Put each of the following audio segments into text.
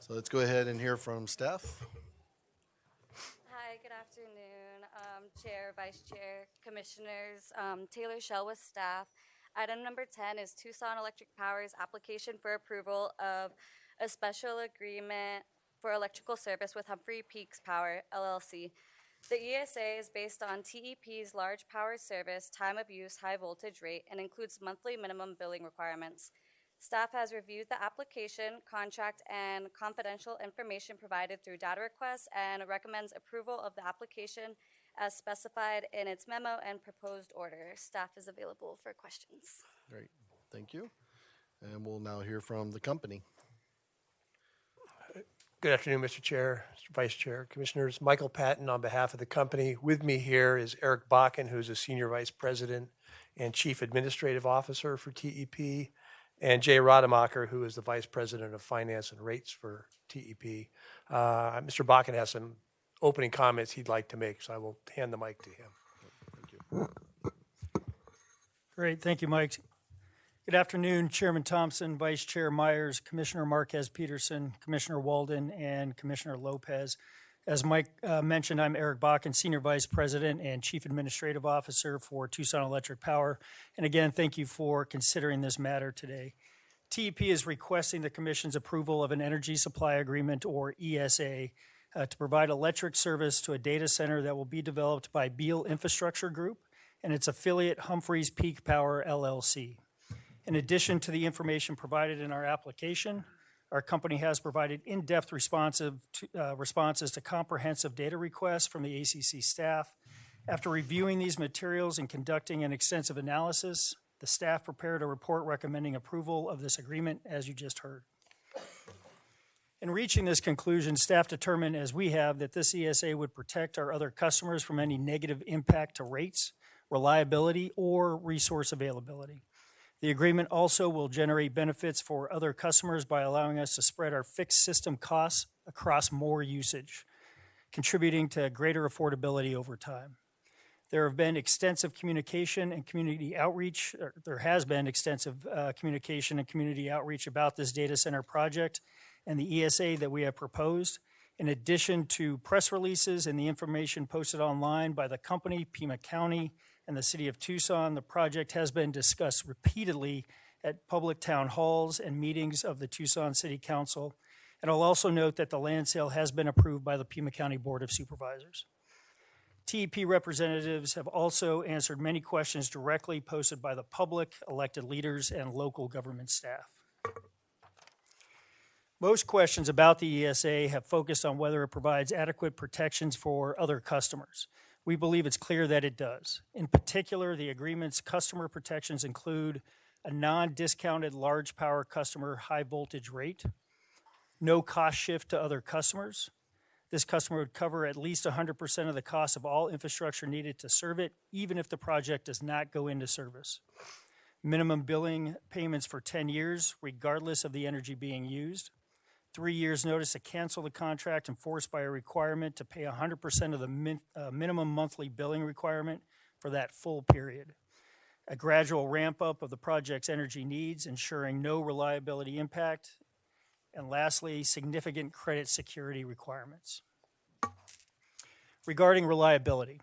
So let's go ahead and hear from staff. Hi, good afternoon, Chair, Vice Chair, Commissioners. Taylor Shell with staff. Item number 10 is Tucson Electric Power's application for approval of a special agreement for electrical service with Humphrey Peaks Power, LLC. The ESA is based on TEP's large power service, time of use, high voltage rate, and includes monthly minimum billing requirements. Staff has reviewed the application, contract, and confidential information provided through data requests and recommends approval of the application as specified in its memo and proposed order. Staff is available for questions. Great, thank you. And we'll now hear from the company. Good afternoon, Mr. Chair, Mr. Vice Chair, Commissioners. Michael Patton on behalf of the company. With me here is Eric Bakken, who's a Senior Vice President and Chief Administrative Officer for TEP, and Jay Rademacher, who is the Vice President of Finance and Rates for TEP. Mr. Bakken has some opening comments he'd like to make, so I will hand the mic to him. Thank you. Great, thank you, Mike. Good afternoon, Chairman Thompson, Vice Chair Myers, Commissioner Marquez Peterson, Commissioner Walden, and Commissioner Lopez. As Mike mentioned, I'm Eric Bakken, Senior Vice President and Chief Administrative Officer for Tucson Electric Power. And again, thank you for considering this matter today. TEP is requesting the Commission's approval of an Energy Supply Agreement, or ESA, to provide electric service to a data center that will be developed by Beale Infrastructure Group and its affiliate Humphreys Peak Power, LLC. In addition to the information provided in our application, our company has provided in-depth responses to comprehensive data requests from the ACC staff. After reviewing these materials and conducting an extensive analysis, the staff prepared a report recommending approval of this agreement, as you just heard. In reaching this conclusion, staff determined, as we have, that this ESA would protect our other customers from any negative impact to rates, reliability, or resource availability. The agreement also will generate benefits for other customers by allowing us to spread our fixed system costs across more usage, contributing to greater affordability over time. There have been extensive communication and community outreach, or there has been extensive communication and community outreach about this data center project and the ESA that we have proposed. In addition to press releases and the information posted online by the company, Pima County, and the City of Tucson, the project has been discussed repeatedly at public town halls and meetings of the Tucson City Council. And I'll also note that the land sale has been approved by the Pima County Board of Supervisors. TEP representatives have also answered many questions directly posted by the public, elected leaders, and local government staff. Most questions about the ESA have focused on whether it provides adequate protections for other customers. We believe it's clear that it does. In particular, the agreement's customer protections include a non-discounted large power customer high voltage rate, no cost shift to other customers. This customer would cover at least 100% of the cost of all infrastructure needed to serve it, even if the project does not go into service. Minimum billing payments for 10 years, regardless of the energy being used. 3 years notice to cancel the contract enforced by a requirement to pay 100% of the minimum monthly billing requirement for that full period. A gradual ramp up of the project's energy needs, ensuring no reliability impact. And lastly, significant credit security requirements. Regarding reliability,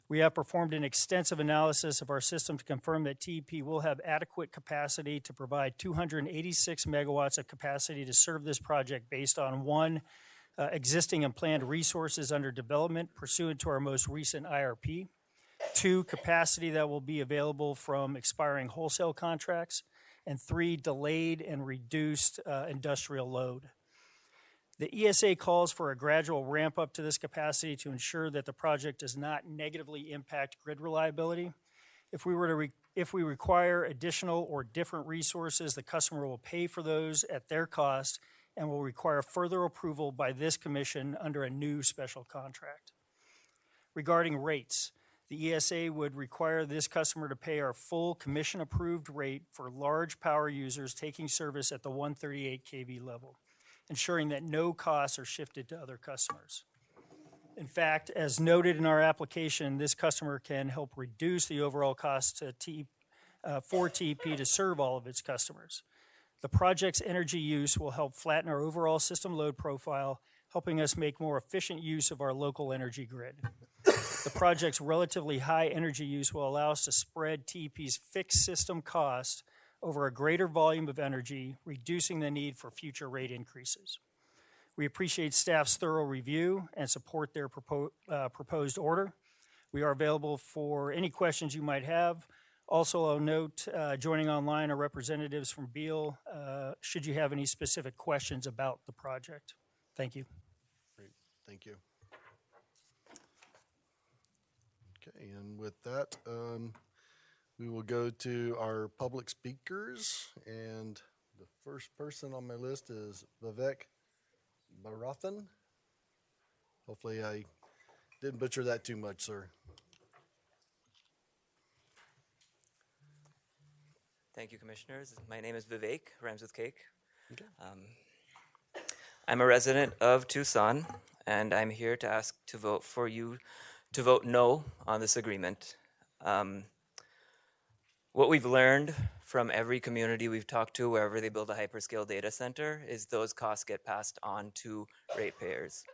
we have performed an extensive analysis of our system to confirm that TEP will have adequate capacity to provide 286 megawatts of capacity to serve this project based on one, existing and planned resources under development pursuant to our most recent IRP, 2, capacity that will be available from expiring wholesale contracts, and 3, delayed and reduced industrial load. The ESA calls for a gradual ramp up to this capacity to ensure that the project does not negatively impact grid reliability. If we require additional or different resources, the customer will pay for those at their cost and will require further approval by this commission under a new special contract. Regarding rates, the ESA would require this customer to pay our full commission-approved rate for large power users taking service at the 138 kV level, ensuring that no costs are shifted to other customers. In fact, as noted in our application, this customer can help reduce the overall cost to for TEP to serve all of its customers. The project's energy use will help flatten our overall system load profile, helping us make more efficient use of our local energy grid. The project's relatively high energy use will allow us to spread TEP's fixed system costs over a greater volume of energy, reducing the need for future rate increases. We appreciate staff's thorough review and support their proposed order. We are available for any questions you might have. Also, I'll note joining online are representatives from Beale, should you have any specific questions about the project. Thank you. Great, thank you. Okay, and with that, we will go to our public speakers, and the first person on my list is Vivek Barathan. Hopefully I didn't butcher that too much, sir. Thank you, Commissioners. My name is Vivek, rhymes with cake. Okay. I'm a resident of Tucson, and I'm here to ask to vote for you to vote no on this agreement. What we've learned from every community we've talked to wherever they build a hyperscale data center is those costs get passed on to ratepayers.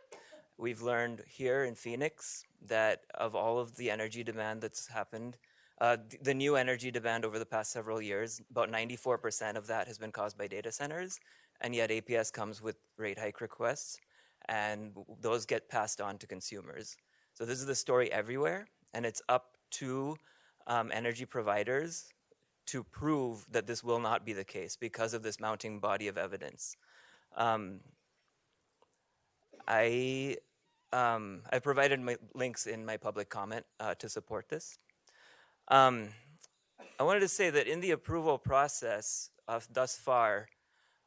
We've learned here in Phoenix that of all of the energy demand that's happened, the new energy demand over the past several years, about 94% of that has been caused by data centers, and yet APS comes with rate hike requests, and those get passed on to consumers. So this is the story everywhere, and it's up to energy providers to prove that this will not be the case because of this mounting body of evidence. I provided my links in my public comment to support this. I wanted to say that in the approval process thus far,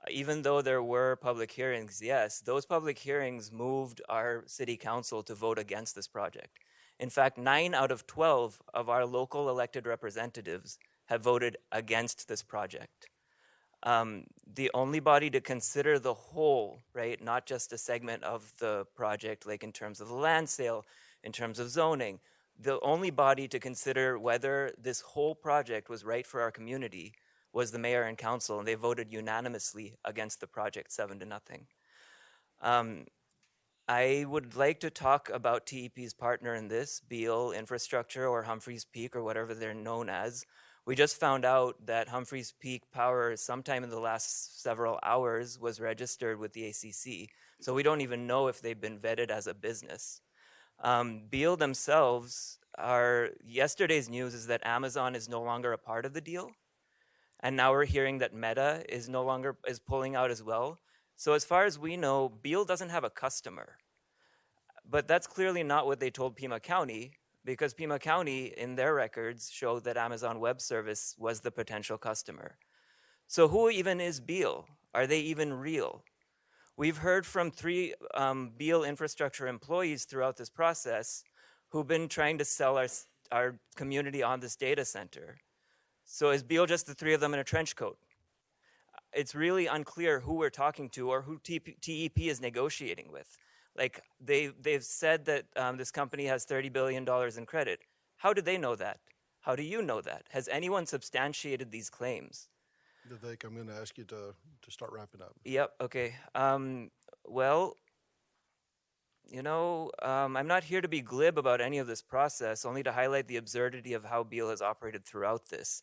even though there were public hearings, yes, those public hearings moved our city council to vote against this project. In fact, 9 out of 12 of our local elected representatives have voted against this project. The only body to consider the whole, right, not just a segment of the project, like in terms of the land sale, in terms of zoning, the only body to consider whether this whole project was right for our community was the mayor and council, and they voted unanimously against the project 7-0. I would like to talk about TEP's partner in this, Beale Infrastructure or Humphreys Peak or whatever they're known as. We just found out that Humphreys Peak Power sometime in the last several hours was registered with the ACC. So we don't even know if they've been vetted as a business. Beale themselves yesterday's news is that Amazon is no longer a part of the deal. And now we're hearing that Meta is pulling out as well. So as far as we know, Beale doesn't have a customer. But that's clearly not what they told Pima County, because Pima County, in their records, showed that Amazon Web Service was the potential customer. So who even is Beale? Are they even real? We've heard from 3 Beale Infrastructure employees throughout this process who've been trying to sell our community on this data center. So is Beale just the 3 of them in a trench coat? It's really unclear who we're talking to or who TEP is negotiating with. Like they've said that this company has $30 billion in credit. How did they know that? How do you know that? Has anyone substantiated these claims? Vivek, I'm going to ask you to start wrapping up. Yep, okay. Well, you know, I'm not here to be glib about any of this process, only to highlight the absurdity of how Beale has operated throughout this.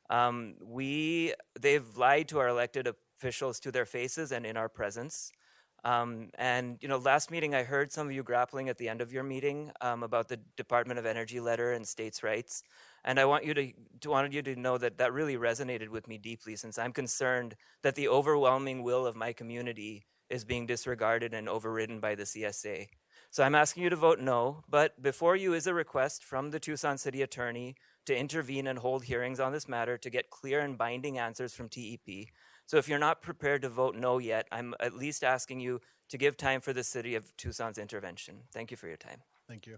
They've lied to our elected officials to their faces and in our presence. And, you know, last meeting I heard some of you grappling at the end of your meeting about the Department of Energy letter and states' rights. And I wanted you to know that that really resonated with me deeply, since I'm concerned that the overwhelming will of my community is being disregarded and overridden by the CSA. So I'm asking you to vote no, but before you is a request from the Tucson City Attorney to intervene and hold hearings on this matter to get clear and binding answers from TEP. So if you're not prepared to vote no yet, I'm at least asking you to give time for the City of Tucson's intervention. Thank you for your time. Thank you.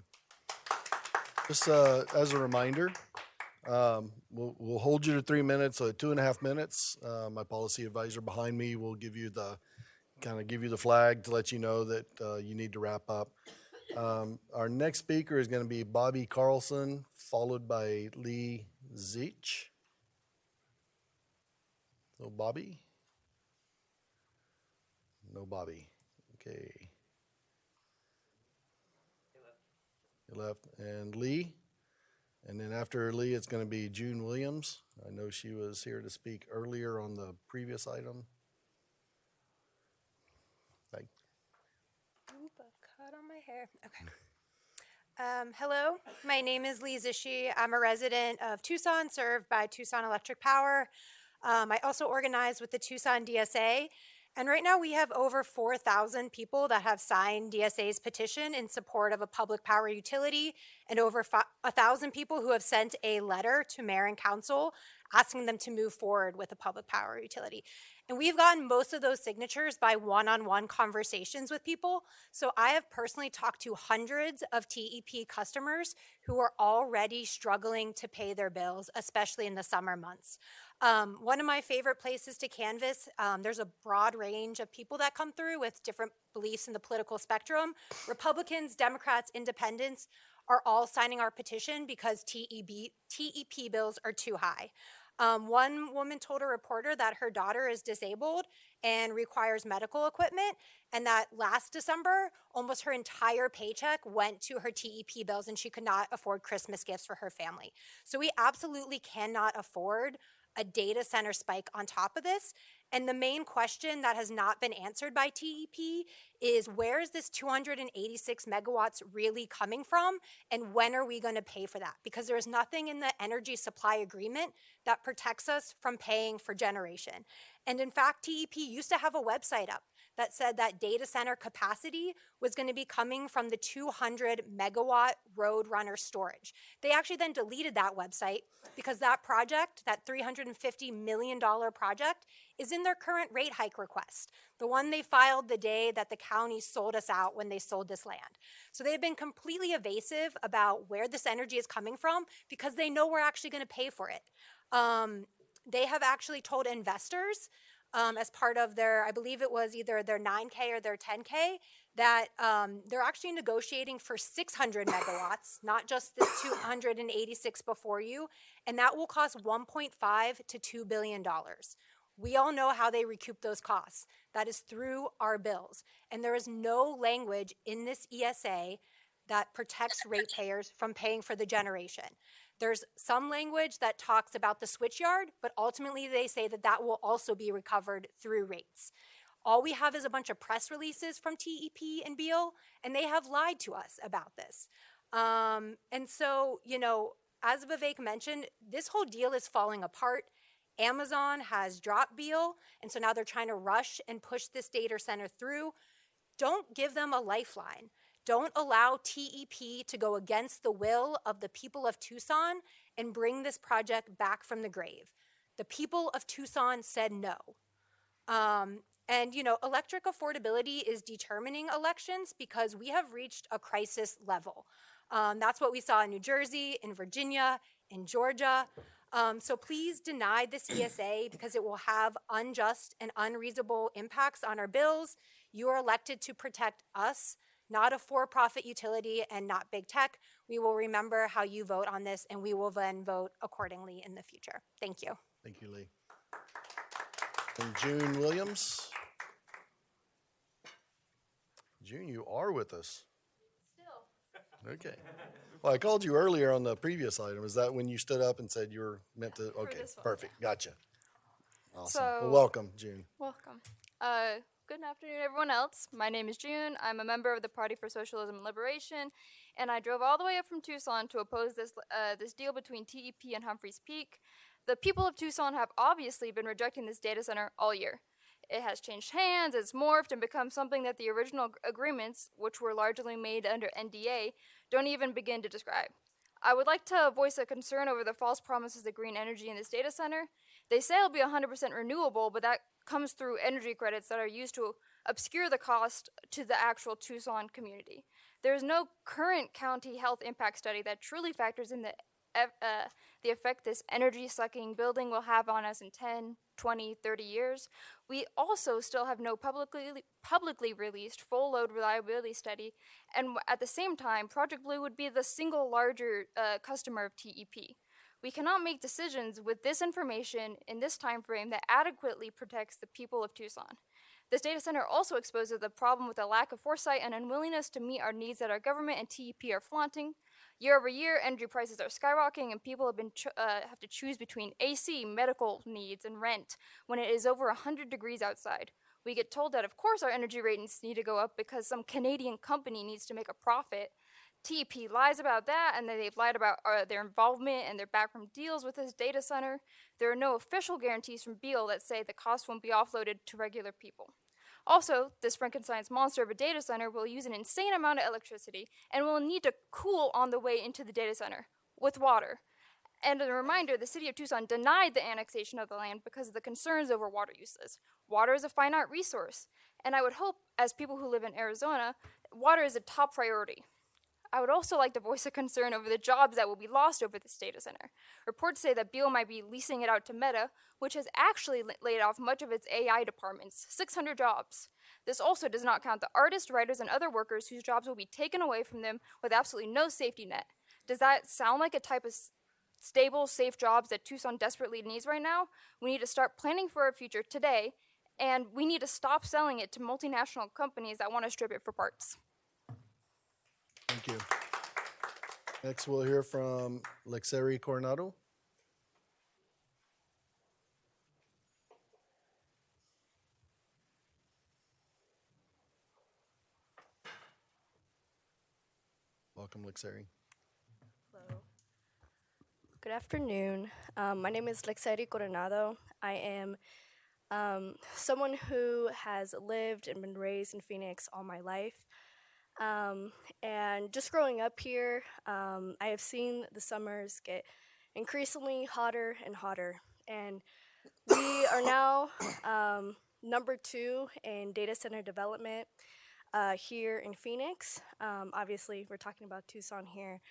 Just as a reminder, we'll hold you to 3 minutes, 2.5 minutes. My policy advisor behind me will give you the flag to let you know that you need to wrap up. Our next speaker is going to be Bobby Carlson, followed by Lee Zeich. So Bobby. No Bobby. Okay. He left. And Lee. And then after Lee, it's going to be June Williams. I know she was here to speak earlier on the previous item. Thank Oop, I've cut on my hair. Okay. Hello, my name is Lee Zishi. I'm a resident of Tucson, served by Tucson Electric Power. I also organize with the Tucson DSA. And right now we have over 4,000 people that have signed DSA's petition in support of a public power utility, and over 1,000 people who have sent a letter to mayor and council asking them to move forward with a public power utility. And we've gotten most of those signatures by one-on-one conversations with people. So I have personally talked to hundreds of TEP customers who are already struggling to pay their bills, especially in the summer months. One of my favorite places to canvass, there's a broad range of people that come through with different beliefs in the political spectrum. Republicans, Democrats, Independents are all signing our petition because TEP bills are too high. One woman told a reporter that her daughter is disabled and requires medical equipment, and that last December, almost her entire paycheck went to her TEP bills, and she could not afford Christmas gifts for her family. So we absolutely cannot afford a data center spike on top of this. And the main question that has not been answered by TEP is, where is this 286 megawatts really coming from, and when are we going to pay for that? Because there is nothing in the energy supply agreement that protects us from paying for generation. And in fact, TEP used to have a website up that said that data center capacity was going to be coming from the 200 megawatt Roadrunner storage. They actually then deleted that website because that project, that $350 million project, is in their current rate hike request, the one they filed the day that the county sold us out when they sold this land. So they've been completely evasive about where this energy is coming from because they know we're actually going to pay for it. They have actually told investors as part of their, I believe it was either their 9K or their 10K, that they're actually negotiating for 600 megawatts, not just the 286 before you, and that will cost $1.5 to $2 billion. We all know how they recoup those costs. That is through our bills. And there is no language in this ESA that protects ratepayers from paying for the generation. There's some language that talks about the switchyard, but ultimately they say that that will also be recovered through rates. All we have is a bunch of press releases from TEP and Beale, and they have lied to us about this. And so, you know, as Vivek mentioned, this whole deal is falling apart. Amazon has dropped Beale, and so now they're trying to rush and push this data center through. Don't give them a lifeline. Don't allow TEP to go against the will of the people of Tucson and bring this project back from the grave. The people of Tucson said no. And, you know, electric affordability is determining elections because we have reached a crisis level. That's what we saw in New Jersey, in Virginia, in Georgia. So please deny this ESA because it will have unjust and unreasonable impacts on our bills. You are elected to protect us, not a for-profit utility and not big tech. We will remember how you vote on this, and we will then vote accordingly in the future. Thank you. Thank you, Lee. And June Williams. June, you are with us. Still. Okay. Well, I called you earlier on the previous item. Is that when you stood up and said you were meant to? Okay, this one, perfect. Gotcha. Awesome. So- Well, welcome, June. Welcome. Good afternoon, everyone else. My name is June. I'm a member of the Party for Socialism and Liberation, and I drove all the way up from Tucson to oppose this deal between TEP and Humphreys Peak. The people of Tucson have obviously been rejecting this data center all year. It has changed hands, it's morphed, and become something that the original agreements, which were largely made under NDA, don't even begin to describe. I would like to voice a concern over the false promises of green energy in this data center. They say it'll be 100% renewable, but that comes through energy credits that are used to obscure the cost to the actual Tucson community. There is no current county health impact study that truly factors in the effect this energy-sucking building will have on us in 10, 20, 30 years. We also still have no publicly released full load reliability study, and at the same time, Project Blue would be the single larger customer of TEP. We cannot make decisions with this information in this time frame that adequately protects the people of Tucson. This data center also exposes the problem with a lack of foresight and unwillingness to meet our needs that our government and TEP are flaunting. Year over year, energy prices are skyrocketing, and people have to choose between AC, medical needs, and rent when it is over 100 degrees outside. We get told that, of course, our energy ratings need to go up because some Canadian company needs to make a profit. TEP lies about that, and then they've lied about their involvement and their backroom deals with this data center. There are no official guarantees from Beale that say the cost won't be offloaded to regular people. Also, this Frankenstein's monster of a data center will use an insane amount of electricity and will need to cool on the way into the data center with water. And as a reminder, the city of Tucson denied the annexation of the land because of the concerns over water uses. Water is a finite resource, and I would hope, as people who live in Arizona, water is a top priority. I would also like to voice a concern over the jobs that will be lost over this data center. Reports say that Beale might be leasing it out to Meta, which has actually laid off much of its AI departments, 600 jobs. This also does not count the artists, writers, and other workers whose jobs will be taken away from them with absolutely no safety net. Does that sound like a type of stable, safe jobs that Tucson desperately needs right now? We need to start planning for our future today, and we need to stop selling it to multinational companies that want to strip it for parts. Thank you. Next, we'll hear from Lexeri Coronado. Welcome, Lexeri. Hello. Good afternoon. My name is Lexeri Coronado. I am someone who has lived and been raised in Phoenix all my life. And just growing up here, I have seen the summers get increasingly hotter and hotter. And we are now number 2 in data center development here in Phoenix. Obviously, we're talking about Tucson here,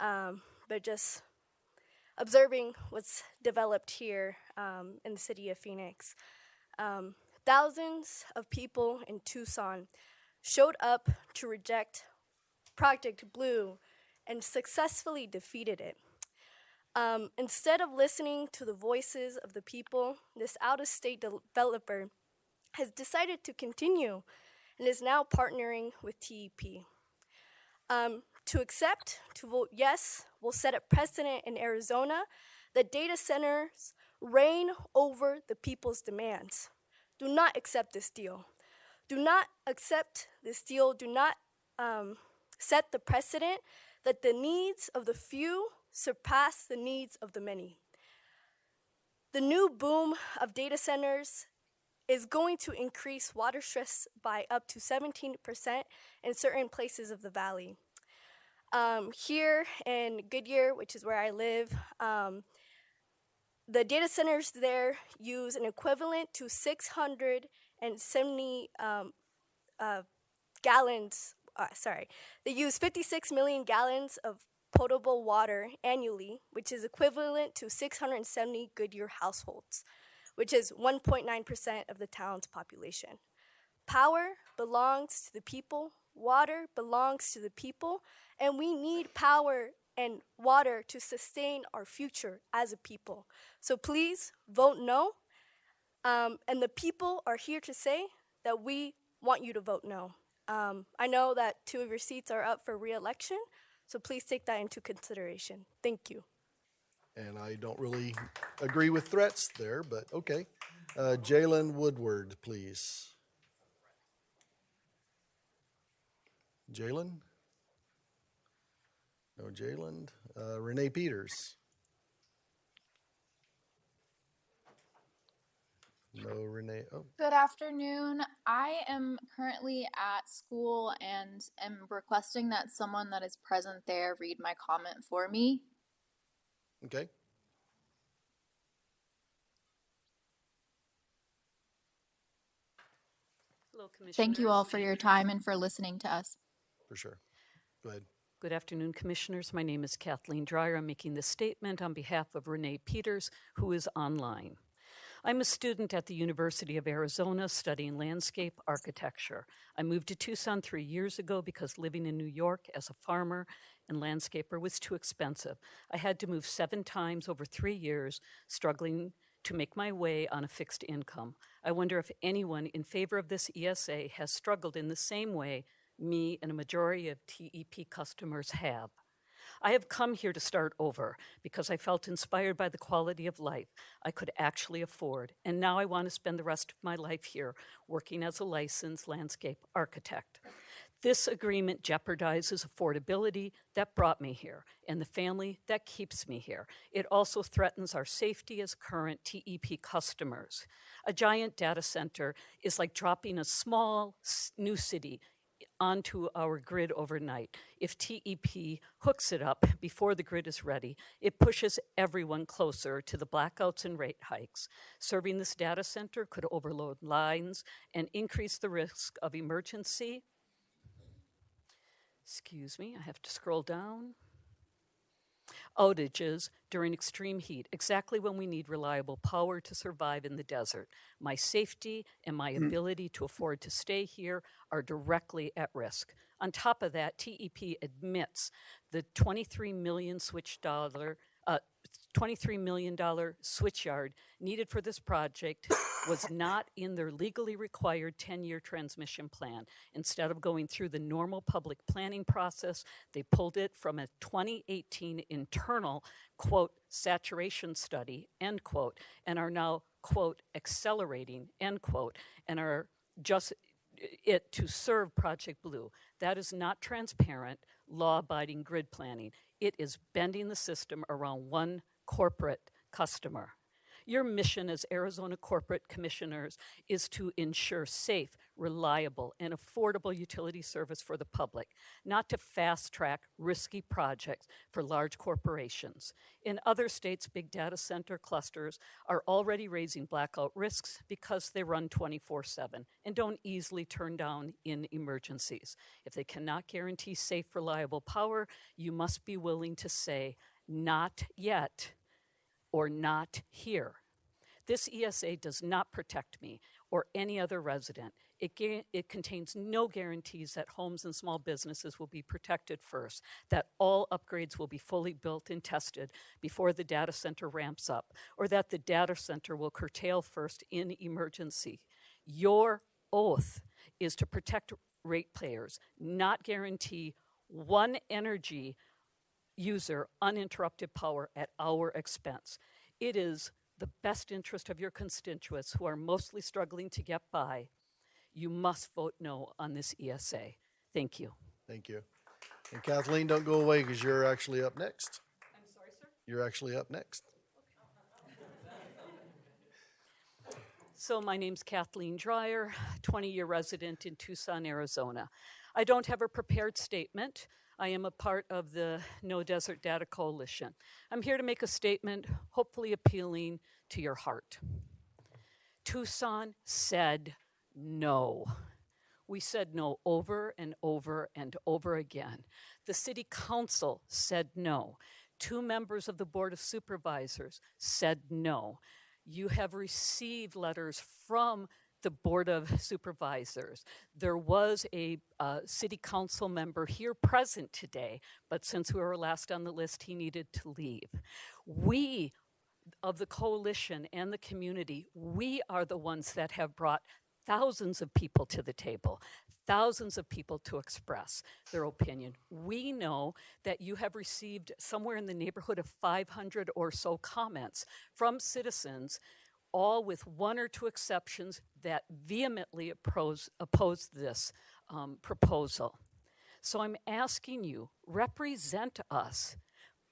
but just observing what's developed here in the city of Phoenix. Thousands of people in Tucson showed up to reject Project Blue and successfully defeated it. Instead of listening to the voices of the people, this out-of-state developer has decided to continue and is now partnering with TEP. To accept, to vote yes, will set a precedent in Arizona that data centers reign over the people's demands. Do not accept this deal. Do not accept this deal. Do not set the precedent that the needs of the few surpass the needs of the many. The new boom of data centers is going to increase water stress by up to 17% in certain places of the valley. Here in Goodyear, which is where I live, the data centers there use an equivalent to 670 gallons, they use 56 million gallons of potable water annually, which is equivalent to 670 Goodyear households, which is 1.9% of the town's population. Power belongs to the people, water belongs to the people, and we need power and water to sustain our future as a people. So please vote no. And the people are here to say that we want you to vote no. I know that 2 of your seats are up for re-election, so please take that into consideration. Thank you. And I don't really agree with threats there, but okay. Jalen Woodward, please. Jalen? No Jalen. Renee Peters. No Renee. Oh, Good afternoon. I am currently at school and am requesting that someone that is present there read my comment for me. okay. Hello, Commissioners. Thank you all for your time and for listening to us. For sure. Go ahead. Good afternoon, Commissioners. My name is Kathleen Dreyer. I'm making this statement on behalf of Renee Peters, who is online. I'm a student at the University of Arizona studying landscape architecture. I moved to Tucson 3 years ago because living in New York as a farmer and landscaper was too expensive. I had to move 7 times over 3 years, struggling to make my way on a fixed income. I wonder if anyone in favor of this ESA has struggled in the same way me and a majority of TEP customers have. I have come here to start over because I felt inspired by the quality of life I could actually afford, and now I want to spend the rest of my life here working as a licensed landscape architect. This agreement jeopardizes affordability that brought me here and the family that keeps me here. It also threatens our safety as current TEP customers. A giant data center is like dropping a small new city onto our grid overnight. If TEP hooks it up before the grid is ready, it pushes everyone closer to the blackouts and rate hikes. Serving this data center could overload lines and increase the risk of emergency. Excuse me, I have to scroll down. Outages during extreme heat, exactly when we need reliable power to survive in the desert. My safety and my ability to afford to stay here are directly at risk. On top of that, TEP admits the $23 million switch yard needed for this project was not in their legally required 10-year transmission plan. Instead of going through the normal public planning process, they pulled it from a 2018 internal, quote, saturation study, end quote, and are now, quote, accelerating, end quote, and are just it to serve Project Blue. That is not transparent, law-abiding grid planning. It is bending the system around one corporate customer. Your mission as Arizona corporate commissioners is to ensure safe, reliable, and affordable utility service for the public, not to fast-track risky projects for large corporations. In other states, big data center clusters are already raising blackout risks because they run 24/7 and don't easily turn down in emergencies. If they cannot guarantee safe, reliable power, you must be willing to say, not yet, or not here. This ESA does not protect me or any other resident. It contains no guarantees that homes and small businesses will be protected first, that all upgrades will be fully built and tested before the data center ramps up, or that the data center will curtail first in emergency. Your oath is to protect ratepayers, not guarantee one energy user uninterrupted power at our expense. It is the best interest of your constituents who are mostly struggling to get by. You must vote no on this ESA. Thank you. Thank you. And Kathleen, don't go away because you're actually up next. I'm sorry, sir? You're actually up next. So my name's Kathleen Dreyer, 20-year resident in Tucson, Arizona. I don't have a prepared statement. I am a part of the No Desert Data Coalition. I'm here to make a statement, hopefully appealing to your heart. Tucson said no. We said no over and over and over again. The city council said no. 2 members of the Board of Supervisors said no. You have received letters from the Board of Supervisors. There was a city council member here present today, but since we were last on the list, he needed to leave. We of the coalition and the community, we are the ones that have brought thousands of people to the table, thousands of people to express their opinion. We know that you have received somewhere in the neighborhood of 500 or so comments from citizens, all with 1 or 2 exceptions that vehemently oppose this proposal. So I'm asking you, represent us.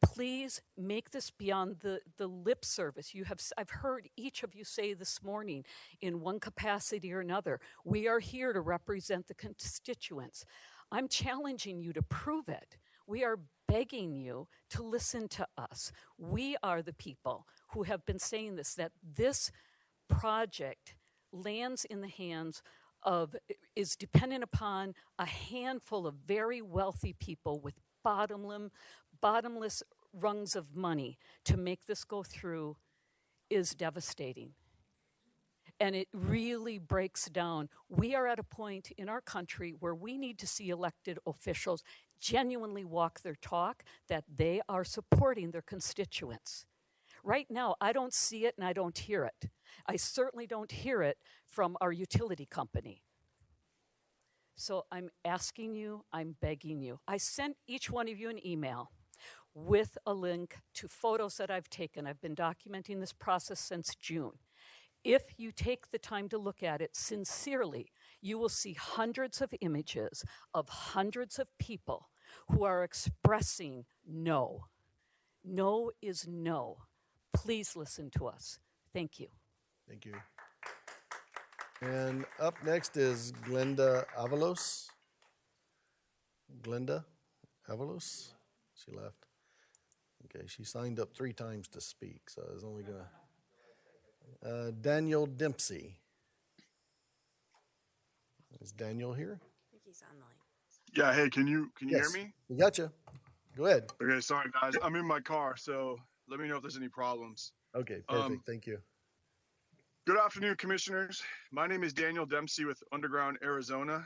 Please make this beyond the lip service. I've heard each of you say this morning in one capacity or another, we are here to represent the constituents. I'm challenging you to prove it. We are begging you to listen to us. We are the people who have been saying this, that this project lands in the hands of, is dependent upon a handful of very wealthy people with bottomless rungs of money to make this go through is devastating. And it really breaks down. We are at a point in our country where we need to see elected officials genuinely walk their talk, that they are supporting their constituents. Right now, I don't see it and I don't hear it. I certainly don't hear it from our utility company. So I'm asking you, I'm begging you. I sent each one of you an email with a link to photos that I've taken. I've been documenting this process since June. If you take the time to look at it sincerely, you will see hundreds of images of hundreds of people who are expressing no. No is no. Please listen to us. Thank you. Thank you. And up next is Glenda Avalos. Glenda Avalos? She left. Okay, she signed up 3 times to speak, so I was only gonna. Daniel Dempsey. Is Daniel here? I think he's online. Yeah, hey, can you hear Yes, me? we gotcha. Go ahead. Okay, sorry guys. I'm in my car, so let me know if there's any problems. Okay, perfect. Thank you. Good afternoon, commissioners. My name is Daniel Dempsey with Underground Arizona.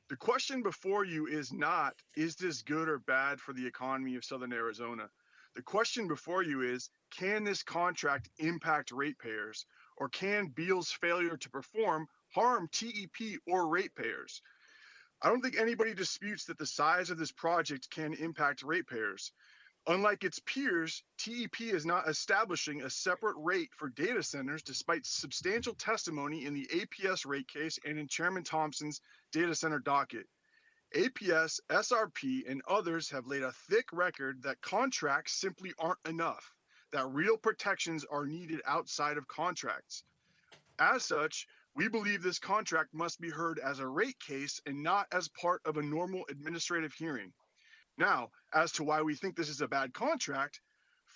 The question before you is not, is this good or bad for the economy of Southern Arizona? The question before you is, can this contract impact ratepayers? Or can Beale's failure to perform harm TEP or ratepayers? I don't think anybody disputes that the size of this project can impact ratepayers. Unlike its peers, TEP is not establishing a separate rate for data centers despite substantial testimony in the APS rate case and in Chairman Thompson's data center docket. APS, SRP, and others have laid a thick record that contracts simply aren't enough, that real protections are needed outside of contracts. As such, we believe this contract must be heard as a rate case and not as part of a normal administrative hearing. Now, as to why we think this is a bad contract,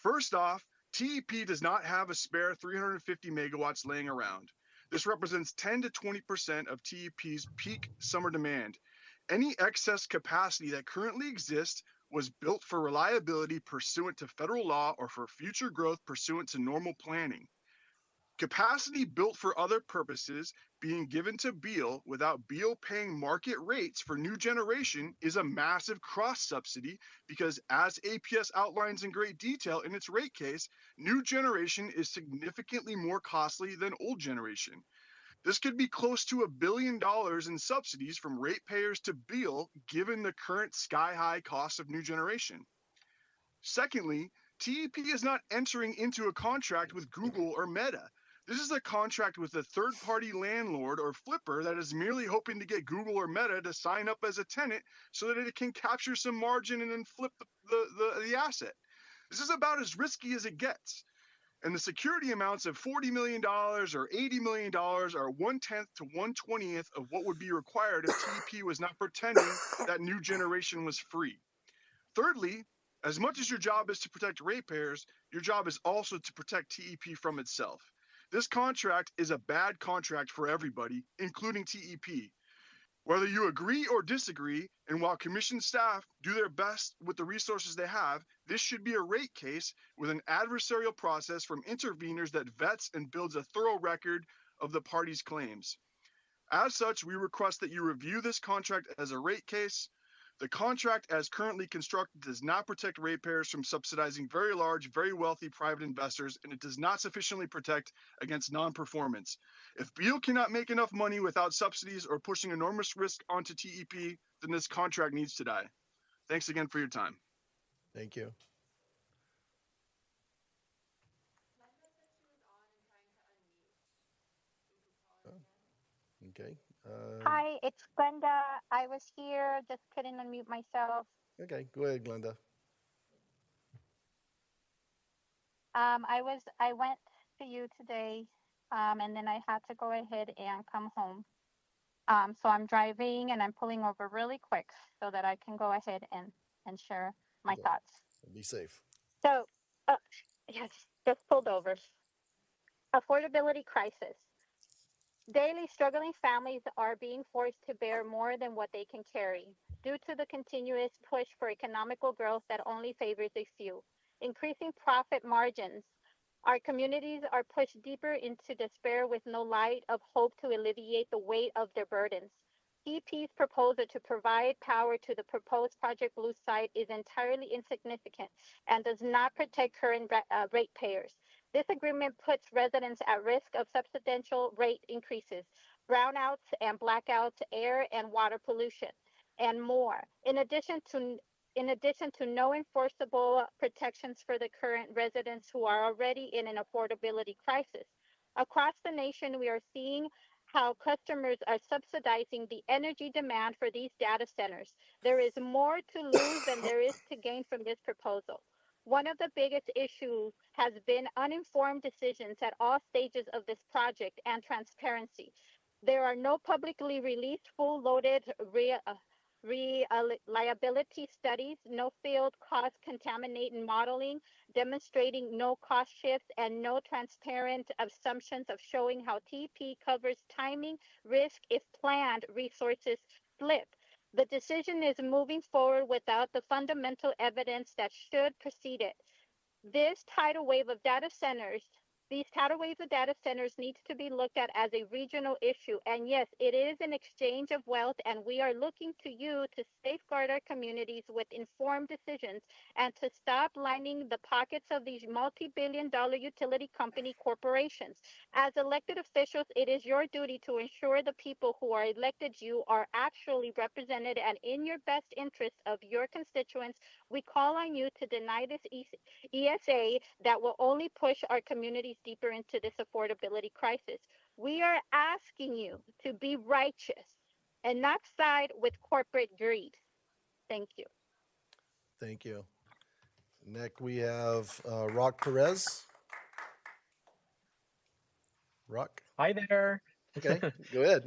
first off, TEP does not have a spare 350 megawatts laying around. This represents 10 to 20% of TEP's peak summer demand. Any excess capacity that currently exists was built for reliability pursuant to federal law or for future growth pursuant to normal planning. Capacity built for other purposes being given to Beale without Beale paying market rates for new generation is a massive cross subsidy because, as APS outlines in great detail in its rate case, new generation is significantly more costly than old generation. This could be close to $1 billion in subsidies from ratepayers to Beale given the current sky-high cost of new generation. Secondly, TEP is not entering into a contract with Google or Meta. This is a contract with a third-party landlord or flipper that is merely hoping to get Google or Meta to sign up as a tenant so that it can capture some margin and then flip the asset. This is about as risky as it gets. And the security amounts of $40 million or $80 million are 1/10 to 1/20th of what would be required if TEP was not pretending that new generation was free. Thirdly, as much as your job is to protect ratepayers, your job is also to protect TEP from itself. This contract is a bad contract for everybody, including TEP. Whether you agree or disagree, and while commission staff do their best with the resources they have, this should be a rate case with an adversarial process from interveners that vets and builds a thorough record of the parties' claims. As such, we request that you review this contract as a rate case. The contract as currently constructed does not protect ratepayers from subsidizing very large, very wealthy private investors, and it does not sufficiently protect against non-performance. If Beale cannot make enough money without subsidies or pushing enormous risk onto TEP, then this contract needs to die. Thanks again for your time. Thank you. Okay. Hi, it's Glenda. I was here, just couldn't unmute myself. Okay, go ahead, Glenda. I went to you today, and then I had to go ahead and come home. So I'm driving and I'm pulling over really quick so that I can go ahead and share my Okay. thoughts. Be safe. So, yes, just pulled over. Affordability crisis. Daily struggling families are being forced to bear more than what they can carry due to the continuous push for economical growth that only favors a few. Increasing profit margins. Our communities are pushed deeper into despair with no light of hope to alleviate the weight of their burdens. TEP's proposal to provide power to the proposed Project Blue site is entirely insignificant and does not protect current ratepayers. This agreement puts residents at risk of substantial rate increases, brownouts and blackouts, air and water pollution, and more. In addition to no enforceable protections for the current residents who are already in an affordability crisis. Across the nation, we are seeing how customers are subsidizing the energy demand for these data centers. There is more to lose than there is to gain from this proposal. One of the biggest issues has been uninformed decisions at all stages of this project and transparency. There are no publicly released full loaded reliability studies, no field cost contaminating modeling, demonstrating no cost shifts, and no transparent assumptions of showing how TP covers timing, risk if planned resources slip. The decision is moving forward without the fundamental evidence that should precede it. This tidal wave of data centers, these tidal waves of data centers needs to be looked at as a regional issue. And yes, it is an exchange of wealth, and we are looking to you to safeguard our communities with informed decisions and to stop lining the pockets of these multi-billion-dollar utility company corporations. As elected officials, it is your duty to ensure the people who are elected you are actually represented and in your best interest of your constituents. We call on you to deny this ESA that will only push our communities deeper into this affordability crisis. We are asking you to be righteous and not side with corporate greed. Thank you. Thank you. Next, we have Rock Perez. Rock. Hi there. Okay, go ahead.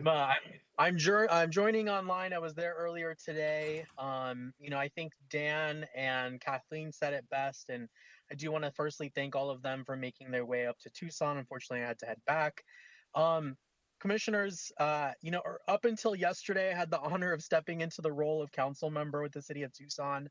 I'm joining online. I was there earlier today. I think Dan and Kathleen said it best, and I do want to firstly thank all of them for making their way up to Tucson. Unfortunately, I had to head back. Commissioners, up until yesterday, I had the honor of stepping into the role of council member with the city of Tucson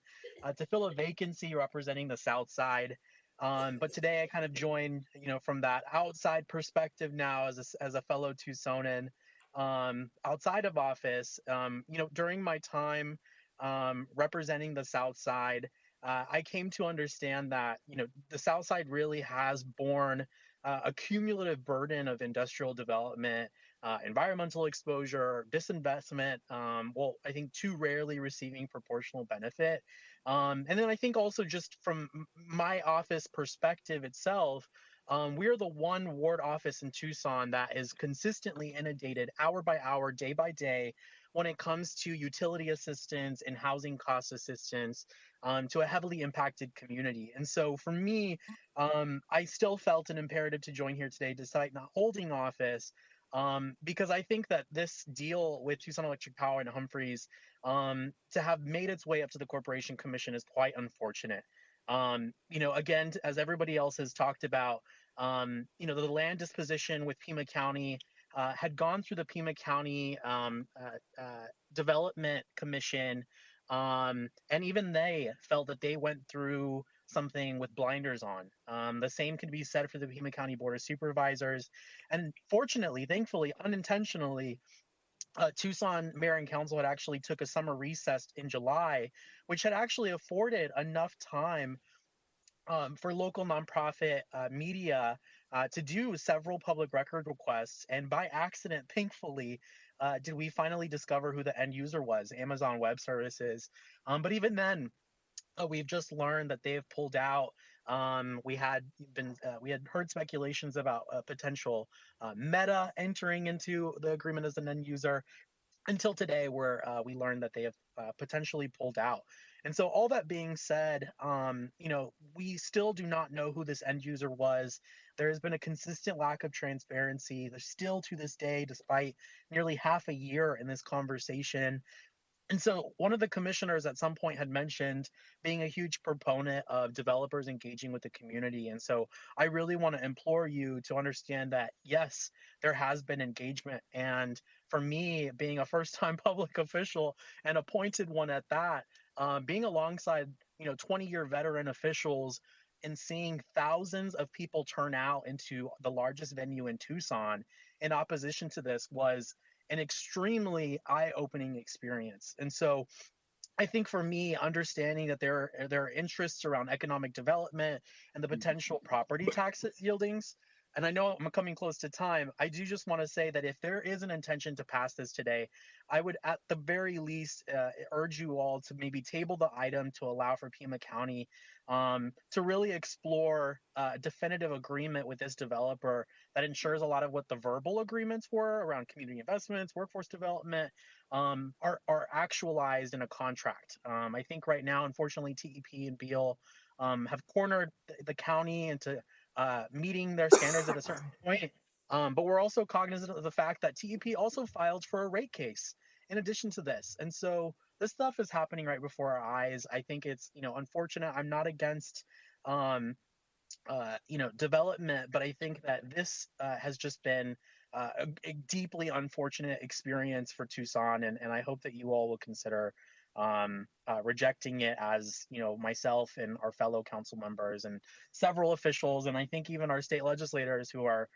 to fill a vacancy representing the South Side. But today I kind of joined, from that outside perspective now as a fellow Tucsonan, outside of office. During my time representing the South Side, I came to understand that, the South Side really has borne a cumulative burden of industrial development, environmental exposure, disinvestment, I think too rarely receiving proportional benefit. And then I think also just from my office perspective itself, we are the one ward office in Tucson that is consistently inundated hour by hour, day by day, when it comes to utility assistance and housing cost assistance to a heavily impacted community. And so for me, I still felt an imperative to join here today despite not holding office, because I think that this deal with Tucson Electric Power and Humphreys to have made its way up to the Corporation Commission is quite unfortunate. Again, as everybody else has talked about, the land disposition with Pima County had gone through the Pima County Development Commission, and even they felt that they went through something with blinders on. The same could be said for the Pima County Board of Supervisors. And fortunately, thankfully, unintentionally, Tucson Mayor and Council had actually took a summer recess in July, which had actually afforded enough time for local nonprofit media to do several public record requests. And by accident, thankfully, did we finally discover who the end user was, Amazon Web Services. But even then, we've just learned that they have pulled out. We had heard speculations about potential Meta entering into the agreement as an end user, until today where we learned that they have potentially pulled out. And so all that being said, we still do not know who this end user was. There has been a consistent lack of transparency. There's still to this day, despite nearly half a year in this conversation. And so one of the commissioners at some point had mentioned being a huge proponent of developers engaging with the community. And so I really want to implore you to understand that, yes, there has been engagement. And for me, being a first-time public official and appointed one at that, being alongside, 20-year veteran officials and seeing thousands of people turn out into the largest venue in Tucson in opposition to this was an extremely eye-opening experience. And so I think for me, understanding that there are interests around economic development and the potential property tax yieldings, and I know I'm coming close to time, I do just want to say that if there is an intention to pass this today, I would at the very least urge you all to maybe table the item to allow for Pima County to really explore a definitive agreement with this developer that ensures a lot of what the verbal agreements were around community investments, workforce development, are actualized in a contract. I think right now, unfortunately, TEP and Beale have cornered the county into meeting their standards at a certain point. But we're also cognizant of the fact that TEP also filed for a rate case in addition to this. And so this stuff is happening right before our eyes. I think it's, unfortunate. I'm not against, development, but I think that this has just been a deeply unfortunate experience for Tucson, and I hope that you all will consider rejecting it, as myself and our fellow council members and several officials, and I think even our state legislators who are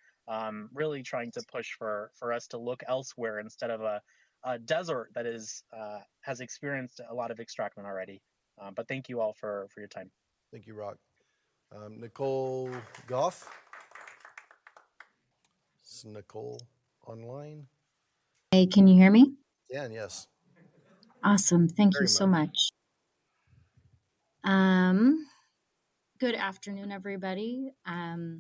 really trying to push for us to look elsewhere instead of a desert that has experienced a lot of extraction already. But thank you all for your time. Thank you, Rock. Nicole Goff. Is Nicole online? Hey, can you hear me? Yeah, and yes. Awesome. Thank Very you so much. Good afternoon, everybody. I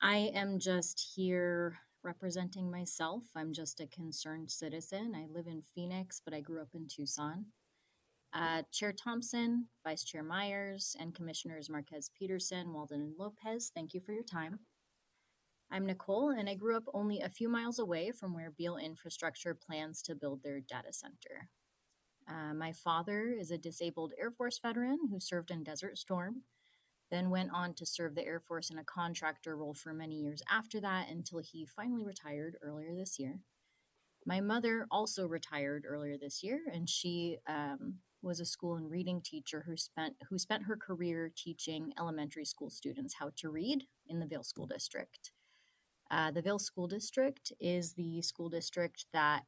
am just here representing myself. I'm just a concerned citizen. I live in Phoenix, but I grew up in Tucson. Chair Thompson, Vice Chair Myers, and Commissioners Marquez Peterson, Walden, and Lopez, thank you for your time. I'm Nicole, and I grew up only a few miles away from where Beale Infrastructure plans to build their data center. My father is a disabled Air Force veteran who served in Desert Storm, then went on to serve the Air Force in a contractor role for many years after that until he finally retired earlier this year. My mother also retired earlier this year, and she was a school and reading teacher who spent her career teaching elementary school students how to read in the Beale School District. The Beale School District is the school district that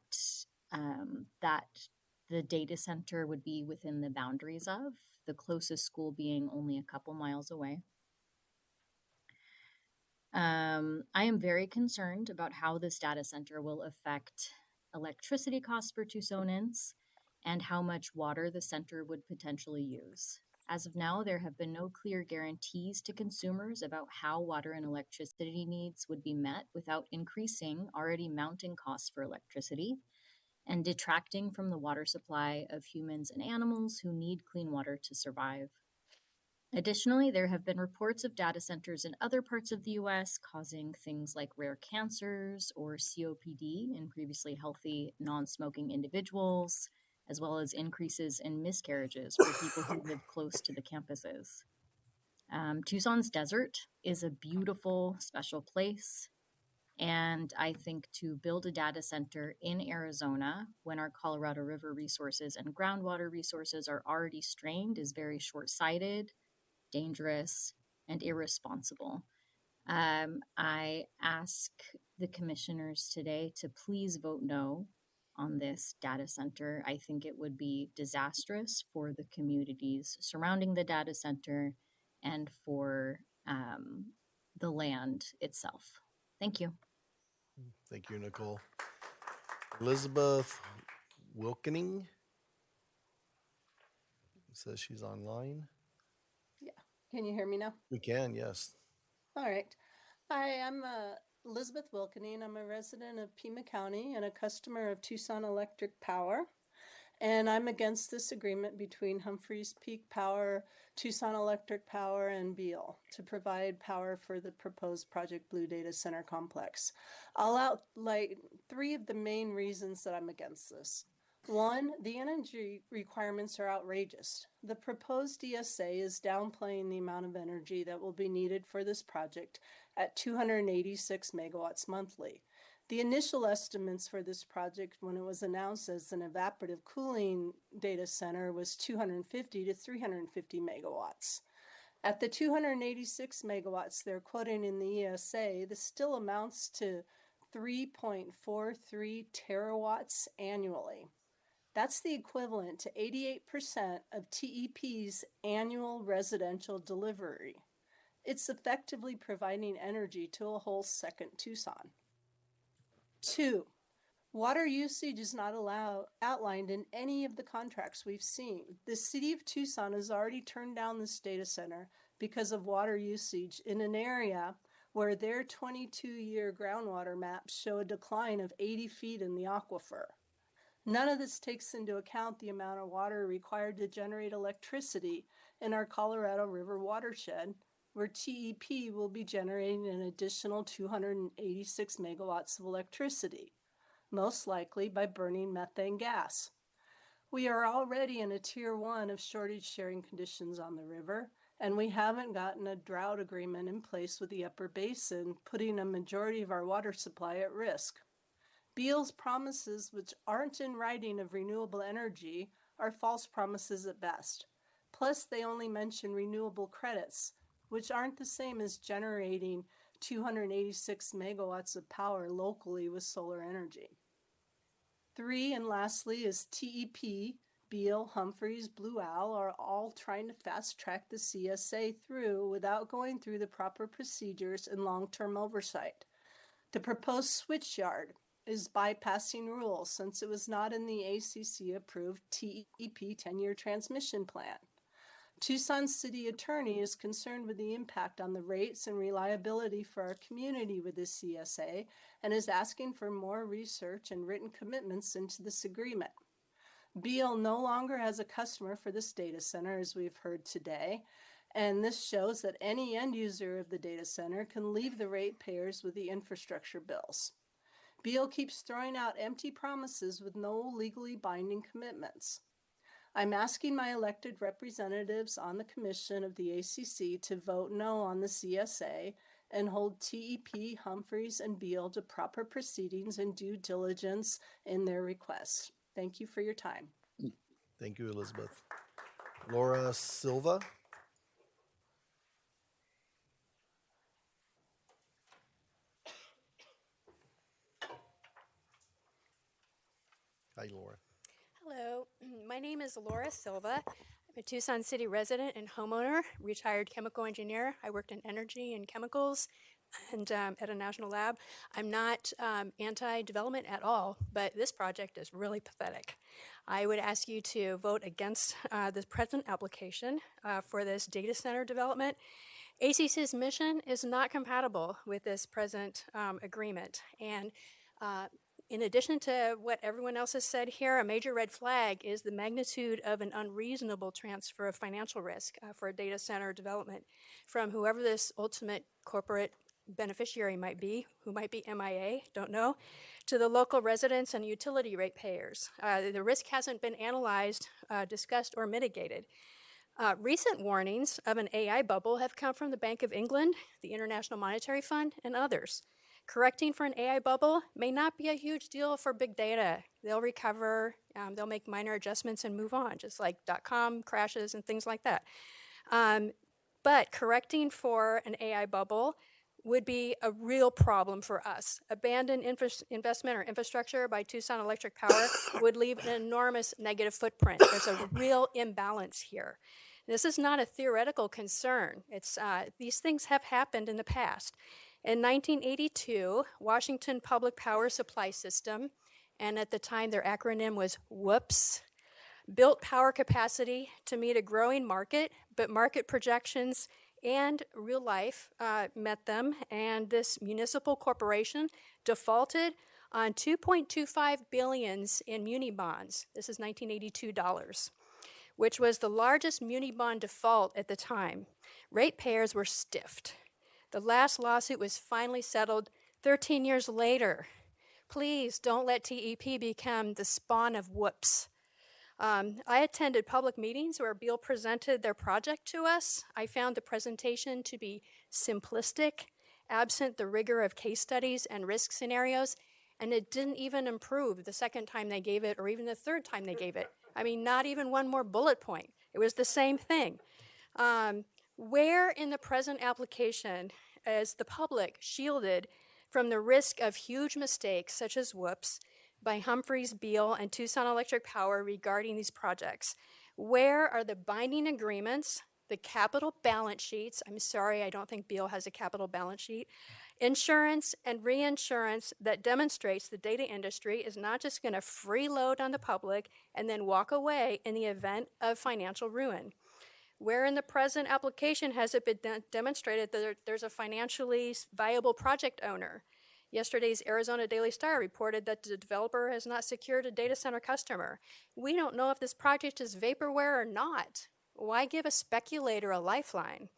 the data center would be within the boundaries of, the closest school being only a couple miles away. I am very concerned about how this data center will affect electricity costs for Tucsonans and how much water the center would potentially use. As of now, there have been no clear guarantees to consumers about how water and electricity needs would be met without increasing already mounting costs for electricity and detracting from the water supply of humans and animals who need clean water to survive. Additionally, there have been reports of data centers in other parts of the US causing things like rare cancers or COPD in previously healthy non-smoking individuals, as well as increases in miscarriages for people who live close to the campuses. Tucson's desert is a beautiful, special place. And I think to build a data center in Arizona when our Colorado River resources and groundwater resources are already strained is very short-sighted, dangerous, and irresponsible. I ask the commissioners today to please vote no on this data center. I think it would be disastrous for the communities surrounding the data center and for the land itself. Thank you. Thank you, Nicole. Elizabeth Wilkening says she's online. Yeah. Can you hear me now? We can, yes. All right. Hi, I'm Elizabeth Wilkening. I'm a resident of Pima County and a customer of Tucson Electric Power. And I'm against this agreement between Humphreys Peak Power, Tucson Electric Power, and Beale to provide power for the proposed Project Blue Data Center complex. I'll outline 3 of the main reasons that I'm against this. 1, the energy requirements are outrageous. The proposed DSA is downplaying the amount of energy that will be needed for this project at 286 megawatts monthly. The initial estimates for this project when it was announced as an evaporative cooling data center was 250 to 350 megawatts. At the 286 megawatts they're quoting in the ESA, this still amounts to 3.43 terawatts annually. That's the equivalent to 88% of TEP's annual residential delivery. It's effectively providing energy to a whole second Tucson. 2, water usage is not outlined in any of the contracts we've seen. The city of Tucson has already turned down this data center because of water usage in an area where their 22-year groundwater maps show a decline of 80 feet in the aquifer. None of this takes into account the amount of water required to generate electricity in our Colorado River watershed, where TEP will be generating an additional 286 megawatts of electricity, most likely by burning methane gas. We are already in a tier 1 of shortage sharing conditions on the river, and we haven't gotten a drought agreement in place with the upper basin, putting a majority of our water supply at risk. Beale's promises, which aren't in writing of renewable energy, are false promises at best. Plus, they only mention renewable credits, which aren't the same as generating 286 megawatts of power locally with solar energy. 3, and lastly, is TEP, Beale, Humphreys, Blue Owl are all trying to fast track the CSA through without going through the proper procedures and long-term oversight. The proposed switchyard is bypassing rules since it was not in the ACC-approved TEP 10-year transmission plan. Tucson's city attorney is concerned with the impact on the rates and reliability for our community with this CSA and is asking for more research and written commitments into this agreement. Beale no longer has a customer for this data center, as we've heard today, and this shows that any end user of the data center can leave the ratepayers with the infrastructure bills. Beale keeps throwing out empty promises with no legally binding commitments. I'm asking my elected representatives on the commission of the ACC to vote no on the CSA and hold TEP, Humphreys, and Beale to proper proceedings and due diligence in their requests. Thank you for your time. Thank you, Elizabeth. Laura Silva. Hi, Laura. Hello, my name is Laura Silva. I'm a Tucson City resident and homeowner, retired chemical engineer. I worked in energy and chemicals and at a national lab. I'm not anti-development at all, but this project is really pathetic. I would ask you to vote against the present application for this data center development. ACC's mission is not compatible with this present agreement, and in addition to what everyone else has said here, a major red flag is the magnitude of an unreasonable transfer of financial risk for a data center development from whoever this ultimate corporate beneficiary might be, who might be MIA, don't know, to the local residents and utility ratepayers. The risk hasn't been analyzed, discussed, or mitigated. Recent warnings of an AI bubble have come from the Bank of England, the International Monetary Fund, and others. Correcting for an AI bubble may not be a huge deal for big data. They'll recover, they'll make minor adjustments and move on, just like .com crashes and things like that. But correcting for an AI bubble would be a real problem for us. Abandoned investment or infrastructure by Tucson Electric Power would leave an enormous negative footprint. There's a real imbalance here. This is not a theoretical concern. These things have happened in the past. In 1982, Washington Public Power Supply System, and at the time their acronym was WHOOPS, built power capacity to meet a growing market, but market projections and real life met them, and this municipal corporation defaulted on $2.25 billion in muni bonds. This is 1982 dollars, which was the largest muni bond default at the time. Ratepayers were stiffed. The last lawsuit was finally settled 13 years later. Please don't let TEP become the spawn of whoops. I attended public meetings where Beale presented their project to us. I found the presentation to be simplistic, absent the rigor of case studies and risk scenarios, and it didn't even improve the second time they gave it or even the third time they gave it. I mean, not even one more bullet point. It was the same thing. Where in the present application is the public shielded from the risk of huge mistakes, such as whoops, by Humphreys, Beale, and Tucson Electric Power regarding these projects? Where are the binding agreements, the capital balance sheets? I'm sorry, I don't think Beale has a capital balance sheet. Insurance and reinsurance that demonstrates the data industry is not just going to freeload on the public and then walk away in the event of financial ruin. Where in the present application has it been demonstrated that there's a financially viable project owner? Yesterday's Arizona Daily Star reported that the developer has not secured a data center customer. We don't know if this project is vaporware or not. Why give a speculator a lifeline?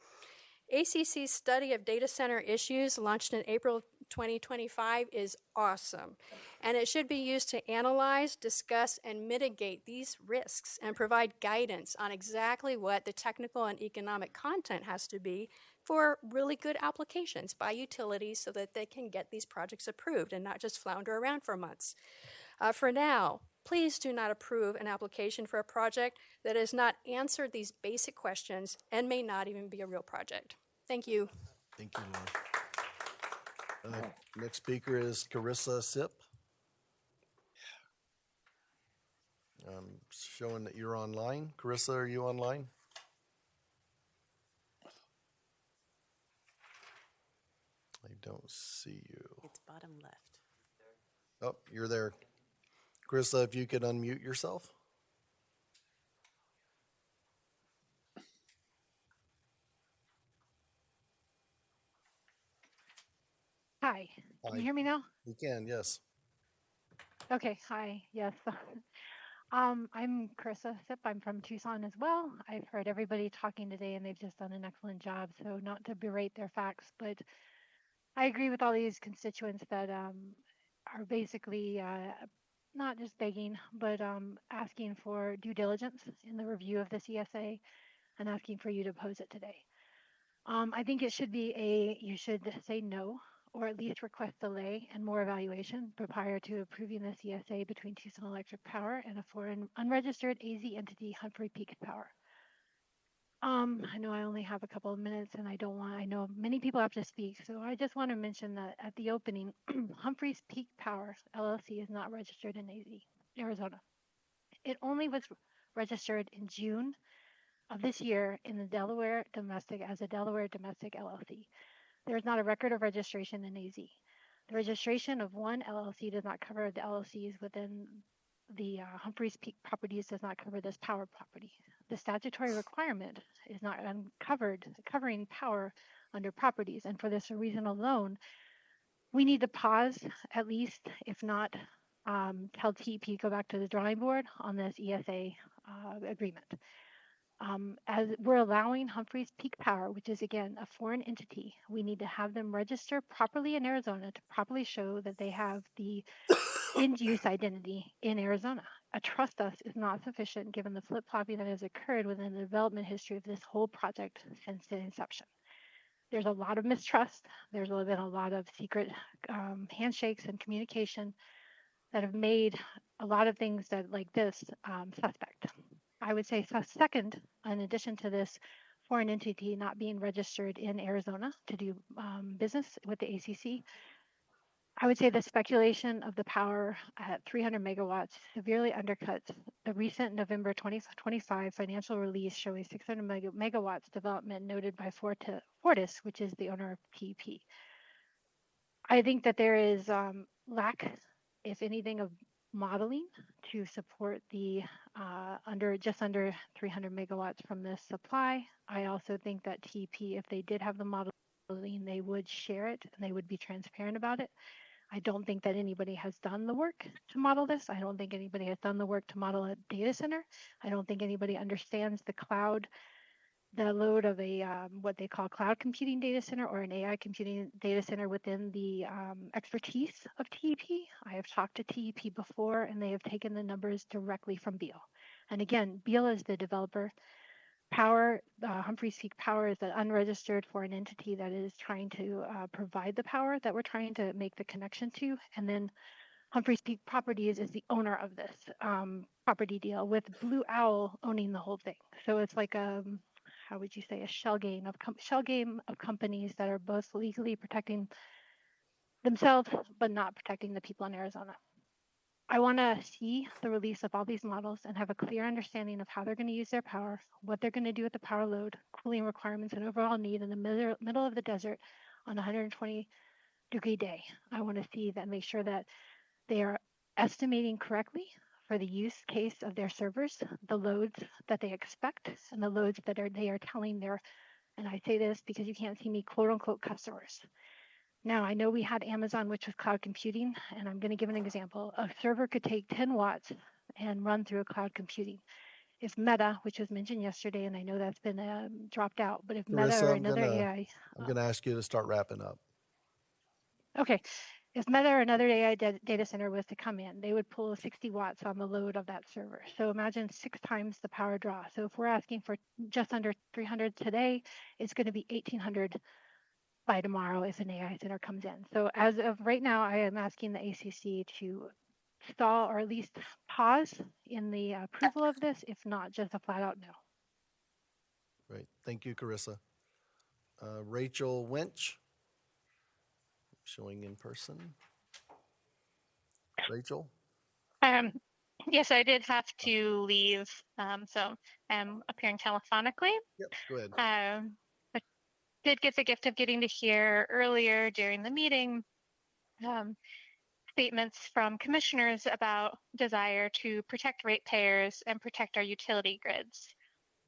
ACC's study of data center issues, launched in April 2025, is awesome, and it should be used to analyze, discuss, and mitigate these risks and provide guidance on exactly what the technical and economic content has to be for really good applications by utilities so that they can get these projects approved and not just flounder around for months. For now, please do not approve an application for a project that has not answered these basic questions and may not even be a real project. Thank you. Thank you, Laura. Next speaker is Carissa Sip. Showing that you're online. Carissa, are you online? I don't see you. It's bottom left. Oh, you're there. Carissa, if you could unmute yourself. Hi, can you hear me now? You can, yes. Okay, hi, yes. I'm Carissa Sip. I'm from Tucson as well. I've heard everybody talking today and they've just done an excellent job. So not to berate their facts, but I agree with all these constituents that are basically not just begging, but asking for due diligence in the review of this ESA and asking for you to oppose it today. I think it should be you should say no, or at least request delay and more evaluation prior to approving this ESA between Tucson Electric Power and a foreign unregistered AZ entity, Humphrey Peak Power. I know I only have a couple of minutes and I know many people have to speak, so I just want to mention that at the opening, Humphrey's Peak Power LLC is not registered in AZ, Arizona. It only was registered in June of this year in the Delaware Domestic as a Delaware Domestic LLC. There is not a record of registration in AZ. The registration of one LLC does not cover the LLCs within the Humphreys Peak properties does not cover this power property. The statutory requirement is not covering power under properties, and for this reason alone, we need to pause at least, if not tell TEP go back to the drawing board on this ESA agreement. As we're allowing Humphreys Peak Power, which is again a foreign entity, we need to have them register properly in Arizona to properly show that they have the end use identity in Arizona. A trust us is not sufficient given the flip-flopping that has occurred within the development history of this whole project since the inception. There's a lot of mistrust. There's been a lot of secret handshakes and communication that have made a lot of things that like this suspect. I would say second, in addition to this foreign entity not being registered in Arizona to do business with the ACC, I would say the speculation of the power at 300 megawatts severely undercuts the recent November 2025 financial release showing 600 megawatts development noted by Fortis, which is the owner of TEP. I think that there is lack, if anything, of modeling to support the just under 300 megawatts from this supply. I also think that TEP, if they did have the modeling, they would share it and they would be transparent about it. I don't think that anybody has done the work to model this. I don't think anybody has done the work to model a data center. I don't think anybody understands the load of a what they call cloud computing data center or an AI computing data center within the expertise of TEP. I have talked to TEP before and they have taken the numbers directly from Beale. And again, Beale is the developer. Humphreys Peak Power is an unregistered foreign entity that is trying to provide the power that we're trying to make the connection to. And then Humphreys Peak Properties is the owner of this property deal with Blue Owl owning the whole thing. So it's like how would you say, a shell game of companies that are both legally protecting themselves, but not protecting the people in Arizona. I want to see the release of all these models and have a clear understanding of how they're going to use their power, what they're going to do with the power load, cooling requirements, and overall need in the middle of the desert on a 120-degree day. I want to see that, make sure that they are estimating correctly for the use case of their servers, the loads that they expect, and the loads that they are telling their, and I say this because you can't see me, quote unquote, customers. Now, I know we had Amazon, which was cloud computing, and I'm going to give an example. A server could take 10 watts and run through a cloud computing. If Meta, which was mentioned yesterday, and I know that's been dropped out, but if Meta or Carissa, another AI, I'm gonna ask you to start wrapping up. okay, if Meta or another AI data center was to come in, they would pull 60 watts on the load of that server. So imagine 6 times the power draw. So if we're asking for just under 300 today, it's going to be 1,800 by tomorrow if an AI center comes in. So as of right now, I am asking the ACC to stall or at least pause in the approval of this, if not just a flat out no. Great. Thank you, Carissa. Rachel Winch, showing in person. Rachel? Yes, I did have to leave, so I'm appearing telephonically. Yep, go ahead. I did get the gift of getting to hear earlier during the meeting statements from commissioners about desire to protect ratepayers and protect our utility grids.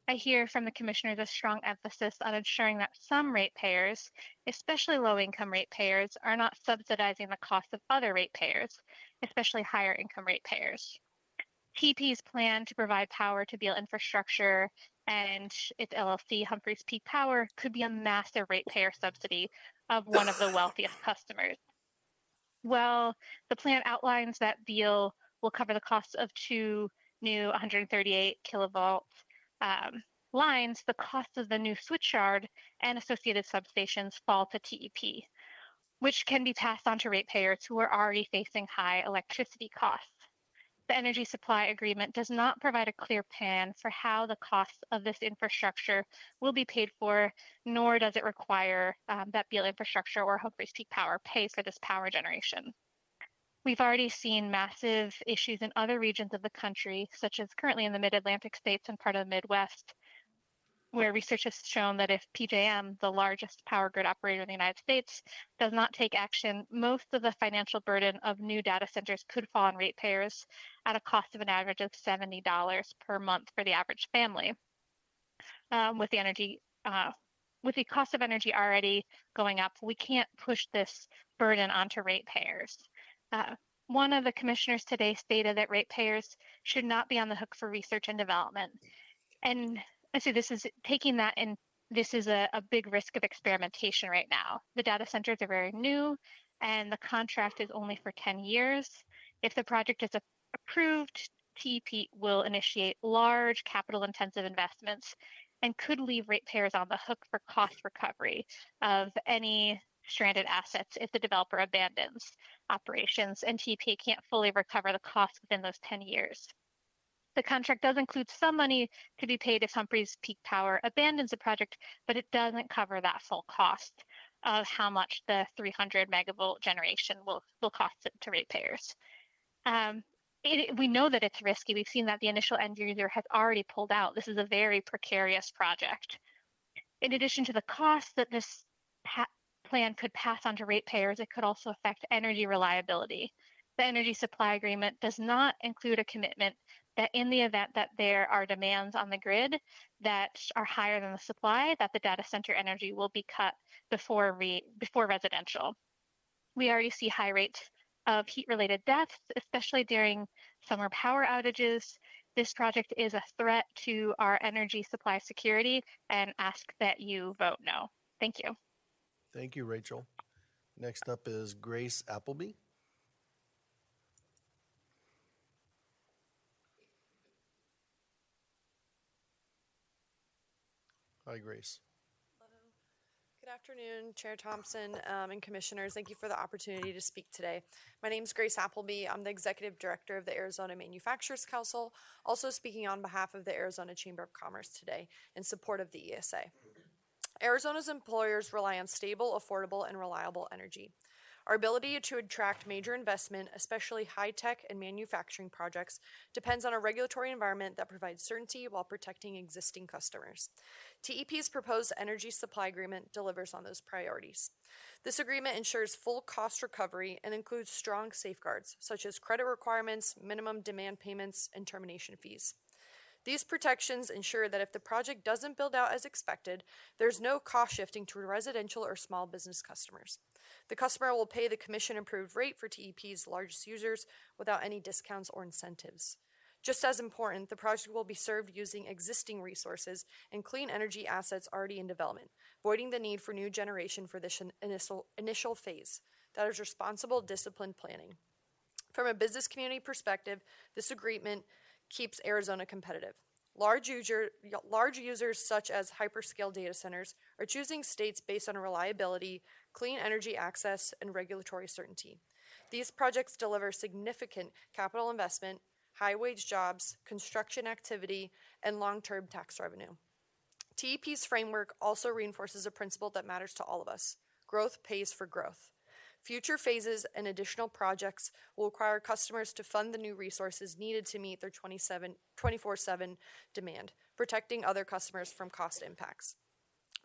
I hear from the commissioners a strong emphasis on ensuring that some ratepayers, especially low-income ratepayers, are not subsidizing the cost of other ratepayers, especially higher income ratepayers. TEP's plan to provide power to Beale infrastructure and its LLC, Humphreys Peak Power, could be a massive ratepayer subsidy of one of the wealthiest customers. Well, the plan outlines that Beale will cover the cost of 2 new 138 kilovolt lines. The cost of the new switchyard and associated substations fall to TEP, which can be passed on to ratepayers who are already facing high electricity costs. The energy supply agreement does not provide a clear plan for how the costs of this infrastructure will be paid for, nor does it require that Beale Infrastructure or Humphreys Peak Power pay for this power generation. We've already seen massive issues in other regions of the country, such as currently in the Mid-Atlantic states and part of the Midwest, where research has shown that if PJM, the largest power grid operator in the United States, does not take action, most of the financial burden of new data centers could fall on ratepayers at a cost of an average of $70 per month for the average family. With the cost of energy already going up, we can't push this burden onto ratepayers. One of the commissioners today stated that ratepayers should not be on the hook for research and development. And I see this is taking that, and this is a big risk of experimentation right now. The data centers are very new, and the contract is only for 10 years. If the project is approved, TEP will initiate large capital-intensive investments and could leave ratepayers on the hook for cost recovery of any stranded assets if the developer abandons operations and TEP can't fully recover the cost within those 10 years. The contract does include some money to be paid if Humphreys Peak Power abandons the project, but it doesn't cover that full cost of how much the 300 megavolt generation will cost to ratepayers. We know that it's risky. We've seen that the initial end user has already pulled out. This is a very precarious project. In addition to the cost that this plan could pass on to ratepayers, it could also affect energy reliability. The energy supply agreement does not include a commitment that in the event that there are demands on the grid that are higher than the supply, that the data center energy will be cut before residential. We already see high rates of heat-related deaths, especially during summer power outages. This project is a threat to our energy supply security and ask that you vote no. Thank you. Thank you, Rachel. Next up is Grace Appleby. Hi, Grace. Good afternoon, Chair Thompson and Commissioners. Thank you for the opportunity to speak today. My name is Grace Appleby. I'm the Executive Director of the Arizona Manufacturers Council, also speaking on behalf of the Arizona Chamber of Commerce today in support of the ESA. Arizona's employers rely on stable, affordable, and reliable energy. Our ability to attract major investment, especially high-tech and manufacturing projects, depends on a regulatory environment that provides certainty while protecting existing customers. TEP's proposed energy supply agreement delivers on those priorities. This agreement ensures full cost recovery and includes strong safeguards, such as credit requirements, minimum demand payments, and termination fees. These protections ensure that if the project doesn't build out as expected, there's no cost shifting to residential or small business customers. The customer will pay the commission-approved rate for TEP's largest users without any discounts or incentives. Just as important, the project will be served using existing resources and clean energy assets already in development, voiding the need for new generation for this initial phase. That is responsible, disciplined planning. From a business community perspective, this agreement keeps Arizona competitive. Large users such as hyperscale data centers are choosing states based on reliability, clean energy access, and regulatory certainty. These projects deliver significant capital investment, high-wage jobs, construction activity, and long-term tax revenue. TEP's framework also reinforces a principle that matters to all of us: growth pays for growth. Future phases and additional projects will require customers to fund the new resources needed to meet their 24/7 demand, protecting other customers from cost impacts.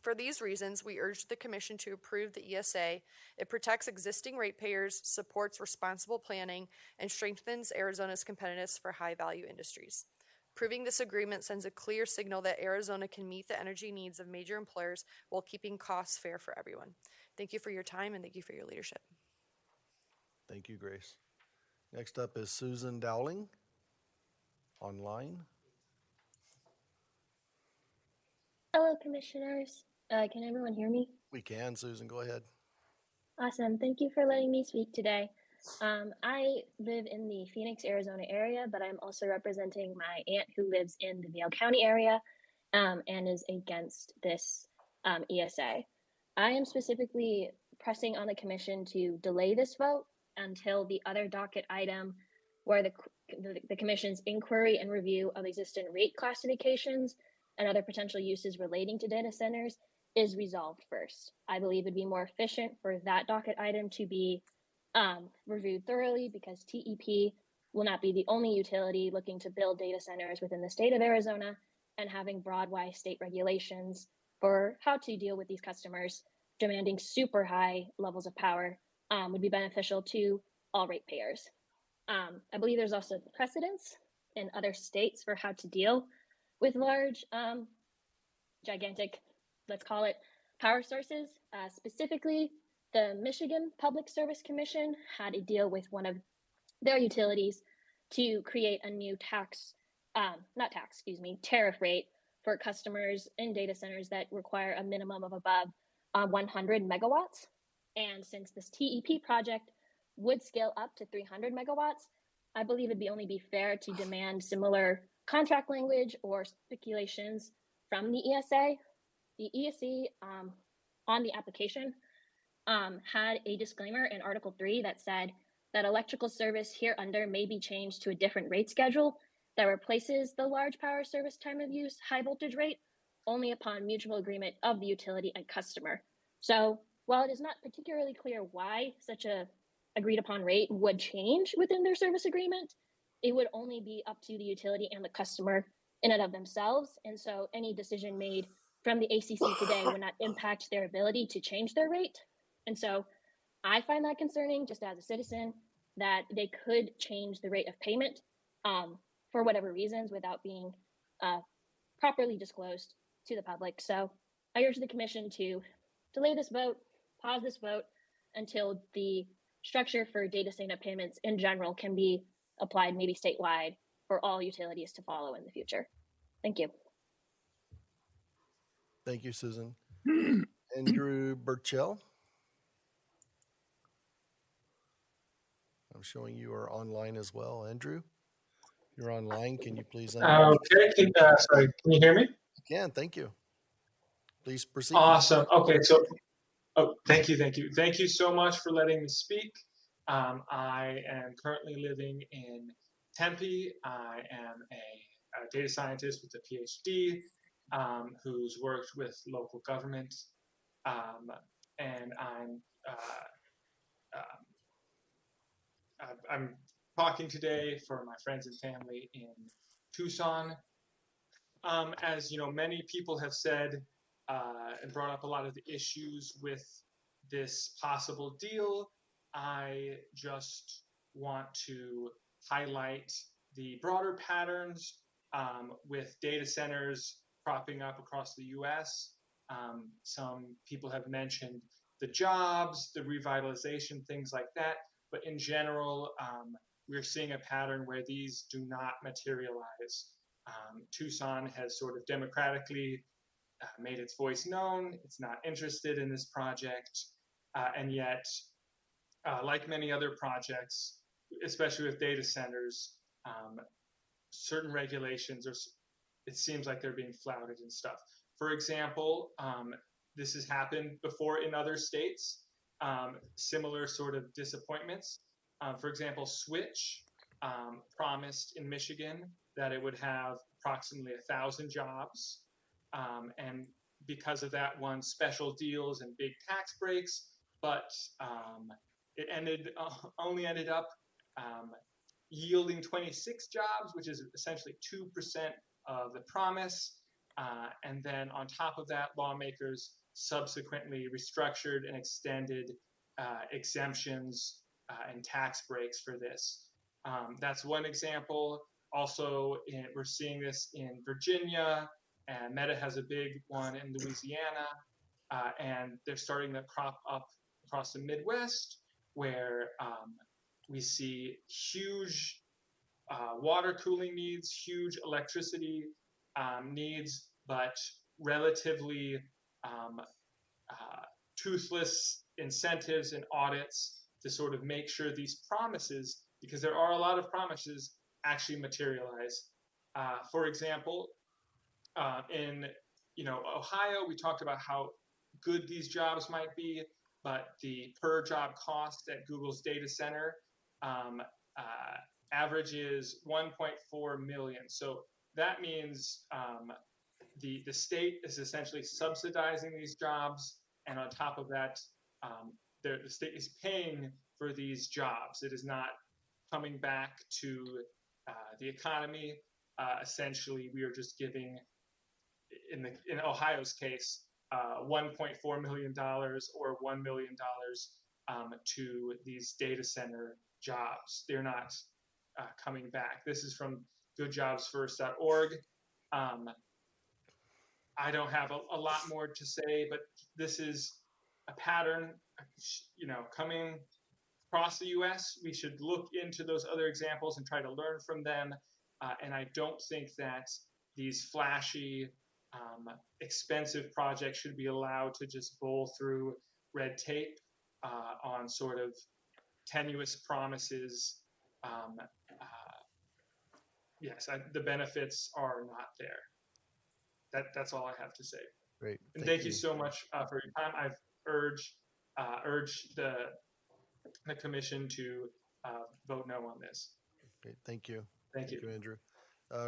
For these reasons, we urge the Commission to approve the ESA. It protects existing ratepayers, supports responsible planning, and strengthens Arizona's competitiveness for high-value industries. Approving this agreement sends a clear signal that Arizona can meet the energy needs of major employers while keeping costs fair for everyone. Thank you for your time and thank you for your leadership. Thank you, Grace. Next up is Susan Dowling, online. Hello, commissioners. Can everyone hear me? We can, Susan, go ahead. Awesome. Thank you for letting me speak today. I live in the Phoenix, Arizona area, but I'm also representing my aunt who lives in the Beale County area and is against this ESA. I am specifically pressing on the commission to delay this vote until the other docket item where the commission's inquiry and review of existing rate classifications and other potential uses relating to data centers is resolved first. I believe it'd be more efficient for that docket item to be reviewed thoroughly because TEP will not be the only utility looking to build data centers within the state of Arizona, and having broad-wise state regulations for how to deal with these customers demanding super high levels of power would be beneficial to all ratepayers. I believe there's also precedence in other states for how to deal with large, gigantic, let's call it, power sources. Specifically, the Michigan Public Service Commission had a deal with one of their utilities to create a new tariff rate for customers in data centers that require a minimum of above 100 megawatts. And since this TEP project would scale up to 300 megawatts, I believe it'd only be fair to demand similar contract language or stipulations from the ESA. The ESC on the application had a disclaimer in Article 3 that said that electrical service hereunder may be changed to a different rate schedule that replaces the large power service time of use high voltage rate only upon mutual agreement of the utility and customer. So while it is not particularly clear why such a agreed upon rate would change within their service agreement, it would only be up to the utility and the customer in and of themselves. And so any decision made from the ACC today would not impact their ability to change their rate. And so I find that concerning just as a citizen, that they could change the rate of payment for whatever reasons without being properly disclosed to the public. So I urge the commission to delay this vote, pause this vote until the structure for data center payments in general can be applied maybe statewide for all utilities to follow in the future. Thank you. Thank you, Susan. Andrew Burchell. I'm showing you are online as well. Andrew, you're online. Can you please unmute? Okay, sorry, can you hear me? You can, thank you. Please proceed. Awesome. Okay, so thank you. Thank you so much for letting me speak. I am currently living in Tempe. I am a data scientist with a PhD who's worked with local government, and I'm I'm talking today for my friends and family in Tucson. As you know, many people have said and brought up a lot of the issues with this possible deal. I just want to highlight the broader patterns with data centers cropping up across the US. Some people have mentioned the jobs, the revitalization, things like that. But in general, we're seeing a pattern where these do not materialize. Tucson has sort of democratically made its voice known. It's not interested in this project. And yet, like many other projects, especially with data centers, certain regulations, it seems like they're being flouted and stuff. For example, this has happened before in other states, similar sort of disappointments. For example, Switch promised in Michigan that it would have approximately 1,000 jobs. And because of that, won special deals and big tax breaks, but it only ended up yielding 26 jobs, which is essentially 2% of the promise. And then on top of that, lawmakers subsequently restructured and extended exemptions and tax breaks for this. That's one example. Also, we're seeing this in Virginia, and Meta has a big one in Louisiana, and they're starting to crop up across the Midwest, where we see huge water cooling needs, huge electricity needs, but relatively toothless incentives and audits to sort of make sure these promises, because there are a lot of promises, actually materialize. For example, in Ohio, we talked about how good these jobs might be, but the per job cost at Google's data center averages 1.4 million. So that means the state is essentially subsidizing these jobs, and on top of that, the state is paying for these jobs. It is not coming back to the economy. Essentially, we are just giving, in Ohio's case, $1.4 million or $1 million to these data center jobs. They're not coming back. This is from goodjobsfirst.org. I don't have a lot more to say, but this is a pattern, coming across the U.S. We should look into those other examples and try to learn from them. And I don't think that these flashy, expensive projects should be allowed to just bowl through red tape on sort of tenuous promises. Yes, the benefits are not there. That's all I have to say. Great. And thank you so much for your time. I've urged the commission to vote no on this. Great. Thank you. Thank you, Andrew.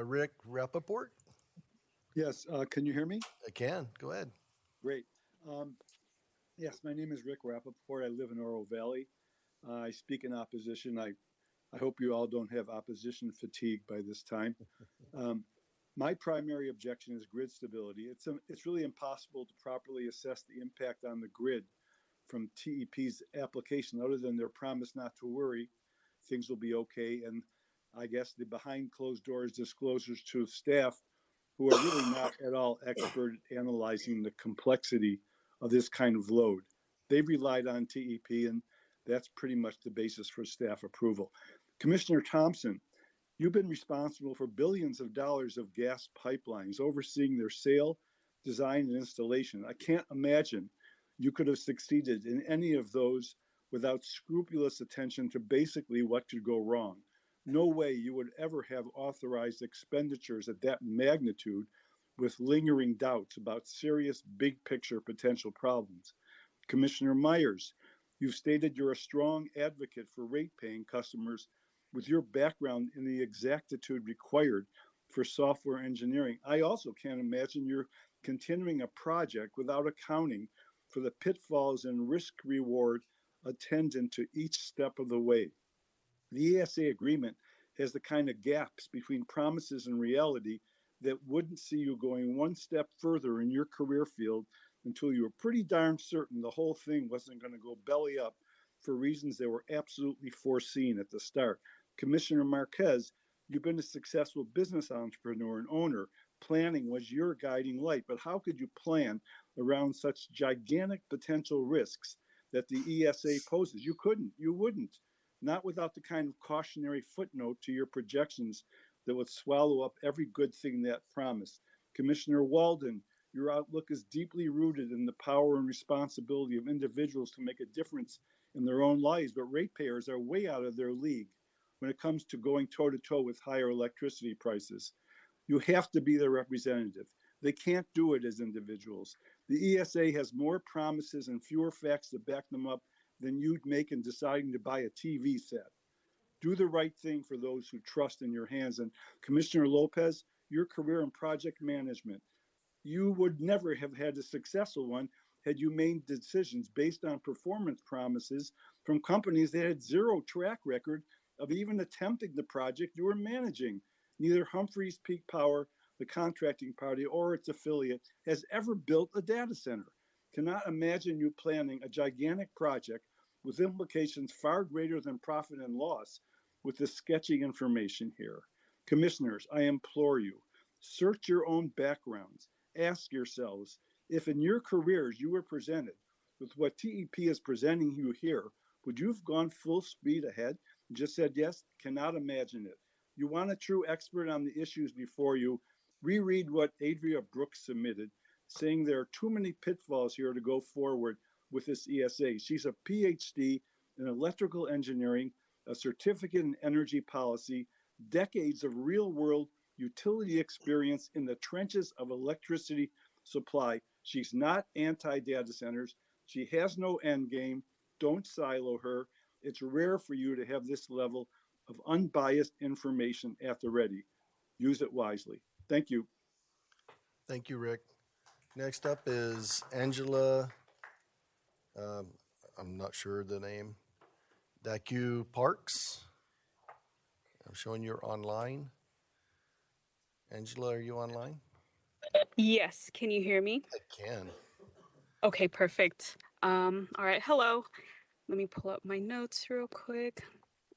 Rick Rappaport? Yes. Can you hear me? I can. Go ahead. Great. Yes, my name is Rick Rappaport. I live in Oro Valley. I speak in opposition. I hope you all don't have opposition fatigue by this time. My primary objection is grid stability. It's really impossible to properly assess the impact on the grid from TEP's application, other than their promise not to worry, things will be okay. And I guess the behind closed doors disclosures to staff who are really not at all expert at analyzing the complexity of this kind of load. They've relied on TEP, and that's pretty much the basis for staff approval. Commissioner Thompson, you've been responsible for billions of dollars of gas pipelines, overseeing their sale, design, and installation. I can't imagine you could have succeeded in any of those without scrupulous attention to basically what could go wrong. No way you would ever have authorized expenditures at that magnitude with lingering doubts about serious big picture potential problems. Commissioner Myers, you've stated you're a strong advocate for rate paying customers with your background in the exactitude required for software engineering. I also can't imagine you're continuing a project without accounting for the pitfalls and risk reward attendant to each step of the way. The ESA agreement has the kind of gaps between promises and reality that wouldn't see you going one step further in your career field until you were pretty darn certain the whole thing wasn't going to go belly up for reasons that were absolutely foreseen at the start. Commissioner Marquez, you've been a successful business entrepreneur and owner. Planning was your guiding light, but how could you plan around such gigantic potential risks that the ESA poses? You couldn't, you wouldn't, not without the kind of cautionary footnote to your projections that would swallow up every good thing that promised. Commissioner Walden, your outlook is deeply rooted in the power and responsibility of individuals to make a difference in their own lives, but ratepayers are way out of their league when it comes to going toe to toe with higher electricity prices. You have to be their representative. They can't do it as individuals. The ESA has more promises and fewer facts to back them up than you'd make in deciding to buy a TV set. Do the right thing for those who trust in your hands. And Commissioner Lopez, your career in project management, you would never have had a successful one had you made decisions based on performance promises from companies that had zero track record of even attempting the project you were managing. Neither Humphreys Peak Power, the contracting party, or its affiliate has ever built a data center. Cannot imagine you planning a gigantic project with implications far greater than profit and loss with the sketchy information here. Commissioners, I implore you, search your own backgrounds. Ask yourselves if in your careers you were presented with what TEP is presenting you here, would you have gone full speed ahead and just said yes? Cannot imagine it. You want a true expert on the issues before you, reread what Adria Brooks submitted, saying there are too many pitfalls here to go forward with this ESA. She's a PhD in electrical engineering, a certificate in energy policy, decades of real world utility experience in the trenches of electricity supply. She's not anti-data centers. She has no end game. Don't silo her. It's rare for you to have this level of unbiased information at the ready. Use it wisely. Thank you. Thank you, Rick. Next up is Angela. Um, I'm not sure the name. Dacu Parks. I'm showing you're online. Angela, are you online? Yes, can you hear me? I can. Okay, perfect. All right, hello. Let me pull up my notes real quick.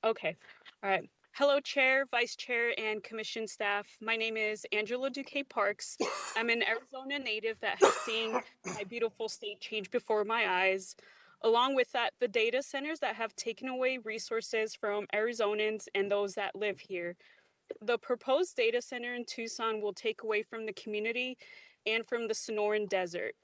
Okay, all right. Hello, Chair, Vice Chair, and Commission staff. My name is Angela Duque Parks. I'm an Arizona native that has seen my beautiful state change before my eyes. Along with that, the data centers that have taken away resources from Arizonans and those that live here. The proposed data center in Tucson will take away from the community and from the Sonoran Desert.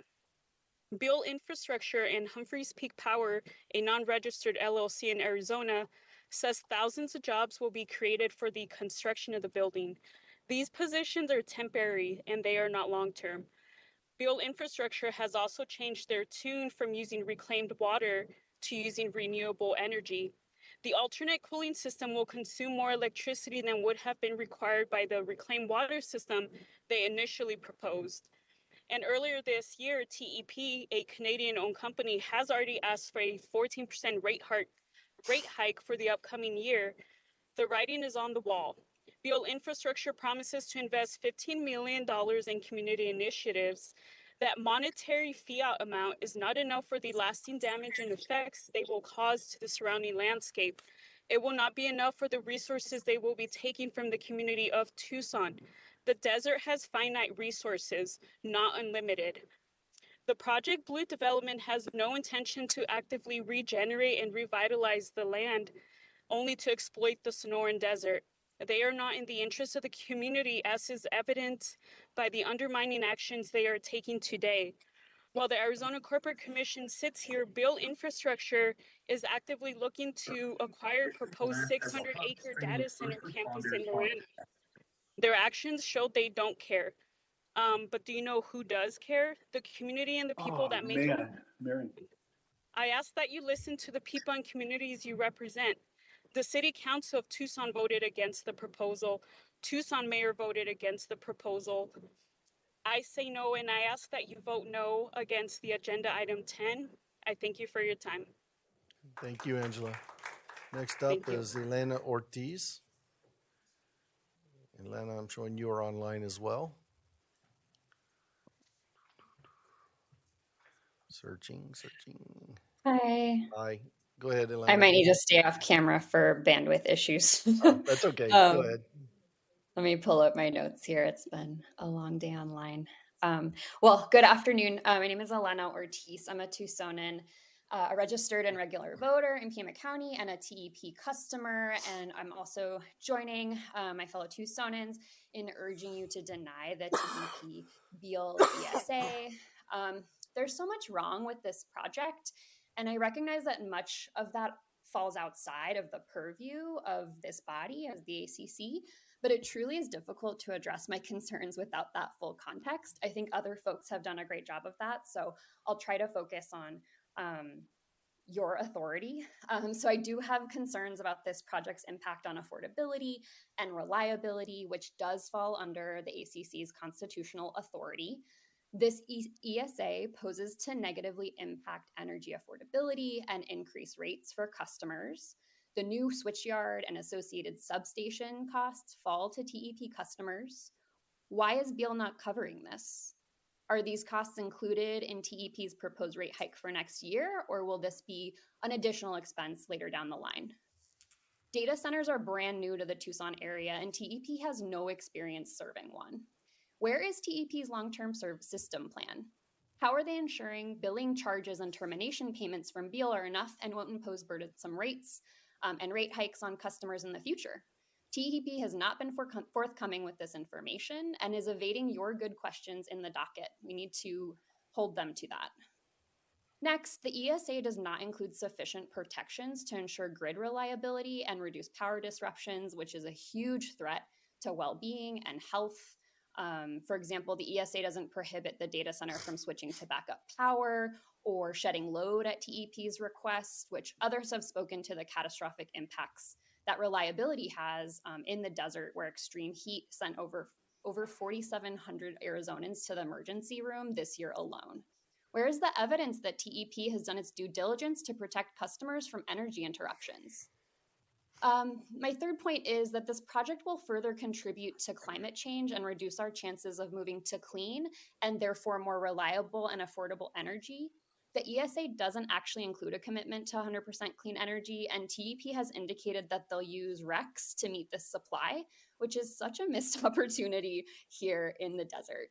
Beale Infrastructure and Humphreys Peak Power, a non-registered LLC in Arizona, says thousands of jobs will be created for the construction of the building. These positions are temporary and they are not long-term. Beale Infrastructure has also changed their tune from using reclaimed water to using renewable energy. The alternate cooling system will consume more electricity than would have been required by the reclaimed water system they initially proposed. And earlier this year, TEP, a Canadian-owned company, has already asked for a 14% rate hike for the upcoming year. The writing is on the wall. Beale Infrastructure promises to invest $15 million in community initiatives. That monetary fiat amount is not enough for the lasting damage and effects they will cause to the surrounding landscape. It will not be enough for the resources they will be taking from the community of Tucson. The desert has finite resources, not unlimited. The Project Blue development has no intention to actively regenerate and revitalize the land, only to exploit the Sonoran Desert. They are not in the interest of the community, as is evident by the undermining actions they are taking today. While the Arizona Corporate Commission sits here, Beale Infrastructure is actively looking to acquire proposed 600-acre data center campus in Miranda. Their actions show they don't care. But do you know who does care? The community and the people that make it. Marion. I ask that you listen to the people and communities you represent. The City Council of Tucson voted against the proposal. Tucson Mayor voted against the proposal. I say no, and I ask that you vote no against the agenda item 10. I thank you for your time. Thank you, Angela. Next up is Elena Ortiz. Elena, I'm showing you are online as well. Searching. Hi. Hi. Go ahead, I Elena. might need to stay off camera for bandwidth issues. That's okay. Go ahead. Let me pull up my notes here. It's been a long day online. Well, good afternoon. My name is Elena Ortiz. I'm a Tucsonan, a registered and regular voter in Pima County and a TEP customer. And I'm also joining my fellow Tucsonans in urging you to deny the TEP Beale ESA. There's so much wrong with this project. And I recognize that much of that falls outside of the purview of this body as the ACC, but it truly is difficult to address my concerns without that full context. I think other folks have done a great job of that, so I'll try to focus on your authority. So I do have concerns about this project's impact on affordability and reliability, which does fall under the ACC's constitutional authority. This ESA poses to negatively impact energy affordability and increase rates for customers. The new switchyard and associated substation costs fall to TEP customers. Why is Beale not covering this? Are these costs included in TEP's proposed rate hike for next year, or will this be an additional expense later down the line? Data centers are brand new to the Tucson area, and TEP has no experience serving one. Where is TEP's long-term system plan? How are they ensuring billing charges and termination payments from Beale are enough and won't impose burdensome rates and rate hikes on customers in the future? TEP has not been forthcoming with this information and is evading your good questions in the docket. We need to hold them to that. Next, the ESA does not include sufficient protections to ensure grid reliability and reduce power disruptions, which is a huge threat to well-being and health. For example, the ESA doesn't prohibit the data center from switching to backup power or shedding load at TEP's request, which others have spoken to the catastrophic impacts that reliability has in the desert, where extreme heat sent over 4,700 Arizonans to the emergency room this year alone. Where is the evidence that TEP has done its due diligence to protect customers from energy interruptions? My third point is that this project will further contribute to climate change and reduce our chances of moving to clean and therefore more reliable and affordable energy. The ESA doesn't actually include a commitment to 100% clean energy, and TEP has indicated that they'll use RECs to meet this supply, which is such a missed opportunity here in the desert.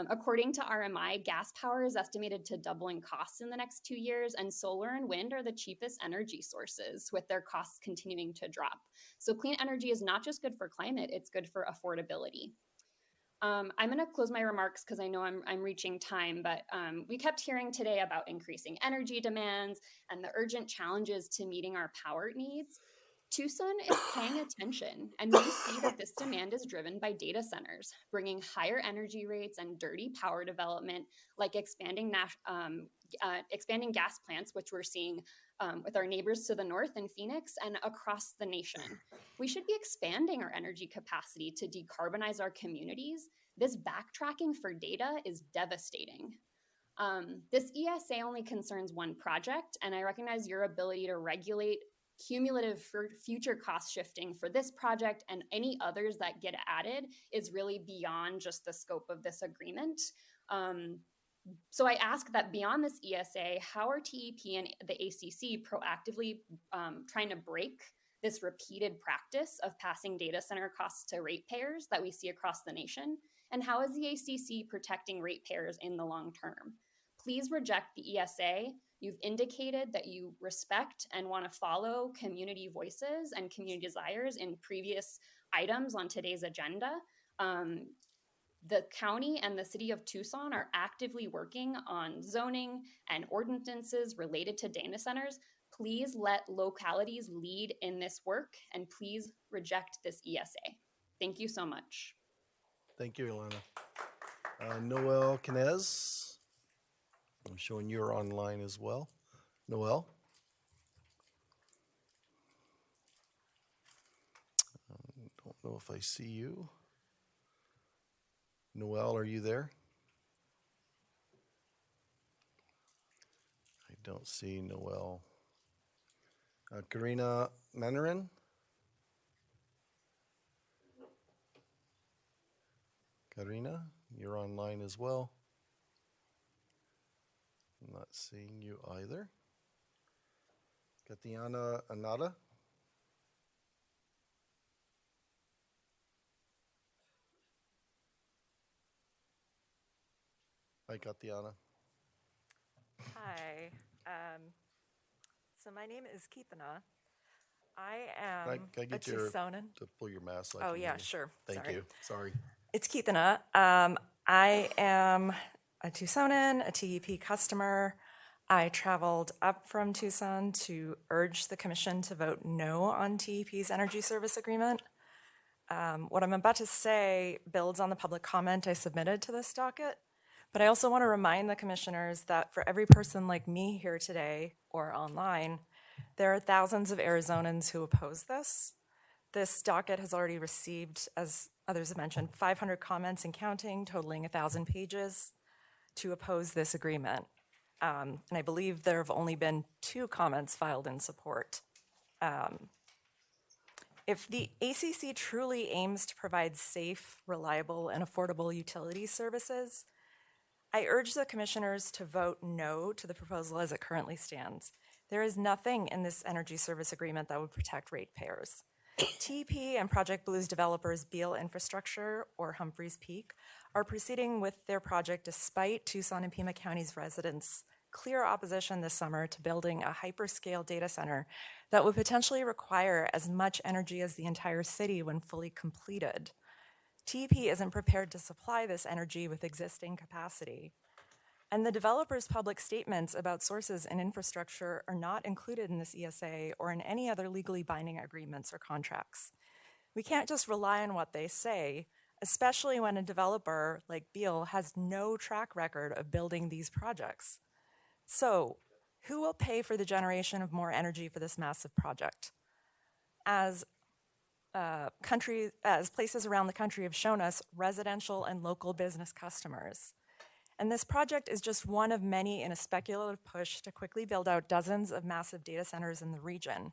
According to RMI, gas power is estimated to double in costs in the next 2 years, and solar and wind are the cheapest energy sources, with their costs continuing to drop. So clean energy is not just good for climate, it's good for affordability. I'm going to close my remarks because I know I'm reaching time, but we kept hearing today about increasing energy demands and the urgent challenges to meeting our power needs. Tucson is paying attention, and we see that this demand is driven by data centers, bringing higher energy rates and dirty power development, like expanding gas plants, which we're seeing with our neighbors to the north in Phoenix and across the nation. We should be expanding our energy capacity to decarbonize our communities. This backtracking for data is devastating. This ESA only concerns one project, and I recognize your ability to regulate cumulative future cost shifting for this project and any others that get added is really beyond just the scope of this agreement. So I ask that beyond this ESA, how are TEP and the ACC proactively trying to break this repeated practice of passing data center costs to ratepayers that we see across the nation? And how is the ACC protecting ratepayers in the long term? Please reject the ESA. You've indicated that you respect and want to follow community voices and community desires in previous items on today's agenda. The county and the city of Tucson are actively working on zoning and ordinances related to data centers. Please let localities lead in this work, and please reject this ESA. Thank you so much. Thank you, Ilana. Noel Canez. I'm showing you're online as well. Noel? Don't know if I see you. Noel, are you there? I don't see Noel. Karina Menerin. Karina, you're online as well. I'm not seeing you either. Katiana Anada. Hi, Katiana. Hi. So my name is Keethana. I Can am I a get you Tucsonan. to pull your mask so I Oh can yeah, hear you? sure. Thank Sorry. you. Sorry. It's Keethana. I am a Tucsonan, a TEP customer. I traveled up from Tucson to urge the commission to vote no on TEP's energy service agreement. What I'm about to say builds on the public comment I submitted to this docket, but I also want to remind the commissioners that for every person like me here today or online, there are thousands of Arizonans who oppose this. This docket has already received, as others have mentioned, 500 comments and counting, totaling 1,000 pages to oppose this agreement. And I believe there have only been 2 comments filed in support. If the ACC truly aims to provide safe, reliable, and affordable utility services, I urge the commissioners to vote no to the proposal as it currently stands. There is nothing in this energy service agreement that would protect ratepayers. TEP and Project Blue's developers Beale Infrastructure, or Humphreys Peak, are proceeding with their project despite Tucson and Pima County's residents' clear opposition this summer to building a hyperscale data center that would potentially require as much energy as the entire city when fully completed. TEP isn't prepared to supply this energy with existing capacity. And the developers' public statements about sources and infrastructure are not included in this ESA or in any other legally binding agreements or contracts. We can't just rely on what they say, especially when a developer like Beale has no track record of building these projects. So, who will pay for the generation of more energy for this massive project? As places around the country have shown us, residential and local business customers. And this project is just one of many in a speculative push to quickly build out dozens of massive data centers in the region.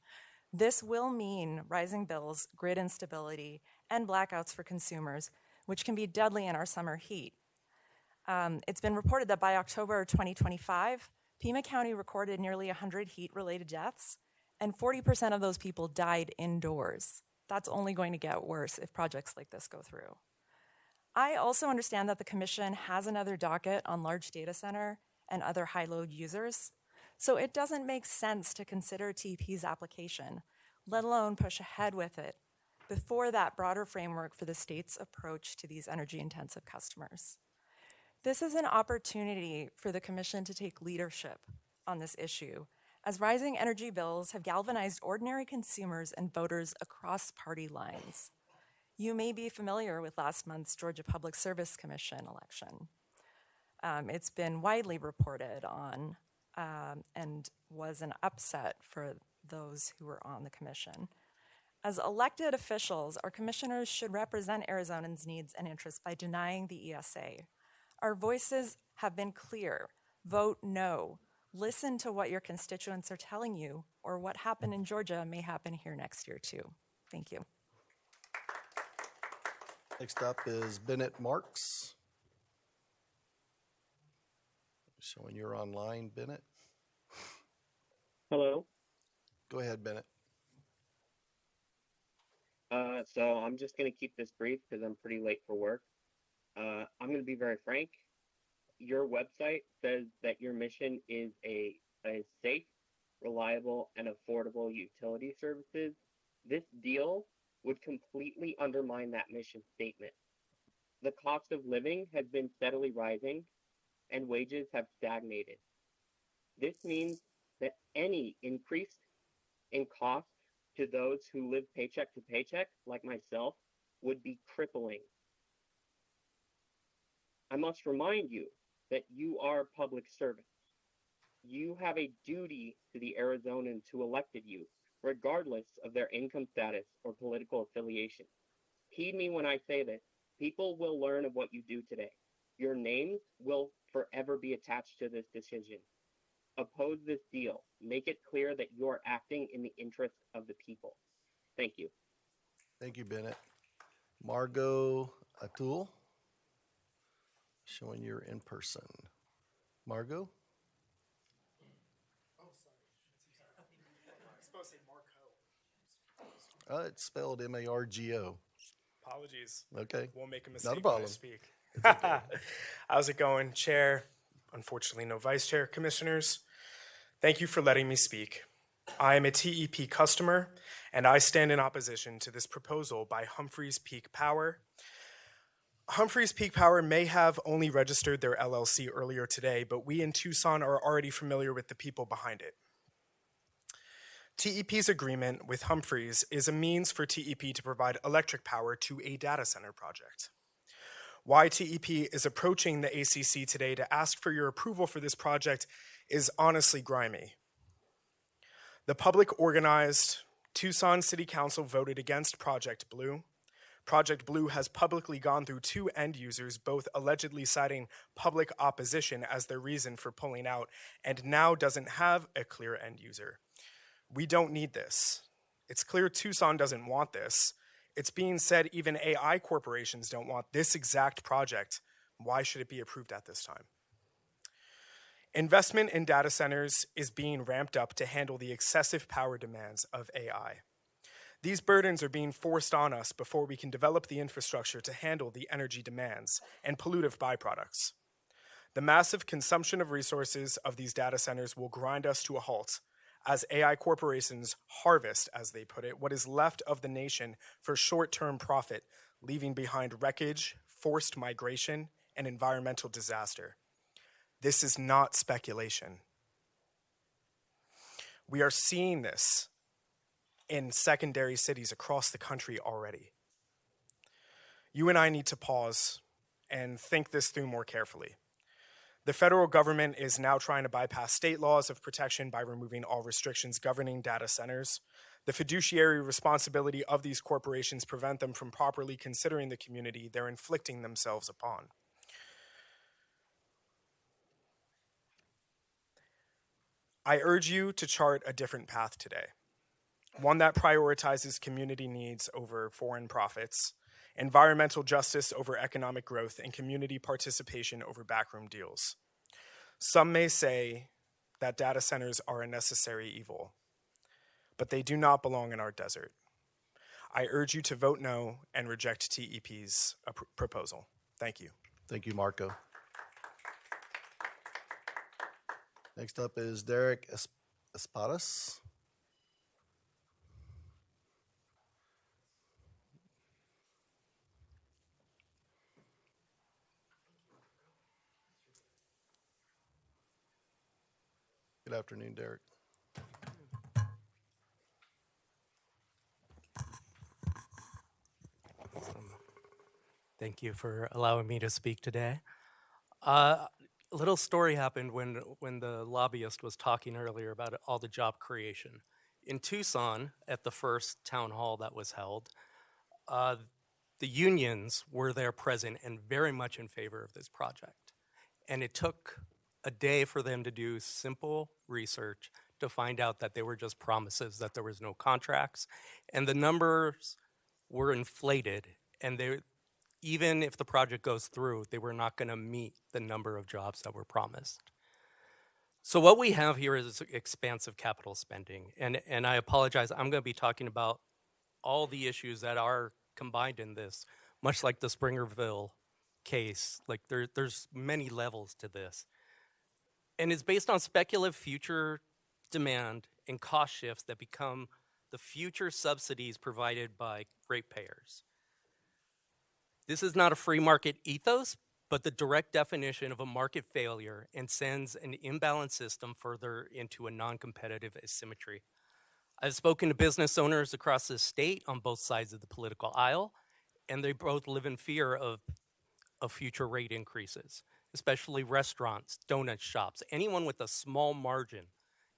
This will mean rising bills, grid instability, and blackouts for consumers, which can be deadly in our summer heat. It's been reported that by October 2025, Pima County recorded nearly 100 heat-related deaths, and 40% of those people died indoors. That's only going to get worse if projects like this go through. I also understand that the commission has another docket on large data center and other high-load users, so it doesn't make sense to consider TEP's application, let alone push ahead with it, before that broader framework for the state's approach to these energy-intensive customers. This is an opportunity for the commission to take leadership on this issue, as rising energy bills have galvanized ordinary consumers and voters across party lines. You may be familiar with last month's Georgia Public Service Commission election. It's been widely reported on and was an upset for those who were on the commission. As elected officials, our commissioners should represent Arizonans' needs and interests by denying the ESA. Our voices have been clear. Vote no. Listen to what your constituents are telling you, or what happened in Georgia may happen here next year too. Thank you. Next up is Bennett Marks. Showing you're online, Bennett. Hello. Go ahead, Bennett. So I'm just going to keep this brief because I'm pretty late for work. I'm going to be very frank. Your website says that your mission is a safe, reliable, and affordable utility services. This deal would completely undermine that mission statement. The cost of living has been steadily rising, and wages have stagnated. This means that any increase in cost to those who live paycheck to paycheck, like myself, would be crippling. I must remind you that you are public servants. You have a duty to the Arizonans who elected you, regardless of their income status or political affiliation. Heed me when I say this. People will learn of what you do today. Your names will forever be attached to this decision. Oppose this deal. Make it clear that you're acting in the interest of the people. Thank you. Thank you, Bennett. Margot Atul, showing you're in person. Margot? Supposed to say Marco. It's spelled M-A-R-G-O. Apologies. Okay. Won't make a mistake Not a when problem. I speak. It's okay. How's it going, Chair? Unfortunately, no Vice Chair. Commissioners, thank you for letting me speak. I am a TEP customer, and I stand in opposition to this proposal by Humphreys Peak Power. Humphreys Peak Power may have only registered their LLC earlier today, but we in Tucson are already familiar with the people behind it. TEP's agreement with Humphreys is a means for TEP to provide electric power to a data center project. Why TEP is approaching the ACC today to ask for your approval for this project is honestly grimy. The public organized Tucson City Council voted against Project Blue. Project Blue has publicly gone through 2 end users, both allegedly citing public opposition as their reason for pulling out, and now doesn't have a clear end user. We don't need this. It's clear Tucson doesn't want this. It's being said even AI corporations don't want this exact project. Why should it be approved at this time? Investment in data centers is being ramped up to handle the excessive power demands of AI. These burdens are being forced on us before we can develop the infrastructure to handle the energy demands and pollutive byproducts. The massive consumption of resources of these data centers will grind us to a halt as AI corporations harvest, as they put it, what is left of the nation for short-term profit, leaving behind wreckage, forced migration, and environmental disaster. This is not speculation. We are seeing this in secondary cities across the country already. You and I need to pause and think this through more carefully. The federal government is now trying to bypass state laws of protection by removing all restrictions governing data centers. The fiduciary responsibility of these corporations prevent them from properly considering the community they're inflicting themselves upon. I urge you to chart a different path today, one that prioritizes community needs over foreign profits, environmental justice over economic growth, and community participation over backroom deals. Some may say that data centers are a necessary evil, but they do not belong in our desert. I urge you to vote no and reject TEP's proposal. Thank you. Thank you, Marco. Next up is Derek Espadas. Good afternoon, Derek. Thank you for allowing me to speak today. A little story happened when the lobbyist was talking earlier about all the job creation. In Tucson, at the first town hall that was held, the unions were there present and very much in favor of this project. And it took a day for them to do simple research to find out that they were just promises, that there was no contracts, and the numbers were inflated, and even if the project goes through, they were not going to meet the number of jobs that were promised. So what we have here is expansive capital spending, and I apologize, I'm going to be talking about all the issues that are combined in this, much like the Springerville case. Like there's many levels to this. And it's based on speculative future demand and cost shifts that become the future subsidies provided by ratepayers. This is not a free market ethos, but the direct definition of a market failure, and sends an imbalanced system further into a non-competitive asymmetry. I've spoken to business owners across the state on both sides of the political aisle, and they both live in fear of future rate increases, especially restaurants, donut shops. Anyone with a small margin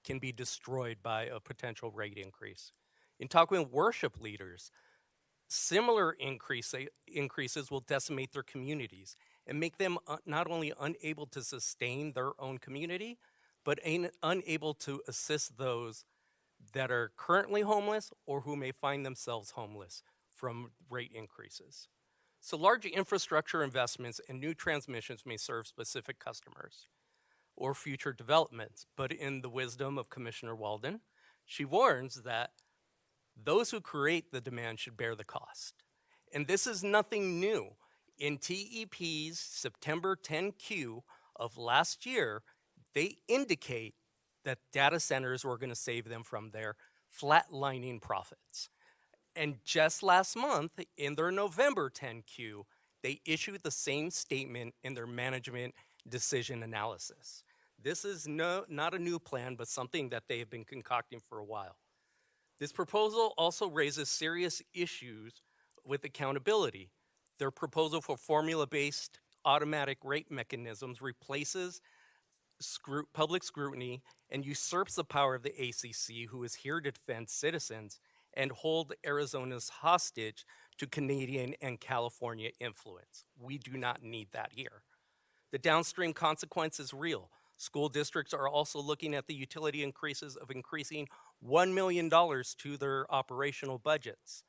can be destroyed by a potential rate increase. In talking with worship leaders, similar increases will decimate their communities and make them not only unable to sustain their own community, but unable to assist those that are currently homeless or who may find themselves homeless from rate increases. So large infrastructure investments and new transmissions may serve specific customers or future developments, but in the wisdom of Commissioner Walden, she warns that those who create the demand should bear the cost. And this is nothing new. In TEP's September 10Q of last year, they indicate that data centers were going to save them from their flatlining profits. And just last month, in their November 10Q, they issued the same statement in their management decision analysis. This is not a new plan, but something that they have been concocting for a while. This proposal also raises serious issues with accountability. Their proposal for formula-based automatic rate mechanisms replaces public scrutiny and usurps the power of the ACC, who is here to defend citizens and hold Arizona's hostage to Canadian and California influence. We do not need that here. The downstream consequence is real. School districts are also looking at the utility increases of increasing $1 million to their operational budgets,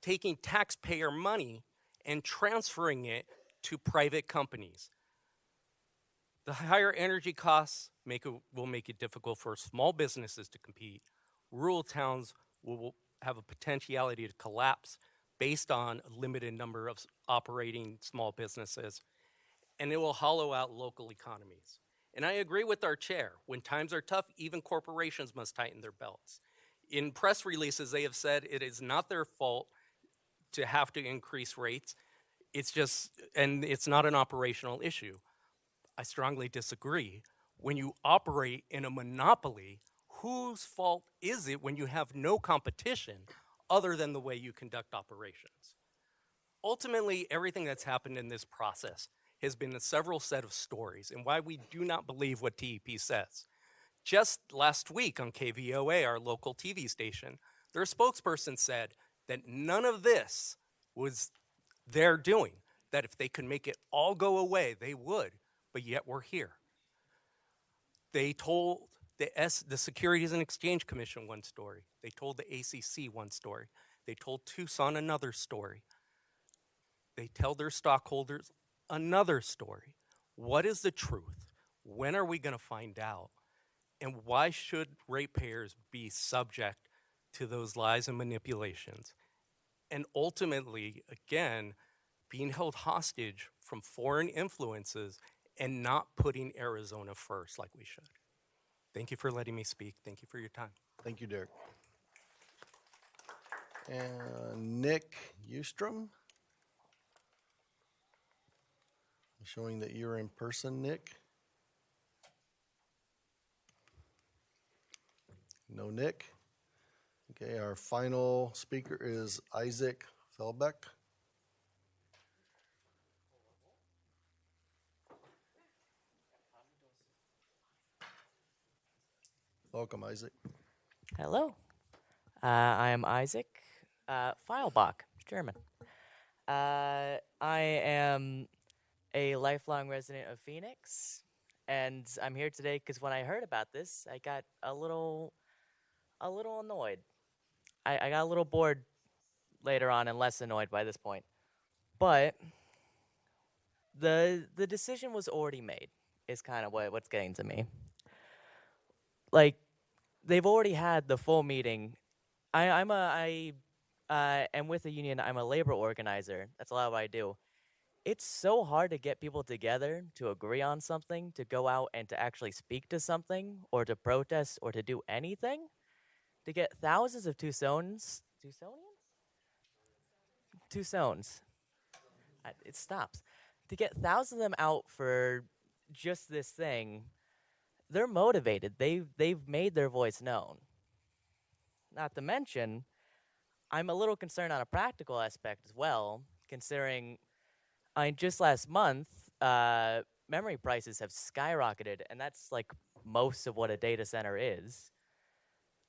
taking taxpayer money and transferring it to private companies. The higher energy costs will make it difficult for small businesses to compete. Rural towns will have a potentiality to collapse based on a limited number of operating small businesses, and it will hollow out local economies. And I agree with our chair. When times are tough, even corporations must tighten their belts. In press releases, they have said it is not their fault to have to increase rates. And it's not an operational issue. I strongly disagree. When you operate in a monopoly, whose fault is it when you have no competition other than the way you conduct operations? Ultimately, everything that's happened in this process has been a several set of stories and why we do not believe what TEP says. Just last week on KVOA, our local TV station, their spokesperson said that none of this was their doing, that if they could make it all go away, they would, but yet we're here. They told the Securities and Exchange Commission one story. They told the ACC one story. They told Tucson another story. They tell their stockholders another story. What is the truth? When are we going to find out? And why should ratepayers be subject to those lies and manipulations? And ultimately, again, being held hostage from foreign influences and not putting Arizona first like we should. Thank you for letting me speak. Thank you for your time. Thank you, Derek. And Nick Eustrom. Showing that you're in person, Nick. No Nick. Okay, our final speaker is Isaac Felbeck. Welcome, Isaac. Hello. I am Isaac Feilbach, German. I am a lifelong resident of Phoenix, and I'm here today because when I heard about this, I got a little annoyed. I got a little bored later on and less annoyed by this point. But the decision was already made is kind of what's getting to me. Like, they've already had the full meeting. I am with the union. I'm a labor organizer. That's a lot of what I do. It's so hard to get people together to agree on something, to go out and to actually speak to something, or to protest, or to do anything. To get thousands of Tucsonians? It stops. To get thousands of them out for just this thing, they're motivated. They've made their voice known. Not to mention, I'm a little concerned on a practical aspect as well, considering just last month, memory prices have skyrocketed, and that's like most of what a data center is.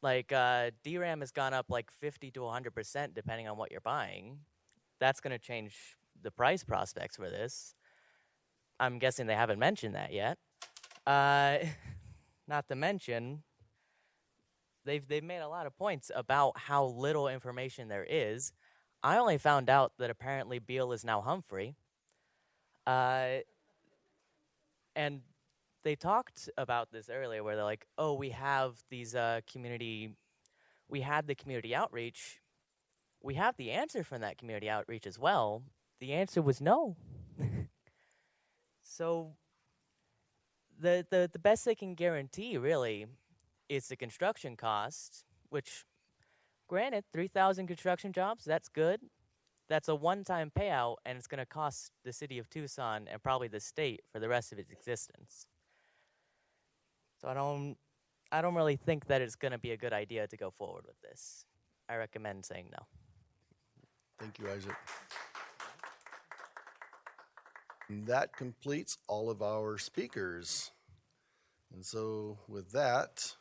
Like, DRAM has gone up like 50 to 100% depending on what you're buying. That's going to change the price prospects for this. I'm guessing they haven't mentioned that yet. Not to mention, they've made a lot of points about how little information there is. I only found out that apparently Beale is now Humphrey. And they talked about this earlier where they're like, oh, we have these we had the community outreach. We have the answer from that community outreach as well. The answer was no. So the best they can guarantee really is the construction cost, which granted, 3,000 construction jobs, that's good. That's a one-time payout, and it's going to cost the city of Tucson and probably the state for the rest of its existence. So I don't really think that it's going to be a good idea to go forward with this. I recommend saying no. Thank you, Isaac. And that completes all of our speakers. And so with that,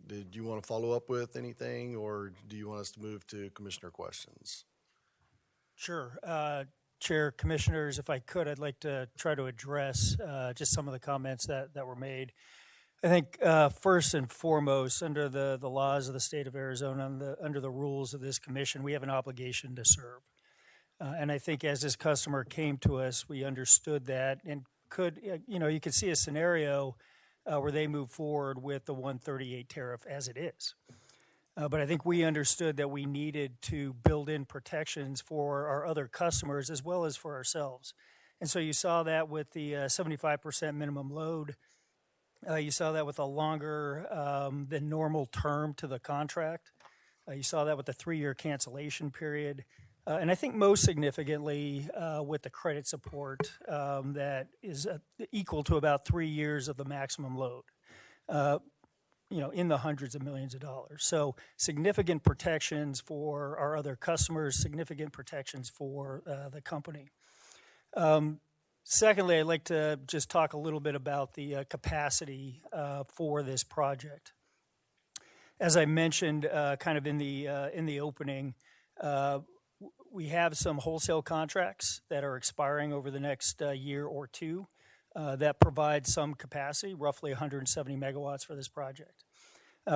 did you want to follow up with anything, or do you want us to move to commissioner questions? Sure. Chair, commissioners, if I could, I'd like to try to address just some of the comments that were made. I think first and foremost, under the laws of the state of Arizona, under the rules of this commission, we have an obligation to serve. And I think as this customer came to us, we understood that and could, you could see a scenario where they move forward with the 138 tariff as it is. But I think we understood that we needed to build in protections for our other customers as well as for ourselves. And so you saw that with the 75% minimum load. You saw that with a longer than normal term to the contract. You saw that with the 3-year cancellation period. And I think most significantly with the credit support that is equal to about 3 years of the maximum load. In the hundreds of millions of dollars. So significant protections for our other customers, significant protections for the company. Secondly, I'd like to just talk a little bit about the capacity for this project. As I mentioned kind of in the opening, we have some wholesale contracts that are expiring over the next year or two. That provides some capacity, roughly 170 megawatts for this project.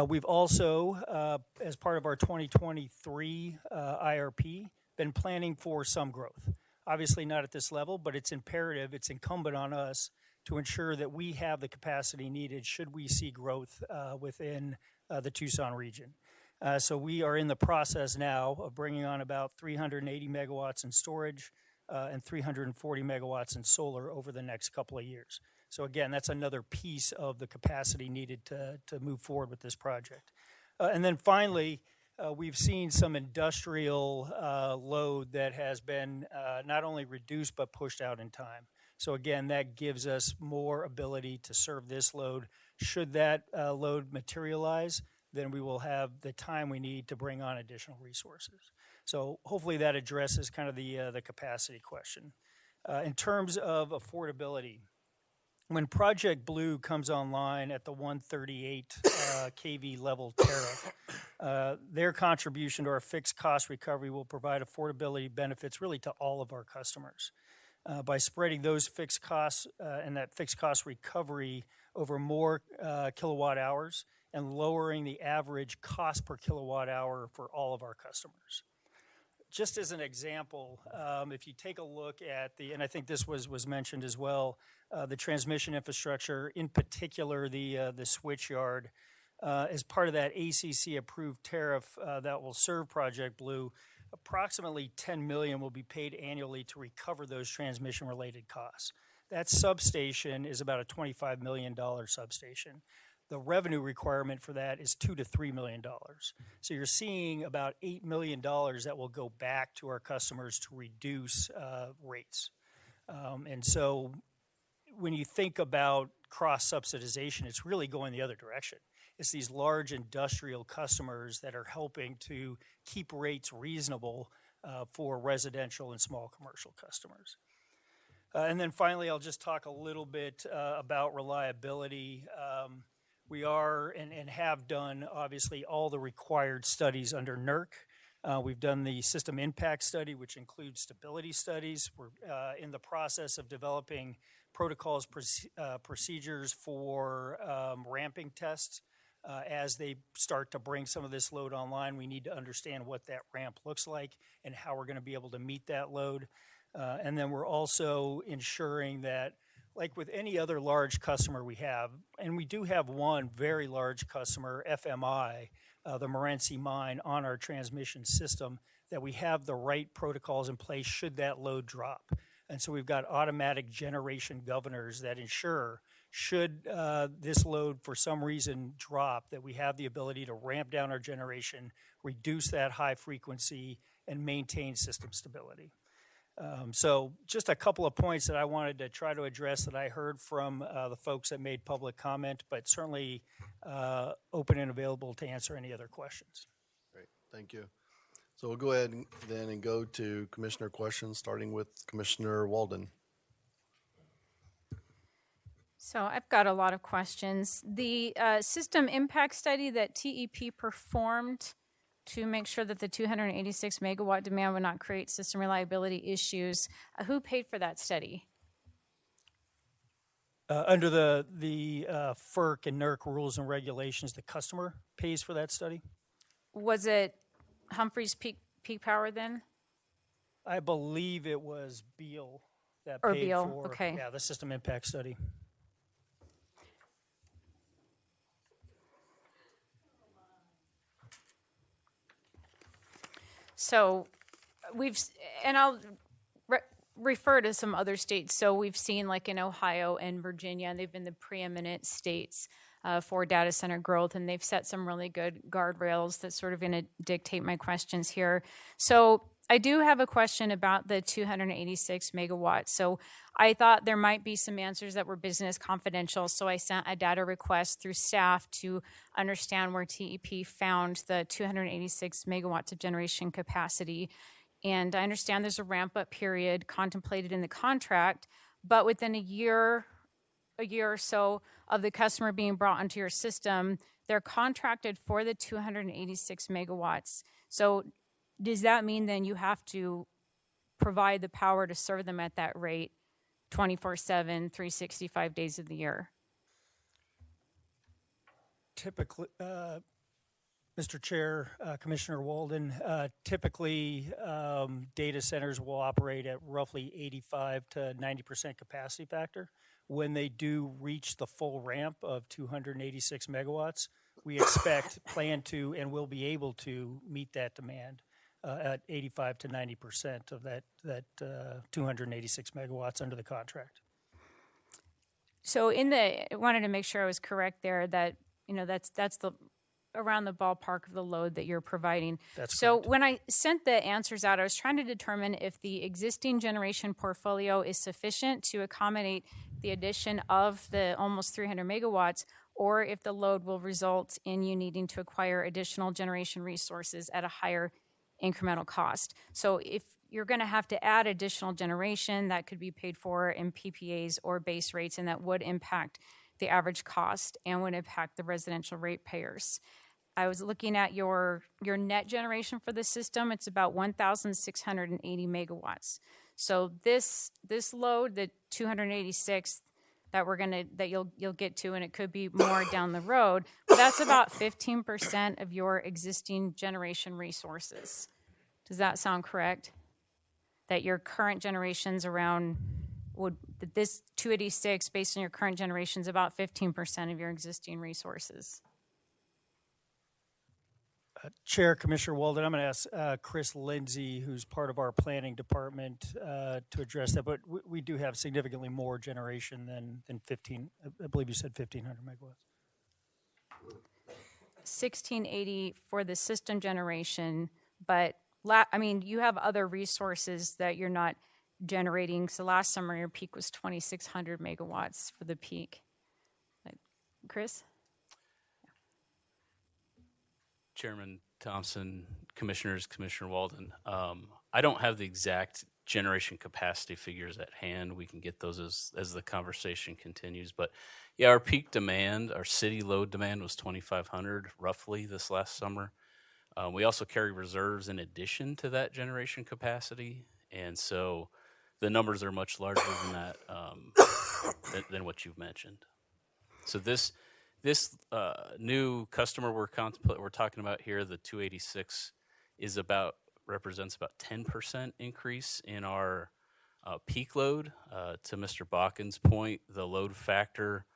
We've also, as part of our 2023 IRP, been planning for some growth. Obviously not at this level, but it's imperative, it's incumbent on us to ensure that we have the capacity needed should we see growth within the Tucson region. So we are in the process now of bringing on about 380 megawatts in storage, and 340 megawatts in solar over the next couple of years. So again, that's another piece of the capacity needed to move forward with this project. And then finally, we've seen some industrial load that has been not only reduced but pushed out in time. So again, that gives us more ability to serve this load. Should that load materialize, then we will have the time we need to bring on additional resources. So hopefully that addresses kind of the capacity question. In terms of affordability, when Project Blue comes online at the 138 kV level tariff, their contribution to our fixed cost recovery will provide affordability benefits really to all of our customers. By spreading those fixed costs and that fixed cost recovery over more kilowatt hours and lowering the average cost per kilowatt hour for all of our customers. Just as an example, if you take a look at and I think this was mentioned as well, the transmission infrastructure, in particular the switch yard, as part of that ACC approved tariff that will serve Project Blue, approximately $10 million will be paid annually to recover those transmission related costs. That substation is about a $25 million substation. The revenue requirement for that is $2 to $3 million. So you're seeing about $8 million that will go back to our customers to reduce rates. And so when you think about cross-subsidization, it's really going the other direction. It's these large industrial customers that are helping to keep rates reasonable for residential and small commercial customers. And then finally, I'll just talk a little bit about reliability. We are and have done, obviously, all the required studies under NERC. We've done the system impact study, which includes stability studies. We're in the process of developing protocols, procedures for ramping tests. As they start to bring some of this load online, we need to understand what that ramp looks like and how we're going to be able to meet that load. And then we're also ensuring that, like with any other large customer we have, and we do have one very large customer, FMI, the Morenci mine, on our transmission system, that we have the right protocols in place should that load drop. And so we've got automatic generation governors that ensure, should this load for some reason drop, that we have the ability to ramp down our generation, reduce that high frequency, and maintain system stability. So just a couple of points that I wanted to try to address that I heard from the folks that made public comment, but certainly open and available to answer any other questions. Great, thank you. So we'll go ahead and go to commissioner questions, starting with Commissioner Walden. So I've got a lot of questions. The system impact study that TEP performed to make sure that the 286 megawatt demand would not create system reliability issues, who paid for that study? Under the FERC and NERC rules and regulations, the customer pays for that study. Was it Humphreys Peak Power then? I believe it was Beale that Or paid Beale, for okay. the system impact study. So and I'll refer to some other states. So we've seen, like in Ohio and Virginia, and they've been the preeminent states for data center growth, and they've set some really good guardrails that's sort of going to dictate my questions here. So I do have a question about the 286 megawatts. So I thought there might be some answers that were business confidential, so I sent a data request through staff to understand where TEP found the 286 megawatts of generation capacity. And I understand there's a ramp-up period contemplated in the contract, but within a year or so of the customer being brought onto your system, they're contracted for the 286 megawatts. So does that mean then you have to provide the power to serve them at that rate 24/7, 365 days of the year? Typically, Mr. Chair, Commissioner Walden, typically data centers will operate at roughly 85 to 90% capacity factor. When they do reach the full ramp of 286 megawatts, we expect, plan to, and will be able to meet that demand at 85 to 90% of that 286 megawatts under the contract. So I wanted to make sure I was correct there, that that's the around the ballpark of the load that you're providing. That's so correct. When I sent the answers out, I was trying to determine if the existing generation portfolio is sufficient to accommodate the addition of the almost 300 megawatts, or if the load will result in you needing to acquire additional generation resources at a higher incremental cost. So if you're going to have to add additional generation, that could be paid for in PPAs or base rates, and that would impact the average cost and would impact the residential ratepayers. I was looking at your net generation for the system. It's about 1,680 megawatts. So this load, the 286 that you'll get to, and it could be more down the road, but that's about 15% of your existing generation resources. Does that sound correct? That your current generations this 286 based on your current generations about 15% of your existing resources. Chair, Commissioner Walden, I'm going to ask Chris Lindsay, who's part of our planning department, to address that. But we do have significantly more generation than 15. I believe you said 1,500 megawatts. 1680 for the system generation, but you have other resources that you're not generating. So last summer your peak was 2,600 megawatts for the peak. Chris? Chairman Thompson, Commissioners, Commissioner Walden. I don't have the exact generation capacity figures at hand. We can get those as the conversation continues. But yeah, our peak demand, our city load demand was 2,500 roughly this last summer. We also carry reserves in addition to that generation capacity, and so the numbers are much larger than that, than what you've mentioned. So this new customer we're talking about here, the 286, represents about 10% increase in our peak load. To Mr. Bakken's point, the load factor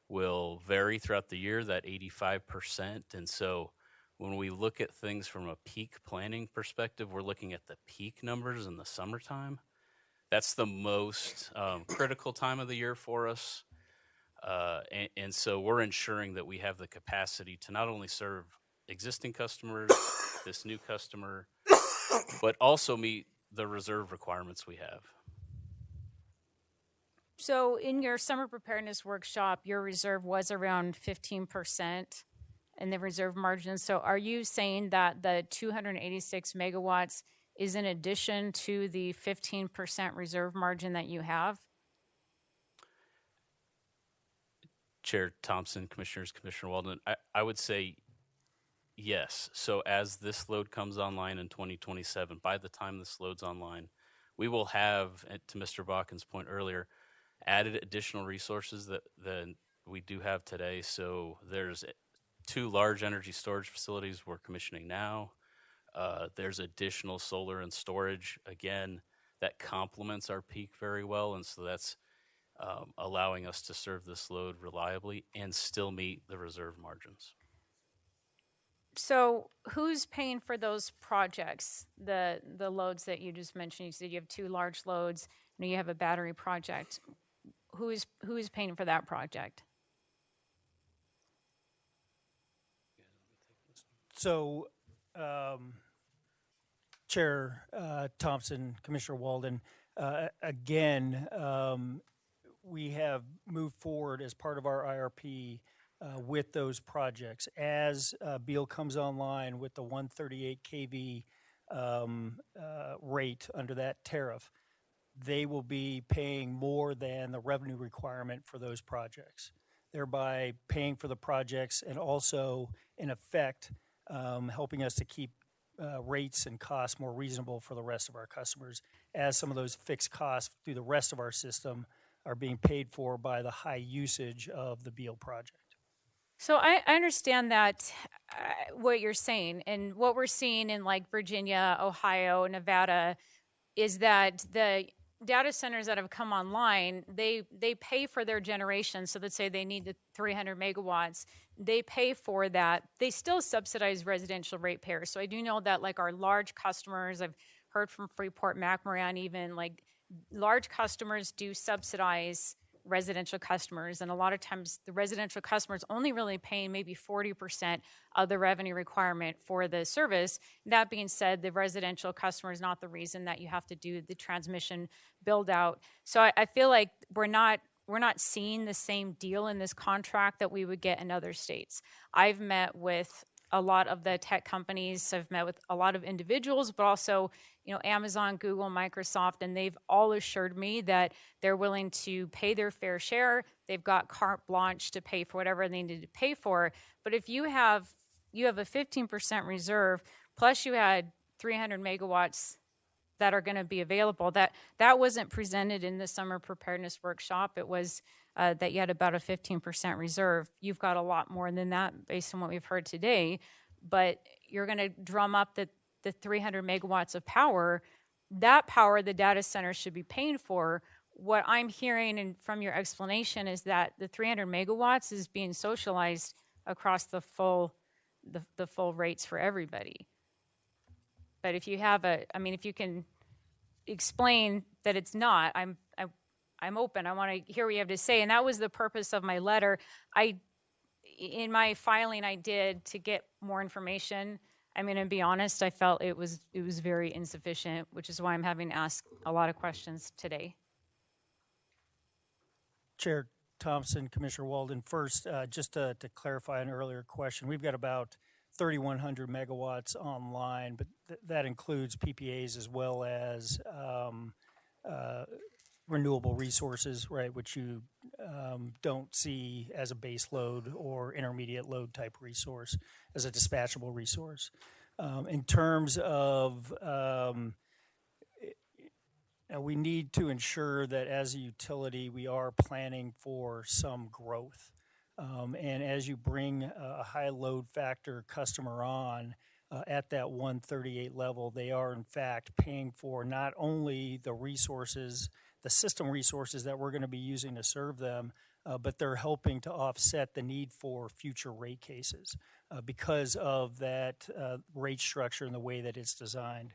will vary throughout the year, that 85%, and so when we look at things from a peak planning perspective, we're looking at the peak numbers in the summertime. That's the most critical time of the year for us. And so we're ensuring that we have the capacity to not only serve existing customers, this new customer, but also meet the reserve requirements we have. So in your summer preparedness workshop, your reserve was around 15% in the reserve margin. So are you saying that the 286 megawatts is in addition to the 15% reserve margin that you have? Chair Thompson, Commissioners, Commissioner Walden, I would say yes. So as this load comes online in 2027, by the time this load's online, we will have, to Mr. Bakken's point earlier, added additional resources that we do have today. So there's 2 large energy storage facilities we're commissioning now. There's additional solar and storage, again, that complements our peak very well. And so that's allowing us to serve this load reliably and still meet the reserve margins. So who's paying for those projects, the loads that you just mentioned? You said you have 2 large loads, and you have a battery project. Who is paying for that project? So, Chair Thompson, Commissioner Walden, again, we have moved forward as part of our IRP with those projects. As Beale comes online with the 138 kV rate under that tariff, they will be paying more than the revenue requirement for those projects, thereby paying for the projects and also, in effect, helping us to keep rates and costs more reasonable for the rest of our customers, as some of those fixed costs through the rest of our system are being paid for by the high usage of the Beale project. So I understand that what you're saying, and what we're seeing in like Virginia, Ohio, Nevada, is that the data centers that have come online, they pay for their generation. So let's say they need the 300 megawatts, they pay for that. They still subsidize residential ratepayers. So I do know that like our large customers, I've heard from Freeport, McMoran, even like large customers do subsidize residential customers, and a lot of times the residential customers only really paying maybe 40% of the revenue requirement for the service. That being said, the residential customer is not the reason that you have to do the transmission build out. So I feel like we're not seeing the same deal in this contract that we would get in other states. I've met with a lot of the tech companies. I've met with a lot of individuals, but also, Amazon, Google, Microsoft, and they've all assured me that they're willing to pay their fair share. They've got carte blanche to pay for whatever they need to pay for. But if you have a 15% reserve, plus you had 300 megawatts that are going to be available, that wasn't presented in the summer preparedness workshop. It was that you had about a 15% reserve. You've got a lot more than that based on what we've heard today, but you're going to drum up the 300 megawatts of power. That power the data center should be paying for. What I'm hearing and from your explanation is that the 300 megawatts is being socialized across the full rates for everybody. But if you have if you can explain that it's not, I'm open. I want to hear what you have to say. And that was the purpose of my letter. In my filing I did to get more information, I'm going to be honest, I felt it was very insufficient, which is why I'm having to ask a lot of questions today. Chair Thompson, Commissioner Walden, first, just to clarify an earlier question, we've got about 3,100 megawatts online, but that includes PPAs as well as renewable resources, right, which you don't see as a base load or intermediate load type resource, as a dispatchable resource. In terms of, we need to ensure that as a utility, we are planning for some growth. And as you bring a high load factor customer on at that 138 level, they are in fact paying for not only the resources, the system resources that we're going to be using to serve them, but they're helping to offset the need for future rate cases because of that rate structure and the way that it's designed.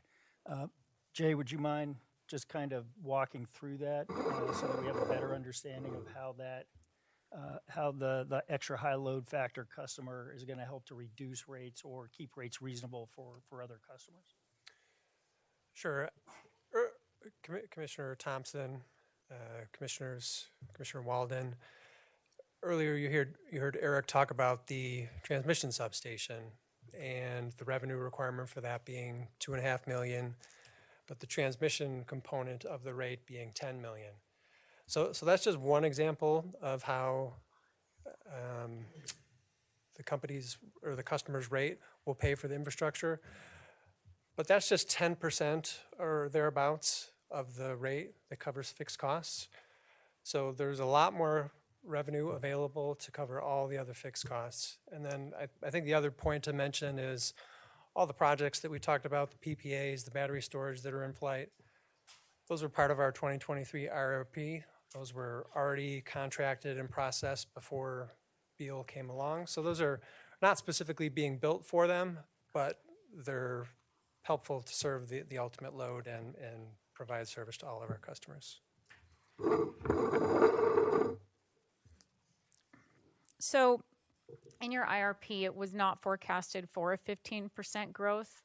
Jay, would you mind just kind of walking through that so that we have a better understanding of how that how the extra high load factor customer is going to help to reduce rates or keep rates reasonable for other customers? Sure. Commissioner Thompson, Commissioner Walden, earlier you heard Eric talk about the transmission substation and the revenue requirement for that being $2.5 million, but the transmission component of the rate being $10 million. So that's just one example of how the company's or the customer's rate will pay for the infrastructure. But that's just 10% or thereabouts of the rate that covers fixed costs. So there's a lot more revenue available to cover all the other fixed costs. And then I think the other point to mention is all the projects that we talked about, the PPAs, the battery storage that are in flight, those were part of our 2023 RRP. Those were already contracted and processed before Beale came along. So those are not specifically being built for them, but they're helpful to serve the ultimate load and provide service to all of our customers. So in your IRP, it was not forecasted for a 15% growth,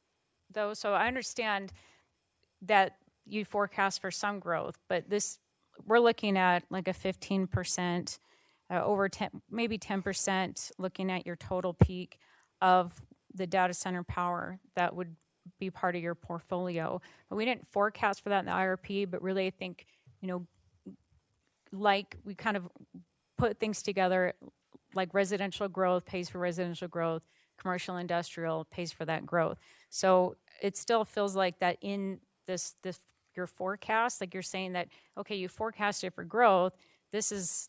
though. So I understand that you forecast for some growth, but we're looking at like a 15%, over 10, maybe 10%, looking at your total peak of the data center power that would be part of your portfolio. But we didn't forecast for that in the IRP, but really I think, like we kind of put things together, like residential growth pays for residential growth, commercial industrial pays for that growth. So it still feels like that in this your forecast, like you're saying that, okay, you forecasted for growth, this is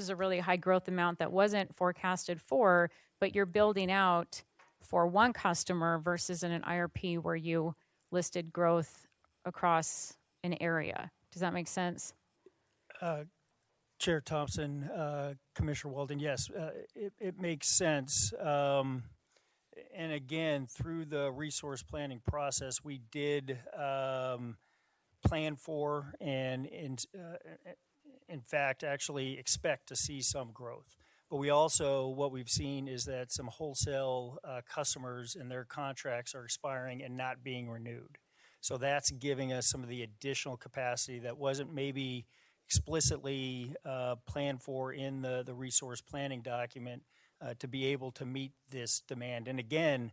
a really high growth amount that wasn't forecasted for, but you're building out for one customer versus in an IRP where you listed growth across an area. Does that make sense? Chair Thompson, Commissioner Walden, yes, it makes sense. And again, through the resource planning process, we did plan for and in fact actually expect to see some growth. But we also, what we've seen is that some wholesale customers and their contracts are expiring and not being renewed. So that's giving us some of the additional capacity that wasn't maybe explicitly planned for in the resource planning document to be able to meet this demand. And again,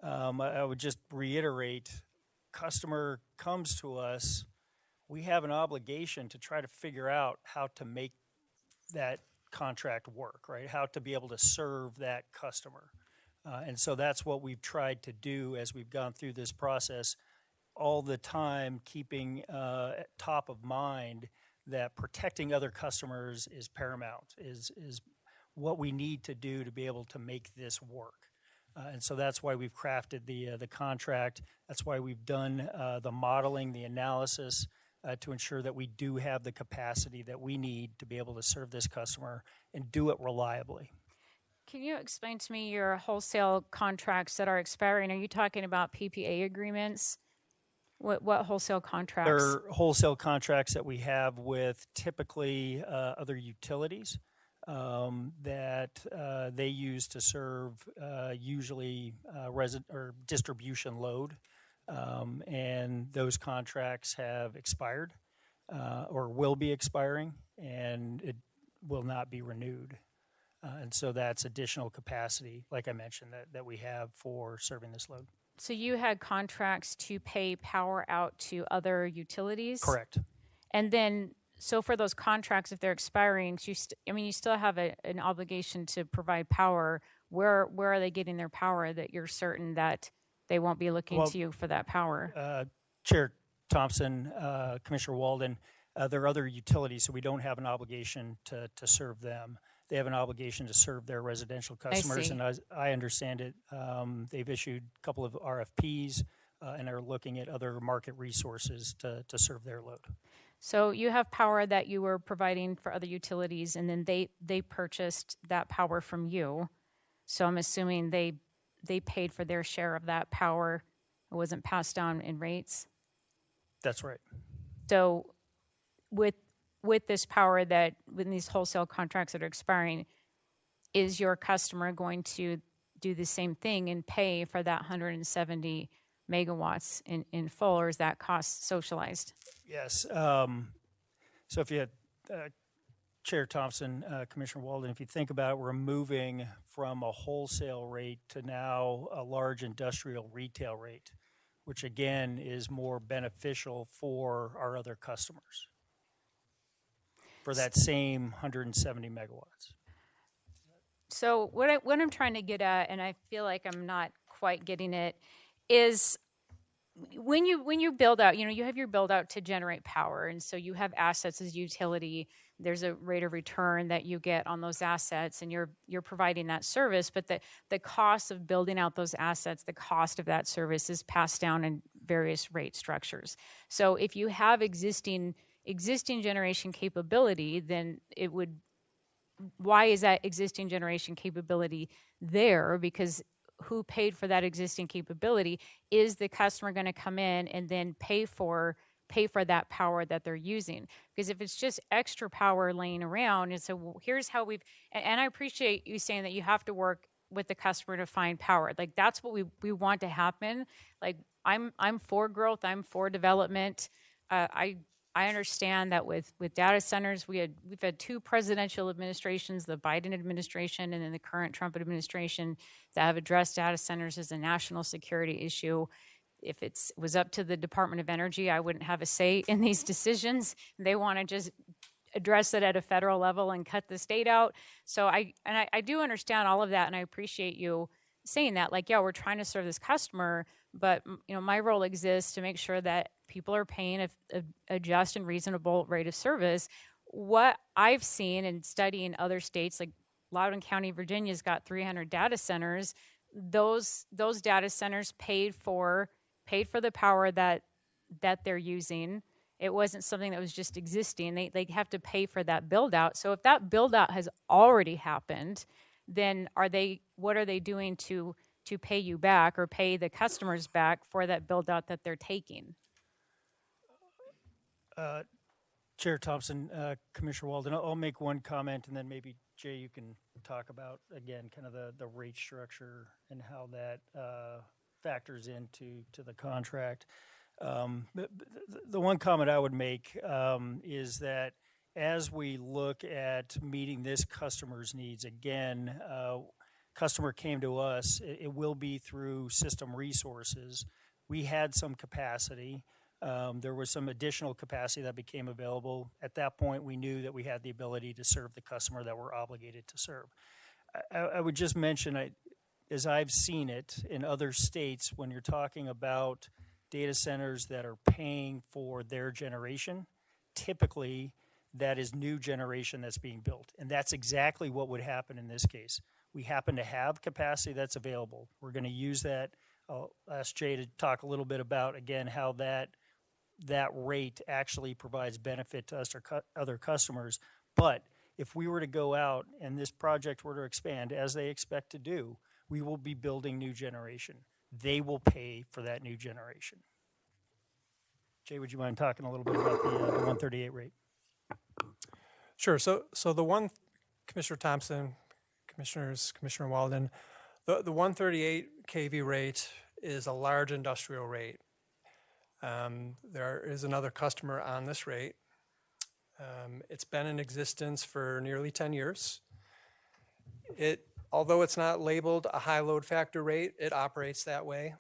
I would just reiterate, customer comes to us, we have an obligation to try to figure out how to make that contract work, right? How to be able to serve that customer. And so that's what we've tried to do as we've gone through this process, all the time keeping top of mind that protecting other customers is paramount, is what we need to do to be able to make this work. And so that's why we've crafted the contract. That's why we've done the modeling, the analysis to ensure that we do have the capacity that we need to be able to serve this customer and do it reliably. Can you explain to me your wholesale contracts that are expiring? Are you talking about PPA agreements? What wholesale contracts? They're wholesale contracts that we have with typically other utilities that they use to serve usually or distribution load. And those contracts have expired or will be expiring, and it will not be renewed. And so that's additional capacity, like I mentioned, that we have for serving this load. So you had contracts to pay power out to other utilities? Correct. And then, so for those contracts, if they're expiring, you still have an obligation to provide power. Where are they getting their power that you're certain that they won't be looking Well, to you for that power. Chair Thompson, Commissioner Walden, there are other utilities, so we don't have an obligation to serve them. They have an obligation to serve their residential customers, see. and as I understand it, they've issued a couple of RFPs and are looking at other market resources to serve their load. So you have power that you were providing for other utilities, and then they purchased that power from you. So I'm assuming they paid for their share of that power. It wasn't passed down in rates. That's right. So with this power that with these wholesale contracts that are expiring, is your customer going to do the same thing and pay for that 170 megawatts in full, or is that cost socialized? Yes. So if you had Chair Thompson, Commissioner Walden, if you think about it, we're moving from a wholesale rate to now a large industrial retail rate, which again is more beneficial for our other customers for that same 170 megawatts. So what I'm trying to get at, and I feel like I'm not quite getting it, is when you build out, you have your build out to generate power, and so you have assets as utility. There's a rate of return that you get on those assets, and you're providing that service. But the cost of building out those assets, the cost of that service is passed down in various rate structures. So if you have existing generation capability, then it would. Why is that existing generation capability there? Because who paid for that existing capability? Is the customer going to come in and then pay for that power that they're using? Because if it's just extra power laying around, and so here's how and I appreciate you saying that you have to work with the customer to find power. Like that's what we want to happen. Like I'm for growth. I'm for development. I understand that with data centers, we've had two presidential administrations, the Biden administration and then the current Trump administration, that have addressed data centers as a national security issue. If it was up to the Department of Energy, I wouldn't have a say in these decisions. They want to just address it at a federal level and cut the state out. So I do understand all of that, and I appreciate you saying that. Like, yeah, we're trying to serve this customer, but my role exists to make sure that people are paying a just and reasonable rate of service. What I've seen in studying other states, like Loudoun County, Virginia's got 300 data centers. Those data centers paid for the power that they're using. It wasn't something that was just existing. They have to pay for that build out. So if that build out has already happened, then what are they doing to pay you back or pay the customers back for that build out that they're taking? Chair Thompson, Commissioner Walden, I'll make one comment, and then maybe Jay, you can talk about again kind of the rate structure and how that factors into the contract. The one comment I would make is that as we look at meeting this customer's needs, again, customer came to us, it will be through system resources. We had some capacity. There was some additional capacity that became available. At that point, we knew that we had the ability to serve the customer that we're obligated to serve. I would just mention, as I've seen it in other states, when you're talking about data centers that are paying for their generation, typically that is new generation that's being built. And that's exactly what would happen in this case. We happen to have capacity that's available. We're going to use that. I'll ask Jay to talk a little bit about, again, how that rate actually provides benefit to us or other customers. But if we were to go out and this project were to expand, as they expect to do, we will be building new generation. They will pay for that new generation. Jay, would you mind talking a little bit about the 138 rate? Sure. So the one, Commissioner Thompson, Commissioner Walden, the 138 kV rate is a large industrial rate. There is another customer on this rate. It's been in existence for nearly 10 years. Although it's not labeled a high load factor rate, it operates that way.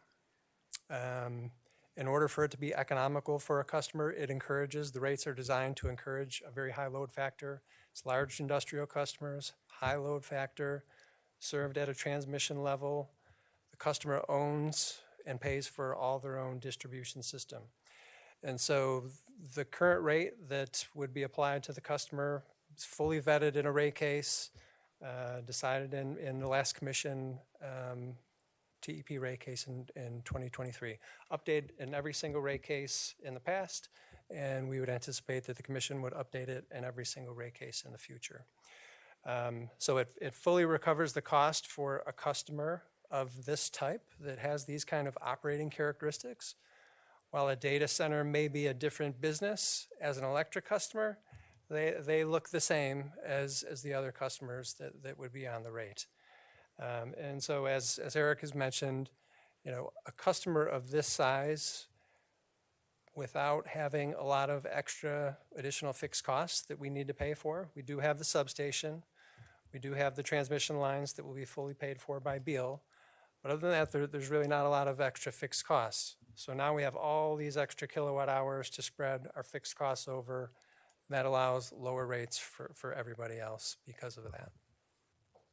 In order for it to be economical for a customer, the rates are designed to encourage a very high load factor. It's large industrial customers, high load factor, served at a transmission level. The customer owns and pays for all their own distribution system. And so the current rate that would be applied to the customer is fully vetted in a rate case, decided in the last commission TEP rate case in 2023. Updated in every single rate case in the past, and we would anticipate that the commission would update it in every single rate case in the future. So it fully recovers the cost for a customer of this type that has these kind of operating characteristics. While a data center may be a different business, as an electric customer, they look the same as the other customers that would be on the rate. And so as Eric has mentioned, a customer of this size without having a lot of extra additional fixed costs that we need to pay for. We do have the substation. We do have the transmission lines that will be fully paid for by Beale. But other than that, there's really not a lot of extra fixed costs. So now we have all these extra kilowatt hours to spread our fixed costs over. That allows lower rates for everybody else because of that.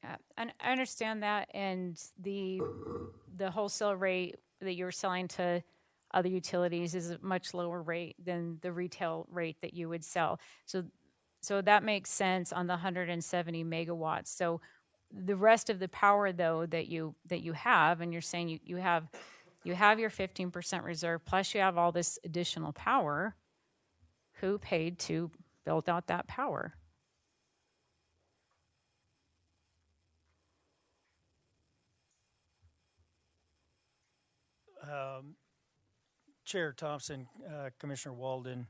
Yeah, and I understand that, and the wholesale rate that you're selling to other utilities is a much lower rate than the retail rate that you would sell. So that makes sense on the 170 megawatts. So the rest of the power, though, that you have, and you're saying you have your 15% reserve, plus you have all this additional power. Who paid to build out that power? Chair Thompson, Commissioner Walden,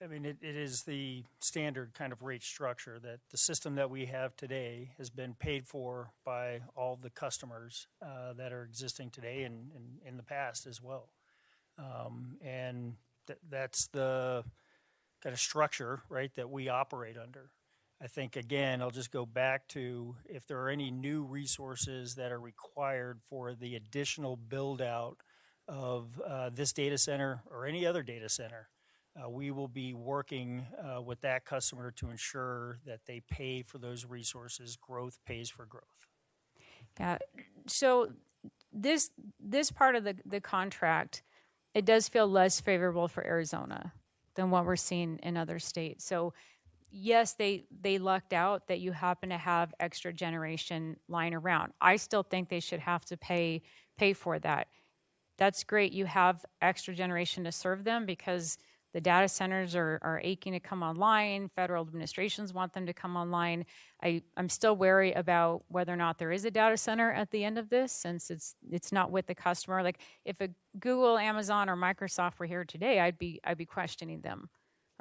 I mean, it is the standard kind of rate structure that the system that we have today has been paid for by all the customers that are existing today and in the past as well. And that's the kind of structure, right, that we operate under. I think, again, I'll just go back to if there are any new resources that are required for the additional build out of this data center or any other data center, we will be working with that customer to ensure that they pay for those resources. Growth pays for growth. Yeah. So this part of the contract, it does feel less favorable for Arizona than what we're seeing in other states. So yes, they lucked out that you happen to have extra generation lying around. I still think they should have to pay for that. That's great. You have extra generation to serve them because the data centers are aching to come online. Federal administrations want them to come online. I'm still wary about whether or not there is a data center at the end of this, since it's not with the customer. Like if a Google, Amazon, or Microsoft were here today, I'd be questioning them.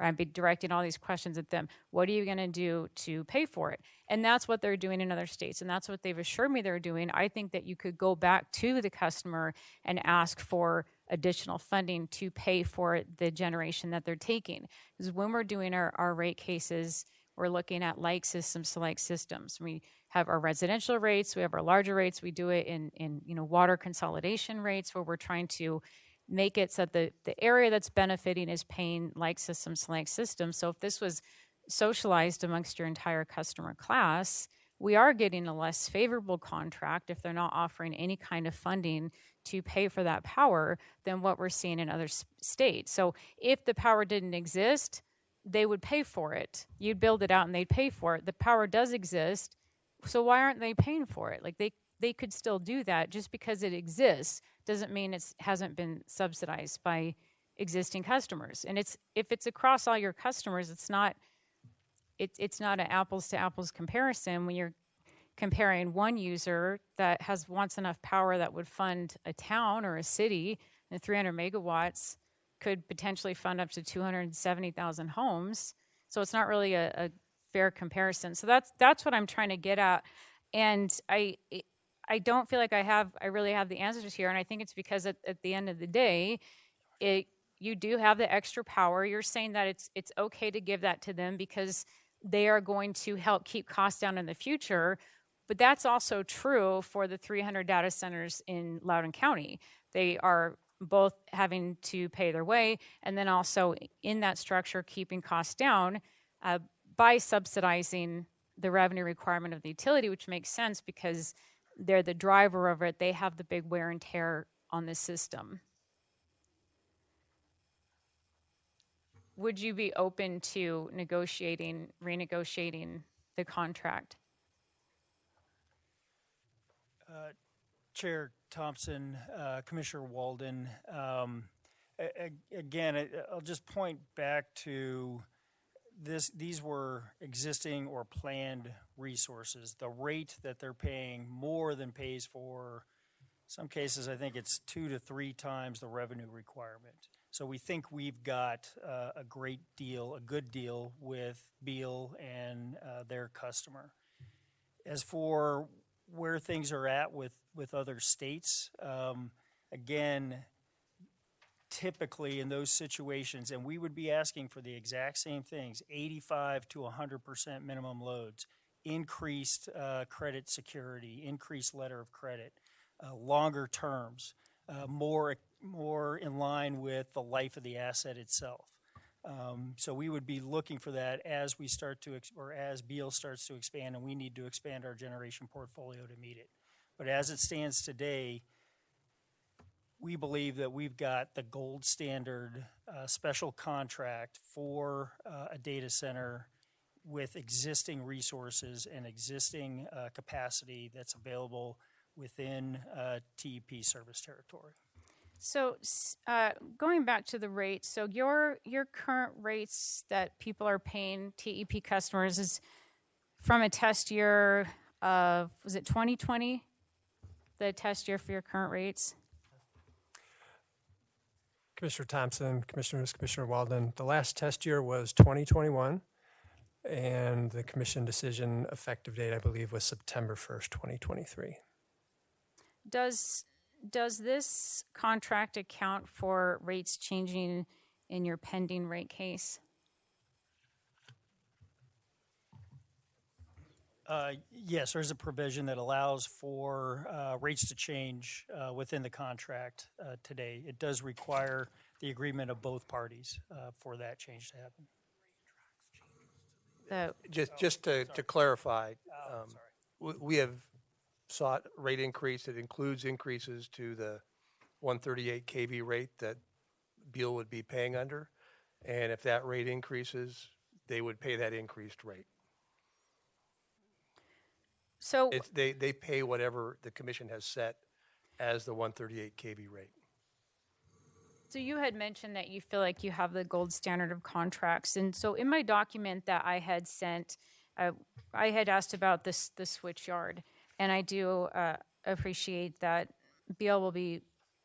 I'd be directing all these questions at them. What are you going to do to pay for it? And that's what they're doing in other states. And that's what they've assured me they're doing. I think that you could go back to the customer and ask for additional funding to pay for the generation that they're taking. Because when we're doing our rate cases, we're looking at like systems to like systems. We have our residential rates, we have our larger rates. We do it in water consolidation rates where we're trying to make it so that the area that's benefiting is paying like systems to like systems. So if this was socialized amongst your entire customer class, we are getting a less favorable contract if they're not offering any kind of funding to pay for that power than what we're seeing in other states. So if the power didn't exist, they would pay for it. You'd build it out and they'd pay for it. The power does exist, so why aren't they paying for it? Like they could still do that. Just because it exists doesn't mean it hasn't been subsidized by existing customers. And if it's across all your customers, it's not an apples to apples comparison when you're comparing one user that wants enough power that would fund a town or a city, and 300 megawatts could potentially fund up to 270,000 homes. So it's not really a fair comparison. So that's what I'm trying to get at. And I don't feel like I really have the answers here. And I think it's because at the end of the day, you do have the extra power. You're saying that it's okay to give that to them because they are going to help keep costs down in the future. But that's also true for the 300 data centers in Loudoun County. They are both having to pay their way, and then also in that structure keeping costs down by subsidizing the revenue requirement of the utility, which makes sense because they're the driver of it. They have the big wear and tear on the system. Would you be open to renegotiating the contract? Chair Thompson, Commissioner Walden, again, I'll just point back to these were existing or planned resources. The rate that they're paying more than pays for, some cases, I think it's 2 to 3 times the revenue requirement. So we think we've got a great deal, a good deal with Beale and their customer. As for where things are at with other states, again, typically in those situations, and we would be asking for the exact same things, 85 to 100% minimum loads, increased credit security, increased letter of credit, longer terms, more in line with the life of the asset itself. So we would be looking for that as we start to, or as Beale starts to expand, and we need to expand our generation portfolio to meet it. But as it stands today, we believe that we've got the gold standard special contract for a data center with existing resources and existing capacity that's available within TEP service territory. So going back to the rates, so your current rates that people are paying TEP customers is from a test year of, was it 2020? The test year for your current rates? Commissioner Thompson, Commissioners, Commissioner Walden, the last test year was 2021, and the commission decision effective date, I believe, was September 1st, 2023. Does this contract account for rates changing in your pending rate case? Yes, there's a provision that allows for rates to change within the contract today. It does require the agreement of both parties for that change to happen. Just to clarify, we have sought rate increase that includes increases to the 138 kV rate that Beale would be paying under. And if that rate increases, they would pay that increased rate. So they pay whatever the commission has set as the 138 kV rate. So you had mentioned that you feel like you have the gold standard of contracts. And so in my document that I had sent, I had asked about the switch yard. And I do appreciate that Beale will be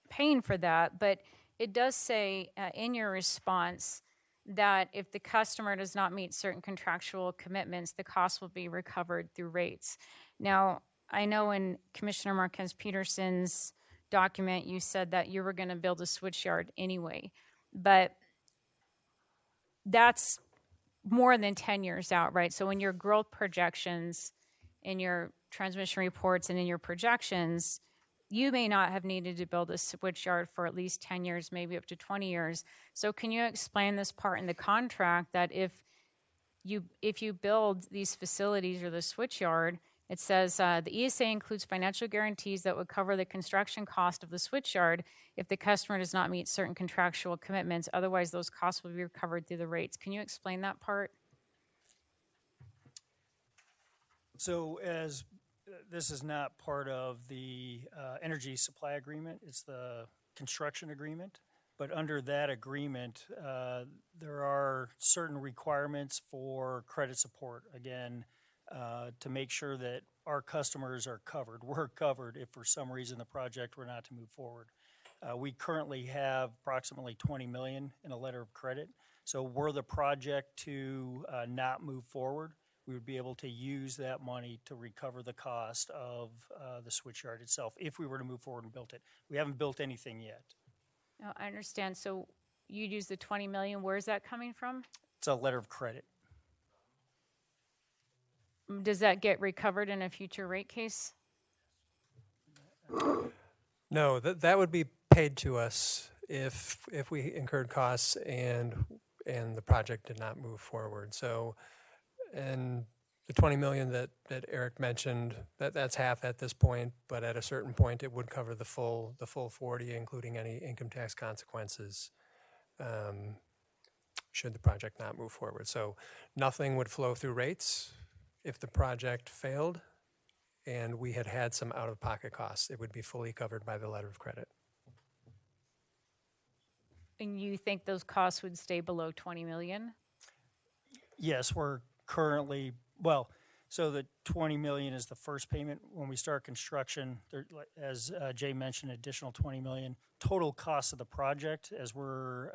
paying for that. But it does say in your response that if the customer does not meet certain contractual commitments, the cost will be recovered through rates. Now, I know in Commissioner Marquez Peterson's document, you said that you were going to build a switch yard anyway, but that's more than 10 years out, right? So in your growth projections, in your transmission reports, and in your projections, you may not have needed to build a switch yard for at least 10 years, maybe up to 20 years. So can you explain this part in the contract that if you build these facilities or the switch yard, it says the ESA includes financial guarantees that would cover the construction cost of the switch yard if the customer does not meet certain contractual commitments. Otherwise, those costs will be recovered through the rates. Can you explain that part? So as this is not part of the energy supply agreement, it's the construction agreement. But under that agreement, there are certain requirements for credit support, again, to make sure that our customers are covered. We're covered if for some reason the project were not to move forward. We currently have approximately $20 million in a letter of credit. So were the project to not move forward, we would be able to use that money to recover the cost of the switchyard itself if we were to move forward and build it. We haven't built anything yet. No, I understand. So you'd use the $20 million. Where is that coming from? It's a letter of credit. Does that get recovered in a future rate case? No, that would be paid to us if we incurred costs and the project did not move forward. So, and The 20 million that Eric mentioned, that's half at this point, but at a certain point it would cover the full 40, including any income tax consequences, should the project not move forward. So nothing would flow through rates if the project failed and we had some out-of-pocket costs. It would be fully covered by the letter of credit. And you think those costs would stay below 20 million? Yes, we're currently, well, so the 20 million is the first payment. When we start construction, there, as Jay mentioned, additional 20 million. Total cost of the project, as we're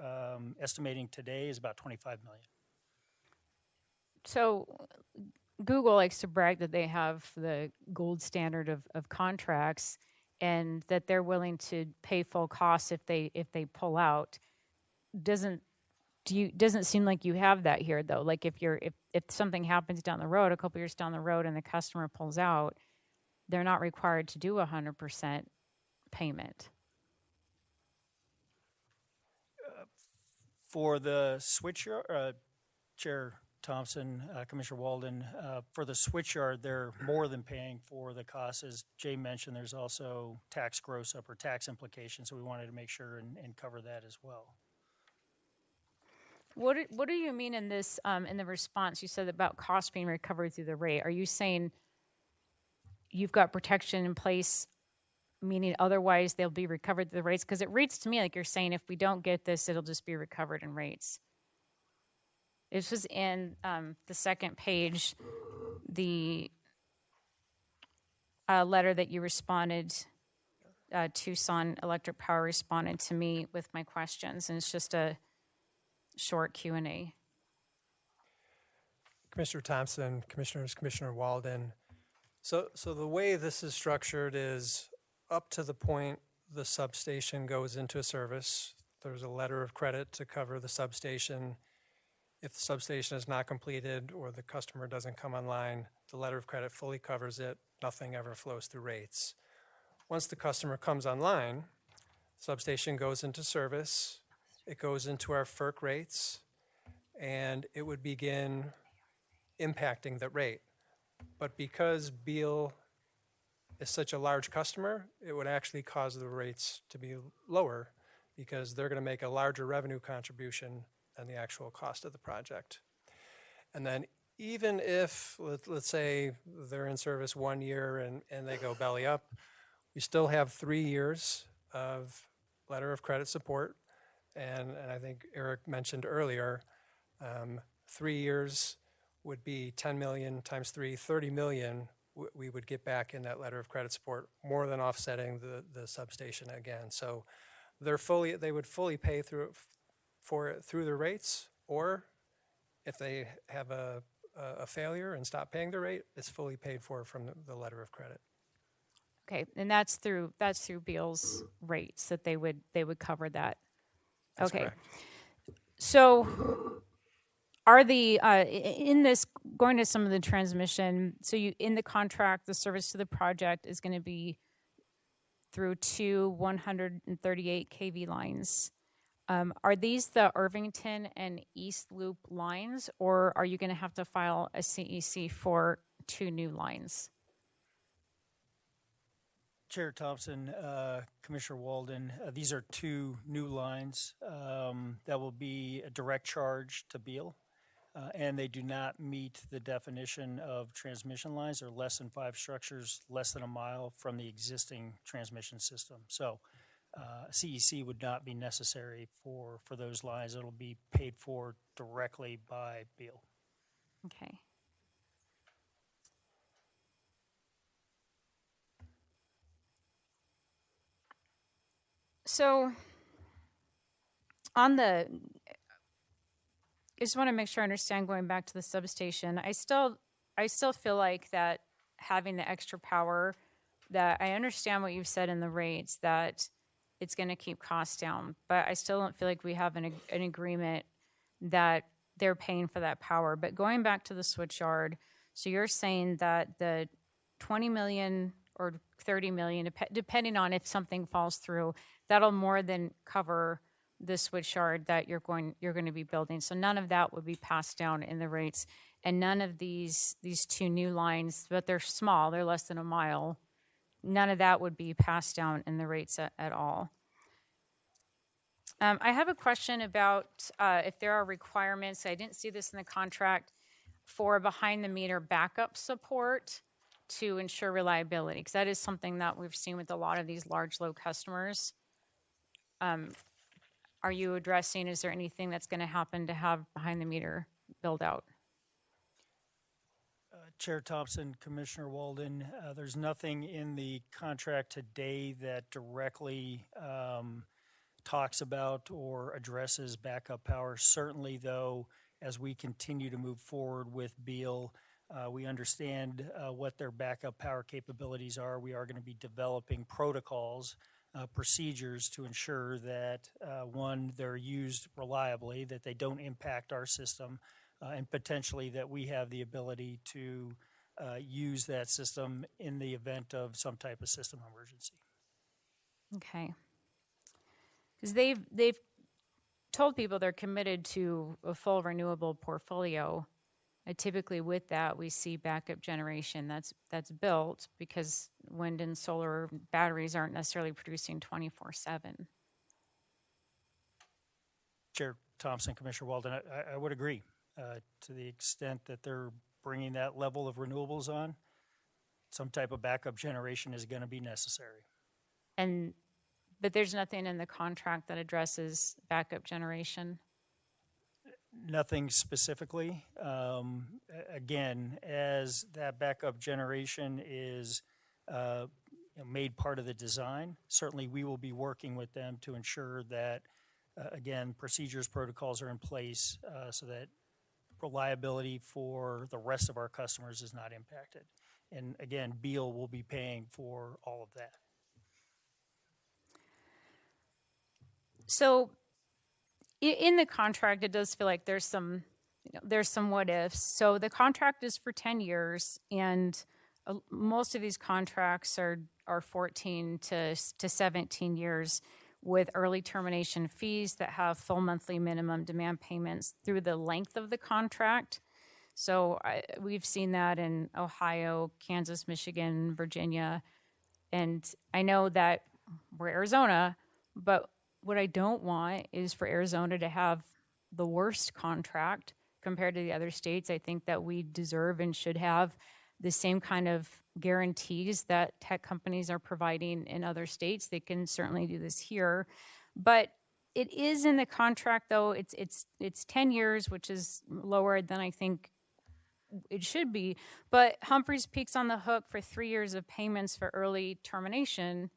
estimating today, is about 25 million. So Google likes to brag that they have the gold standard of contracts and that they're willing to pay full costs if they pull out. Doesn't seem like you have that here though. Like if something happens down the road, a couple years down the road, and the customer pulls out, they're not required to do 100% payment. For the switchyard, Chair Thompson, Commissioner Walden, for the switchyard, they're more than paying for the costs. As Jay mentioned, there's also tax gross up or tax implications, so we wanted to make sure and cover that as well. What do you mean in this in the response? You said about costs being recovered through the rate. Are you saying you've got protection in place, meaning otherwise they'll be recovered through the rates? Because it reads to me like you're saying if we don't get this, it'll just be recovered in rates. This was in the second page, the letter that you responded. Tucson Electric Power responded to me with my questions, and it's just a short Q&A. Commissioner Thompson, Commissioners, Commissioner Walden. So the way this is structured is up to the point the substation goes into service. There's a letter of credit to cover the substation. If the substation is not completed or the customer doesn't come online, the letter of credit fully covers it. Nothing ever flows through rates. Once the customer comes online, substation goes into service. It goes into our FERC rates, and it would begin impacting the rate. But because Beale is such a large customer, it would actually cause the rates to be lower because they're going to make a larger revenue contribution than the actual cost of the project. And then even if, let's say, they're in service 1 year and they go belly up, we still have 3 years of letter of credit support. And I think Eric mentioned earlier, 3 years would be 10 million times 3, 30 million we would get back in that letter of credit support, more than offsetting the substation again. So they would fully pay for it through the rates, or if they have a failure and stop paying the rate, it's fully paid for from the letter of credit. Okay, and that's through Beale's rates that they would cover that. That's okay. Correct. So are the in this, going to some of the transmission, so you in the contract, the service to the project is going to be through 2 138 kV lines. Are these the Irvington and East Loop lines, or are you going to have to file a CEC for 2 new lines? Chair Thompson, Commissioner Walden, these are 2 new lines that will be a direct charge to Beale, and they do not meet the definition of transmission lines. They're less than 5 structures, less than a mile from the existing transmission system. So CEC would not be necessary for those lines. It'll be paid for directly by Beale. Okay. So on the, I just want to make sure I understand, going back to the substation, I still feel like that having the extra power, that I understand what you've said in the rates, that it's going to keep costs down, but I still don't feel like we have an agreement that they're paying for that power. But going back to the switchyard, so you're saying that the 20 million or 30 million, depending on if something falls through, that'll more than cover the switchyard that you're going to be building. So none of that would be passed down in the rates. and none of these two new lines, but they're small, they're less than a mile, none of that would be passed down in the rates at all. I have a question about if there are requirements, I didn't see this in the contract, for behind the meter backup support to ensure reliability, because that is something that we've seen with a lot of these large load customers. Are you addressing, is there anything that's going to happen to have behind the meter build out? Chair Thompson, Commissioner Walden, there's nothing in the contract today that directly talks about or addresses backup power. Certainly, though, as we continue to move forward with Beale, we understand what their backup power capabilities are. We are going to be developing protocols, procedures to ensure that, one, they're used reliably, that they don't impact our system, and potentially that we have the ability to use that system in the event of some type of system emergency. Okay. Because they've told people they're committed to a full renewable portfolio. Typically with that, we see backup generation that's built because wind and solar batteries aren't necessarily producing 24/7. Chair Thompson, Commissioner Walden, I would agree to the extent that they're bringing that level of renewables on, some type of backup generation is going to be necessary. But there's nothing in the contract that addresses backup generation? Nothing specifically. Again, as that backup generation is made part of the design, certainly we will be working with them to ensure that, again, procedures, protocols are in place so that reliability for the rest of our customers is not impacted. And again, Beale will be paying for all of that. So in the contract, it does feel like there's some what ifs. So the contract is for 10 years, and most of these contracts are 14 to 17 years with early termination fees that have full monthly minimum demand payments through the length of the contract. So we've seen that in Ohio, Kansas, Michigan, Virginia, and I know that we're Arizona, but what I don't want is for Arizona to have the worst contract compared to the other states. I think that we deserve and should have the same kind of guarantees that tech companies are providing in other states. They can certainly do this here, but it is in the contract though. It's 10 years, which is lower than I think it should be. But Humphreys Peak's on the hook for 3 years of payments for early termination.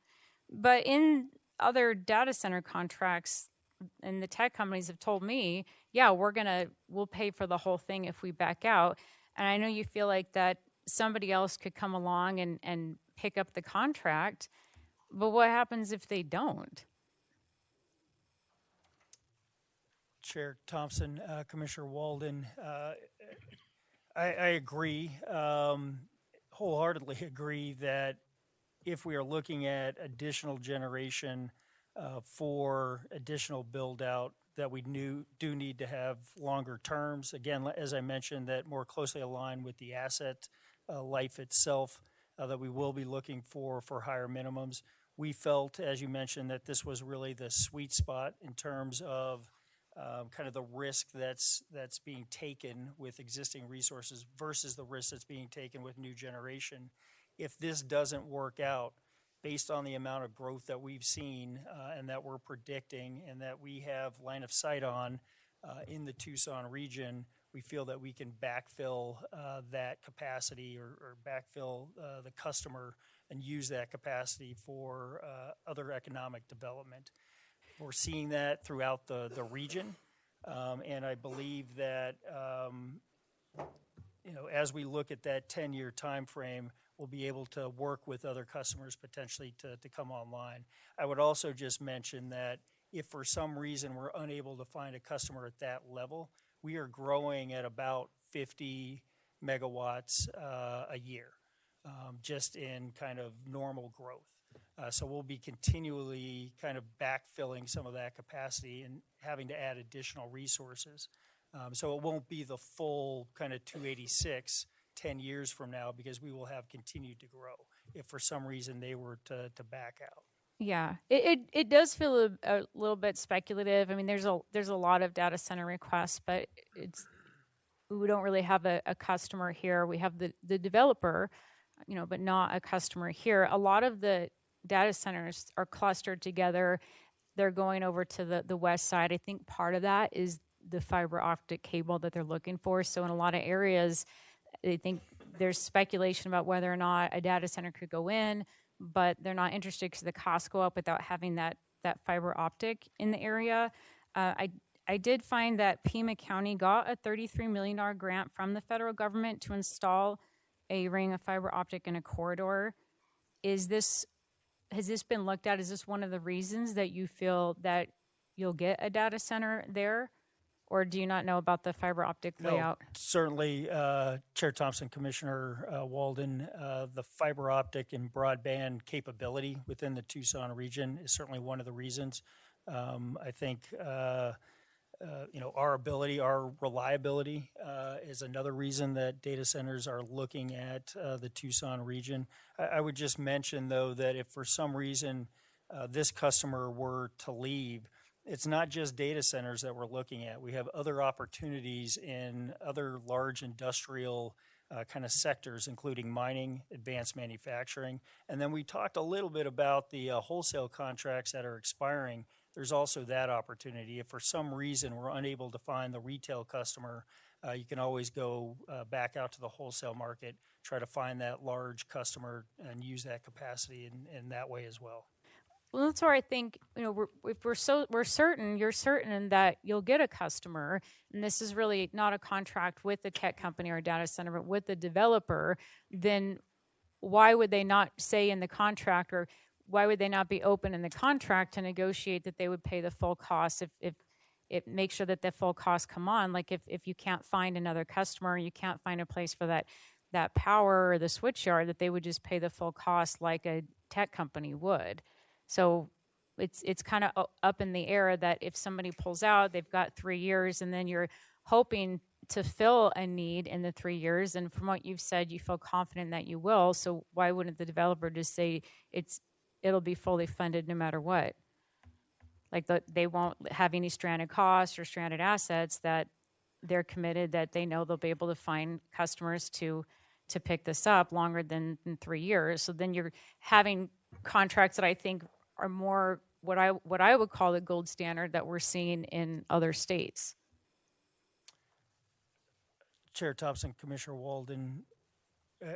But in other data center contracts, and the tech companies have told me, yeah, we'll pay for the whole thing if we back out. And I know you feel like that somebody else could come along and pick up the contract, but what happens if they don't? Chair Thompson, Commissioner Walden, I agree, wholeheartedly agree that if we are looking at additional generation for additional build out, that we do need to have longer terms. Again, as I mentioned, that more closely align with the asset life itself, that we will be looking for higher minimums. We felt, as you mentioned, that this was really the sweet spot in terms of kind of the risk that's being taken with existing resources versus the risk that's being taken with new generation. If this doesn't work out, based on the amount of growth that we've seen and that we're predicting and that we have line of sight on in the Tucson region, we feel that we can backfill that capacity or backfill the customer and use that capacity for other economic development. We're seeing that throughout the region, and I believe that as we look at that 10-year time frame, we'll be able to work with other customers potentially to come online. I would also just mention that if for some reason we're unable to find a customer at that level, we are growing at about 50 megawatts a year, just in kind of normal growth. So we'll be continually kind of backfilling some of that capacity and having to add additional resources. So it won't be the full kind of 286 10 years from now, because we will have continued to grow if for some reason they were to back out. Yeah, it does feel a little bit speculative. I mean, there's a lot of data center requests, but we don't really have a customer here. We have the developer, but not a customer here. A lot of the data centers are clustered together. They're going over to the west side. I think part of that is the fiber optic cable that they're looking for. So in a lot of areas, they think there's speculation about whether or not a data center could go in, but they're not interested because the costs go up without having that fiber optic in the area. I did find that Pima County got a $33 million grant from the federal government to install a ring of fiber optic in a corridor. Has this been looked at? Is this one of the reasons that you feel that you'll get a data center there? Or do you not know about the fiber optic layout? No, certainly, Chair Thompson, Commissioner Walden, the fiber optic and broadband capability within the Tucson region is certainly one of the reasons. I think our ability, our reliability is another reason that data centers are looking at the Tucson region. I would just mention, though, that if for some reason this customer were to leave, it's not just data centers that we're looking at. We have other opportunities in other large industrial kind of sectors, including mining, advanced manufacturing. And then we talked a little bit about the wholesale contracts that are expiring. There's also that opportunity. If for some reason we're unable to find the retail customer, you can always go back out to the wholesale market, try to find that large customer and use that capacity in that way as well. Well, that's where I think, you're certain that you'll get a customer, and this is really not a contract with the tech company or data center, but with the developer, then why would they not say in the contract, or why would they not be open in the contract to negotiate that they would pay the full cost if it makes sure that the full costs come on? Like if you can't find another customer, you can't find a place for that power or the switch yard, that they would just pay the full cost like a tech company would. So it's kind of up in the air that if somebody pulls out, they've got 3 years, and then you're hoping to fill a need in the 3 years. And from what you've said, you feel confident that you will. So why wouldn't the developer just say it'll be fully funded no matter what? Like they won't have any stranded costs or stranded assets, that they're committed, that they know they'll be able to find customers to pick this up longer than 3 years. So then you're having contracts that I think are more what I would call the gold standard that we're seeing in other states. Chair Thompson, Commissioner Walden,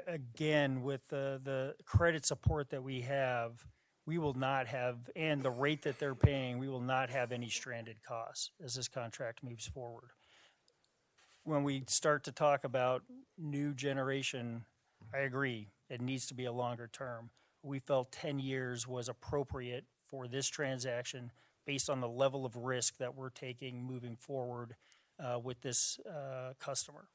again, with the credit support that we have, we will not have, and the rate that they're paying, we will not have any stranded costs as this contract moves forward. When we start to talk about new generation, I agree, it needs to be a longer term. We felt 10 years was appropriate for this transaction based on the level of risk that we're taking moving forward with this customer.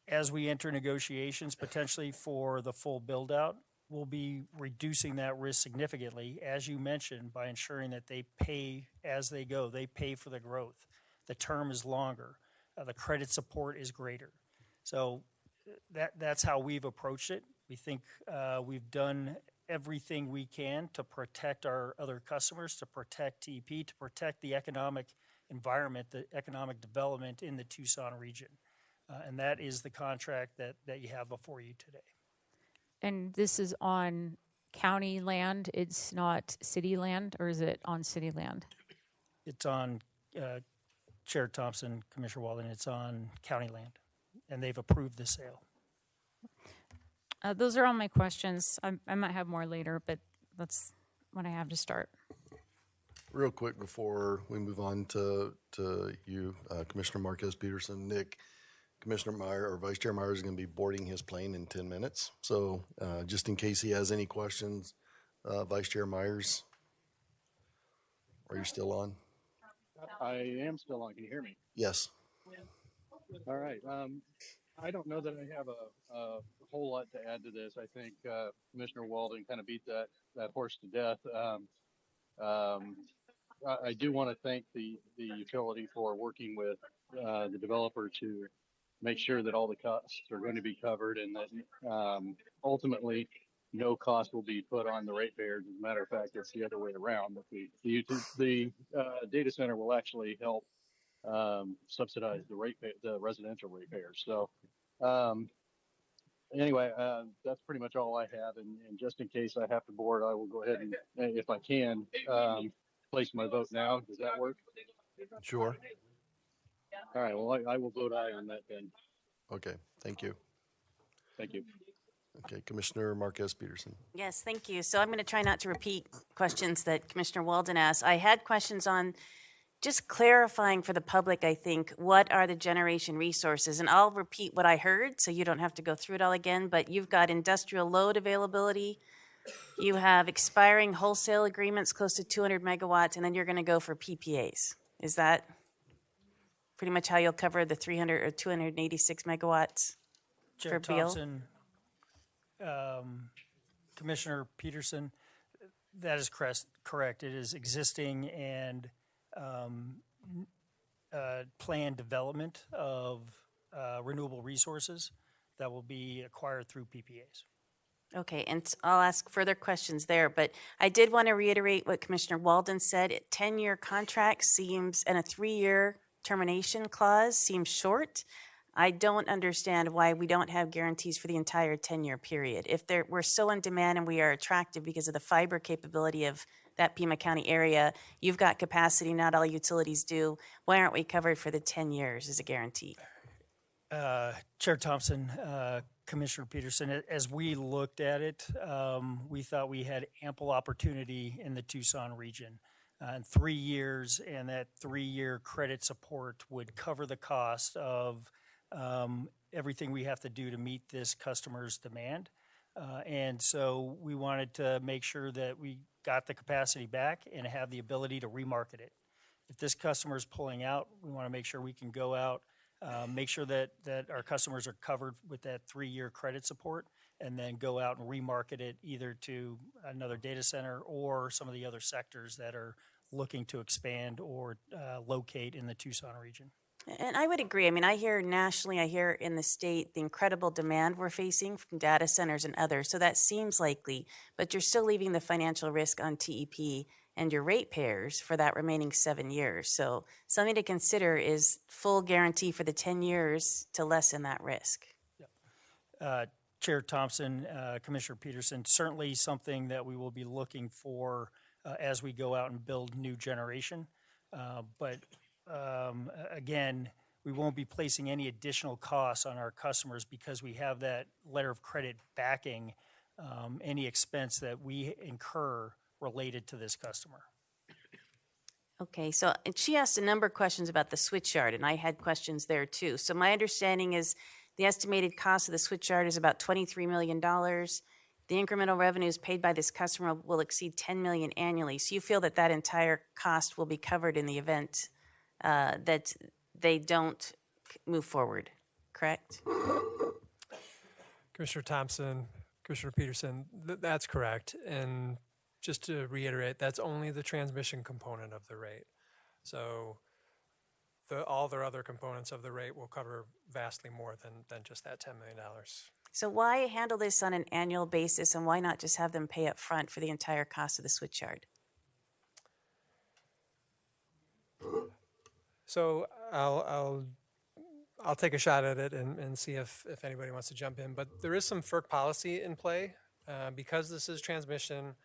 As we enter negotiations potentially for the full build out, we'll be reducing that risk significantly, as you mentioned, by ensuring that they pay as they go. They pay for the growth. The term is longer. The credit support is greater. So that's how we've approached it. We think we've done everything we can to protect our other customers, to protect TEP, to protect the economic environment, the economic development in the Tucson region. And that is the contract that you have before you today. And this is on county land, it's not city land, or is it on city land? It's on, Chair Thompson, Commissioner Walden, it's on county land, and they've approved the sale. Those are all my questions. I might have more later, but that's what I have to start. Real quick before we move on to you, Commissioner Marquez Peterson, Nick, Commissioner Meyer or Vice Chair Meyer is going to be boarding his plane in 10 minutes. So just in case he has any questions, Vice Chair Myers, are you still on? I am still on. Can you hear me? Yes. All right. I don't know that I have a whole lot to add to this. I think Commissioner Walden kind of beat that horse to death. I do want to thank the utility for working with the developer to make sure that all the costs are going to be covered and that ultimately no cost will be put on the ratepayers. As a matter of fact, it's the other way around. That the data center will actually help subsidize the residential ratepayers. So anyway, that's pretty much all I have. And just in case I have to board, I will go ahead and, if I can, place my vote now. Does that work? Sure. All right. Well, I will vote aye on that then. Okay, thank you. Thank you. Okay, Commissioner Marquez Peterson. Yes, thank you. So I'm going to try not to repeat questions that Commissioner Walden asked. I had questions on just clarifying for the public, I think, what are the generation resources? And I'll repeat what I heard so you don't have to go through it all again, but you've got industrial load availability, you have expiring wholesale agreements close to 200 megawatts, and then you're going to go for PPAs. Is that pretty much how you'll cover the 300 or 286 megawatts Chair for Beale? Thompson, Commissioner Peterson, that is correct. It is existing and planned development of renewable resources that will be acquired through PPAs. Okay, and I'll ask further questions there, but I did want to reiterate what Commissioner Walden said. 10-year contract seems, and a 3-year termination clause seems short. I don't understand why we don't have guarantees for the entire 10-year period. If we're so in demand and we are attractive because of the fiber capability of that Pima County area, you've got capacity, not all utilities do. Why aren't we covered for the 10 years as a guarantee? Chair Thompson, Commissioner Peterson, as we looked at it, we thought we had ample opportunity in the Tucson region. In 3 years, and that 3-year credit support would cover the cost of everything we have to do to meet this customer's demand. And so we wanted to make sure that we got the capacity back and have the ability to remarket it. If this customer is pulling out, we want to make sure we can go out, make sure that our customers are covered with that 3-year credit support, and then go out and remarket it either to another data center or some of the other sectors that are looking to expand or locate in the Tucson region. And I would agree. I mean, I hear nationally, I hear in the state, the incredible demand we're facing from data centers and others. So that seems likely, but you're still leaving the financial risk on TEP and your ratepayers for that remaining 7 years. So something to consider is full guarantee for the 10 years to lessen that risk. Chair Thompson, Commissioner Peterson, certainly something that we will be looking for as we go out and build new generation. But again, we won't be placing any additional costs on our customers because we have that letter of credit backing any expense that we incur related to this customer. Okay, so and she asked a number of questions about the switch yard, and I had questions there too. So my understanding is the estimated cost of the switch yard is about $23 million. The incremental revenues paid by this customer will exceed $10 million annually. So you feel that that entire cost will be covered in the event that they don't move forward, correct? Commissioner Thompson, Commissioner Peterson, that's correct. And just to reiterate, that's only the transmission component of the rate. So all their other components of the rate will cover vastly more than just that $10 million. So why handle this on an annual basis, and why not just have them pay up front for the entire cost of the switch yard? So I'll take a shot at it and see if anybody wants to jump in. But there is some FERC policy in play because this is transmission.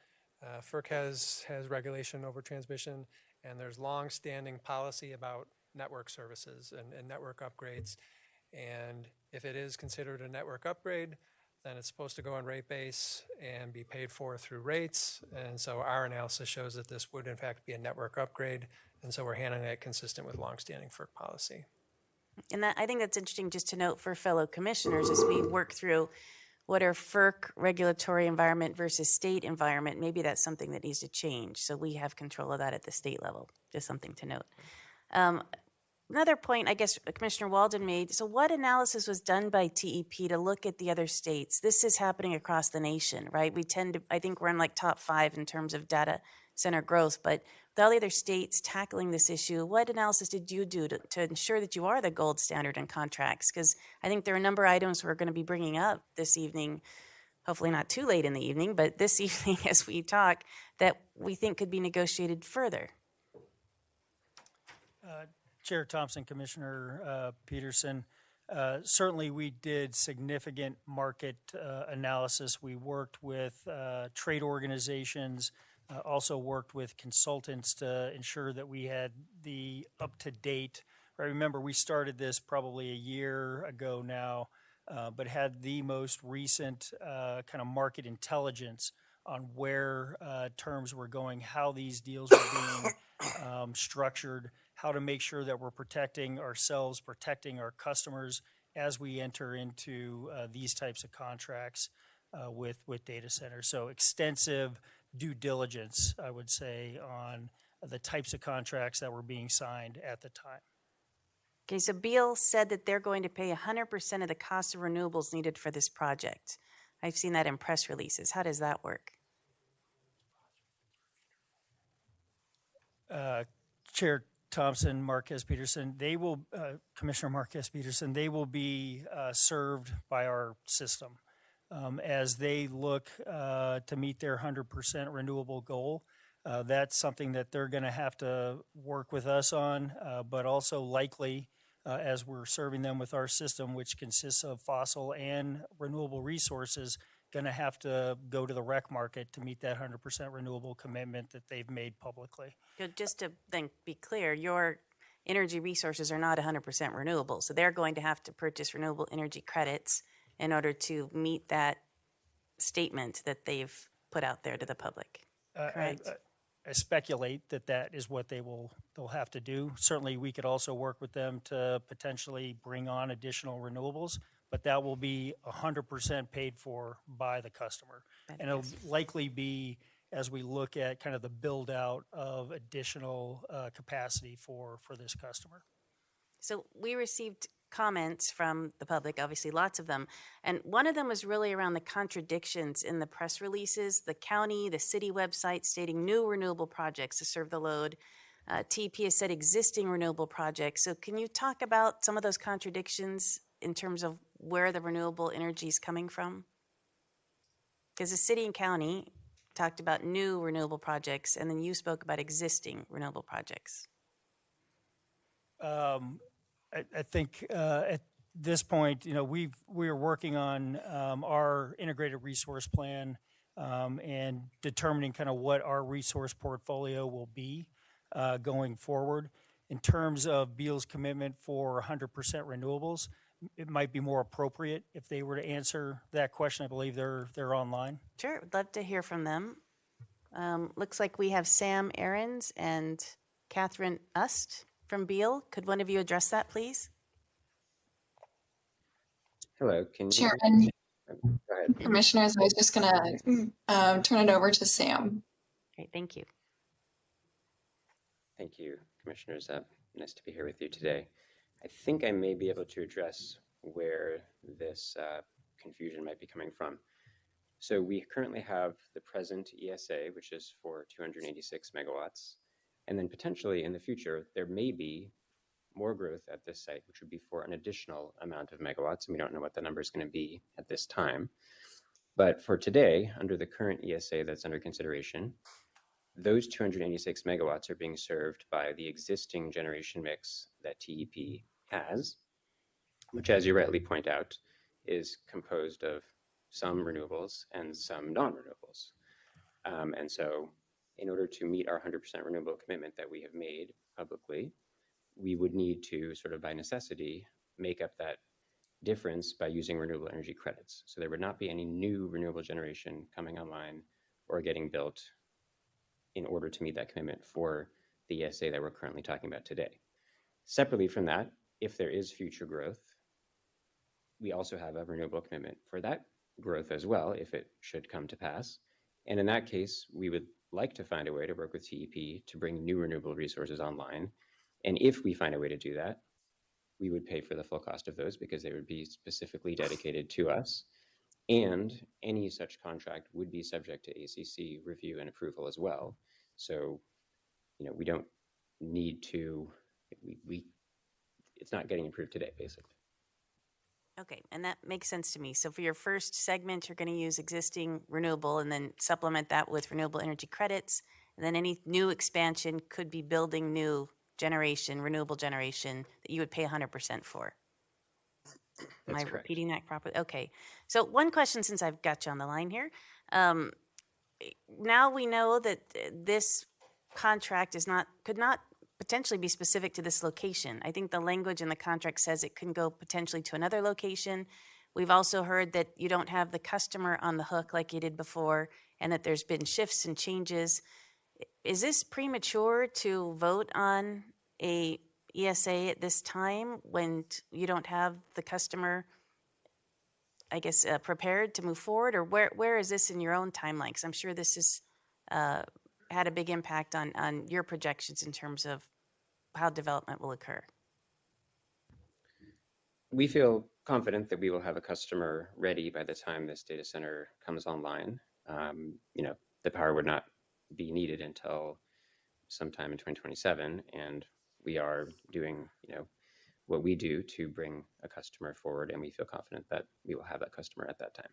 FERC has regulation over transmission, and there's long-standing policy about network services and network upgrades. And if it is considered a network upgrade, then it's supposed to go on rate base and be paid for through rates. And so our analysis shows that this would in fact be a network upgrade. And so we're handling it consistent with longstanding FERC policy. And that, I think that's interesting just to note for fellow commissioners as we work through what are FERC regulatory environment versus state environment. Maybe that's something that needs to change. So we have control of that at the state level. Just something to note. Another point, I guess, Commissioner Walden made, so what analysis was done by TEP to look at the other states? This is happening across the nation, right? We tend to, I think we're in like top 5 in terms of data center growth, but with all the other states tackling this issue, what analysis did you do to ensure that you are the gold standard in contracts? Because I think there are a number of items we're going to be bringing up this evening, hopefully not too late in the evening, but this evening as we talk, that we think could be negotiated further. Chair Thompson, Commissioner Peterson, certainly we did significant market analysis. We worked with trade organizations, also worked with consultants to ensure that we had the up-to-date. I remember we started this probably a year ago now, but had the most recent kind of market intelligence on where terms were going, how these deals were being structured, how to make sure that we're protecting ourselves, protecting our customers as we enter into these types of contracts with data centers. So extensive due diligence, I would say, on the types of contracts that were being signed at the time. Okay, so Beale said that they're going to pay 100% of the cost of renewables needed for this project. I've seen that in press releases. How does that work? Chair Thompson, Marquez Peterson, they will, Commissioner Marquez Peterson, they will be served by our system as they look to meet their 100% renewable goal. That's something that they're going to have to work with us on, but also likely as we're serving them with our system, which consists of fossil and renewable resources, going to have to go to the rec market to meet that 100% renewable commitment that they've made publicly. Just to then be clear, your energy resources are not 100% renewable, so they're going to have to purchase renewable energy credits in order to meet that statement that they've put out there to the public. Correct. I speculate that that is what they'll have to do. Certainly, we could also work with them to potentially bring on additional renewables, but that will be 100% paid for by the customer. And it'll likely be as we look at kind of the build out of additional capacity for this customer. So we received comments from the public, obviously lots of them, and one of them was really around the contradictions in the press releases, the county, the city website stating new renewable projects to serve the load. TEP has said existing renewable projects. So can you talk about some of those contradictions in terms of where the renewable energy is coming from? Because the city and county talked about new renewable projects, and then you spoke about existing renewable projects. I think at this point, we are working on our integrated resource plan and determining kind of what our resource portfolio will be going forward. In terms of Beale's commitment for 100% renewables, it might be more appropriate if they were to answer that question. I believe they're online. Sure, I'd love to hear from them. Looks like we have Sam Ahrens and Catherine Ust from Beale. Could one of you address that, please? Hello, can you Chairman, go ahead. Commissioners, I was just going to turn it over to Sam. Great, thank you. Thank you, Commissioners. Nice to be here with you today. I think I may be able to address where this confusion might be coming from. So we currently have the present ESA, which is for 286 megawatts. And then potentially in the future, there may be more growth at this site, which would be for an additional amount of megawatts. And we don't know what the number is going to be at this time. But for today, under the current ESA that's under consideration, those 286 megawatts are being served by the existing generation mix that TEP has, which, as you rightly point out, is composed of some renewables and some non-renewables. And so in order to meet our 100% renewable commitment that we have made publicly, we would need to sort of by necessity make up that difference by using renewable energy credits. So there would not be any new renewable generation coming online or getting built in order to meet that commitment for the ESA that we're currently talking about today. Separately from that, if there is future growth, we also have a renewable commitment for that growth as well, if it should come to pass. And in that case, we would like to find a way to work with TEP to bring new renewable resources online. And if we find a way to do that, we would pay for the full cost of those because they would be specifically dedicated to us. And any such contract would be subject to ACC review and approval as well. So we don't need to, it's not getting approved today, basically. Okay, and that makes sense to me. So for your first segment, you're going to use existing renewable and then supplement that with renewable energy credits. And then any new expansion could be building new generation, renewable generation that you would pay 100% for. Am I repeating that properly? Okay. So one question, since I've got you on the line here. Now we know that this contract could not potentially be specific to this location. I think the language in the contract says it can go potentially to another location. We've also heard that you don't have the customer on the hook like you did before, and that there's been shifts and changes. Is this premature to vote on a ESA at this time when you don't have the customer, I guess, prepared to move forward? Or where is this in your own timeline? Because I'm sure this has had a big impact on your projections in terms of how development will occur. We feel confident that we will have a customer ready by the time this data center comes online. The power would not be needed until sometime in 2027, and we are doing, what we do to bring a customer forward, and we feel confident that we will have that customer at that time.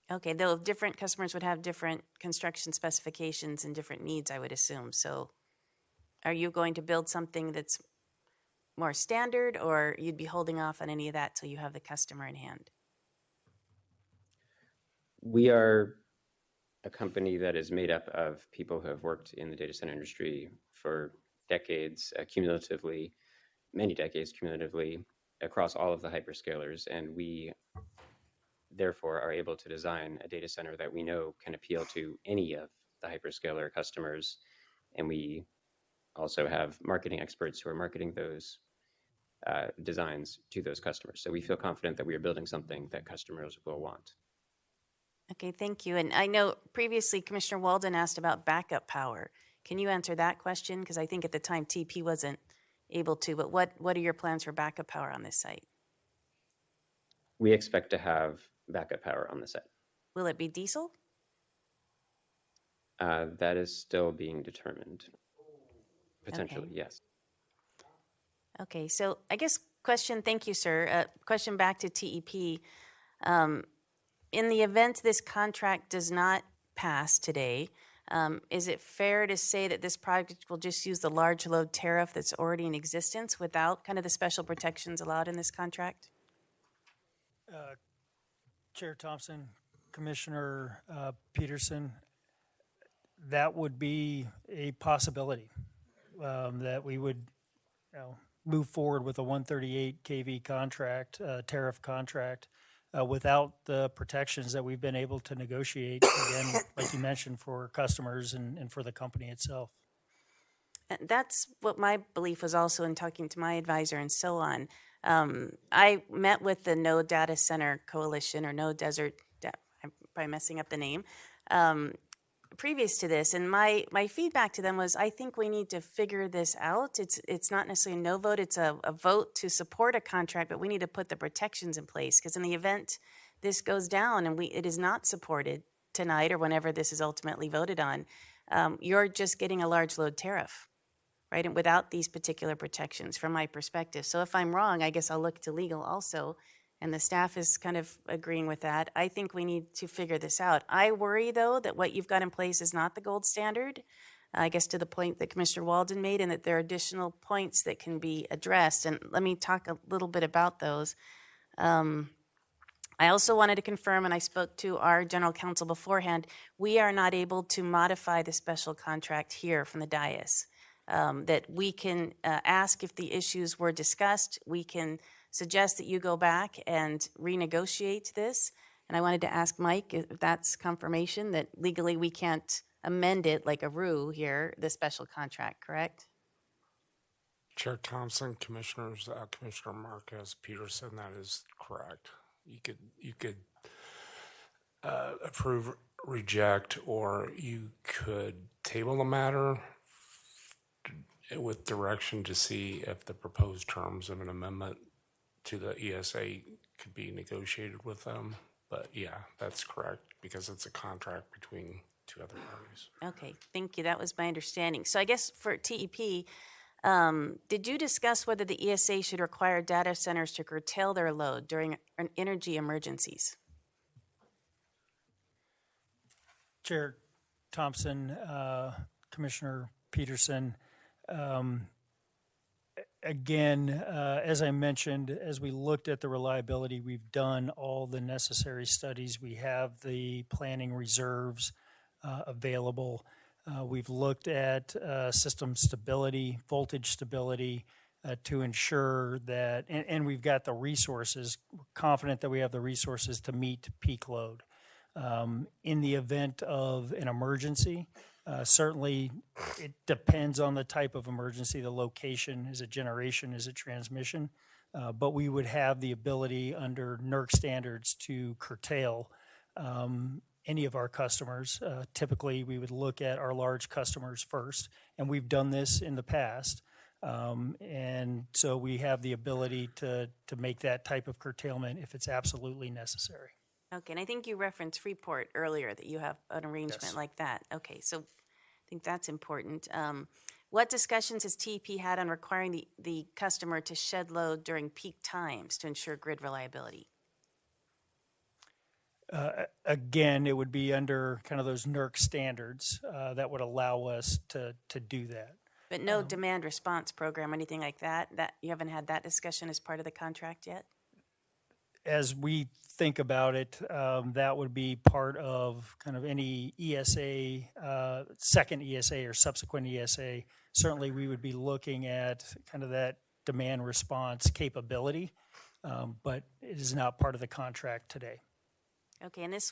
Okay, though different customers would have different construction specifications and different needs, I would assume. So are you going to build something that's more standard, or you'd be holding off on any of that till you have the customer in hand? We are a company that is made up of people who have worked in the data center industry for decades, cumulatively, many decades cumulatively, across all of the hyperscalers, and we therefore are able to design a data center that we know can appeal to any of the hyperscaler customers. And we also have marketing experts who are marketing those designs to those customers. So we feel confident that we are building something that customers will want. Okay, thank you. And I know previously Commissioner Walden asked about backup power. Can you answer that question? Because I think at the time TP wasn't able to, but what are your plans for backup power on this site? We expect to have backup power on the site. Will it be diesel? That is still being determined. Potentially, Okay. yes. Okay, so I guess thank you, sir. Question back to TEP. In the event this contract does not pass today, is it fair to say that this project will just use the large load tariff that's already in existence without kind of the special protections allowed in this contract? Chair Thompson, Commissioner Peterson, that would be a possibility that we would move forward with a 138 kV contract, tariff contract, without the protections that we've been able to negotiate, again, like you mentioned, for customers and for the company itself. That's what my belief was also in talking to my advisor and so on. I met with the No Data Center Coalition, or No Desert, I'm probably messing up the name, previous to this, and my feedback to them was, I think we need to figure this out. It's not necessarily a no vote, it's a vote to support a contract, but we need to put the protections in place, because in the event this goes down and it is not supported tonight or whenever this is ultimately voted on, you're just getting a large load tariff, right? And without these particular protections from my perspective. So if I'm wrong, I guess I'll look to legal also. And the staff is kind of agreeing with that. I think we need to figure this out. I worry, though, that what you've got in place is not the gold standard, I guess to the point that Commissioner Walden made, and that there are additional points that can be addressed. And let me talk a little bit about those. I also wanted to confirm, and I spoke to our general counsel beforehand, we are not able to modify the special contract here from the dais. That we can ask if the issues were discussed. We can suggest that you go back and renegotiate this. And I wanted to ask Mike if that's confirmation that legally we can't amend it like a rule here, the special contract, correct? Chair Thompson, Commissioners, Commissioner Marquez Peterson, that is correct. You could approve, reject, or you could table the matter with direction to see if the proposed terms of an amendment to the ESA could be negotiated with them. But yeah, that's correct, because it's a contract between to other parties. Okay, thank you. That was my understanding. So I guess for TEP, did you discuss whether the ESA should require data centers to curtail their load during energy emergencies? Chair Thompson, Commissioner Peterson, um, again, as I mentioned, as we looked at the reliability, we've done all the necessary studies. We have the planning reserves available. We've looked at system stability, voltage stability, to ensure that, and we've got the resources, we're confident that we have the resources to meet peak load. In the event of an emergency, certainly it depends on the type of emergency, the location, is it generation, is it transmission? But we would have the ability under NERC standards to curtail any of our customers. Typically, we would look at our large customers first, and we've done this in the past. And so we have the ability to make that type of curtailment if it's absolutely necessary. Okay, and I think you referenced Freeport earlier, that you have an arrangement Yes. like that. Okay, so I think that's important. What discussions has TEP had on requiring the customer to shed load during peak times to ensure grid reliability? Again, it would be under kind of those NERC standards that would allow us to do that. But no demand response program, anything like that? That you haven't had that discussion as part of the contract yet? As we think about it, that would be part of kind of any ESA, second ESA or subsequent ESA. Certainly, we would be looking at kind of that demand response capability, but it is not part of the contract today. Okay, and this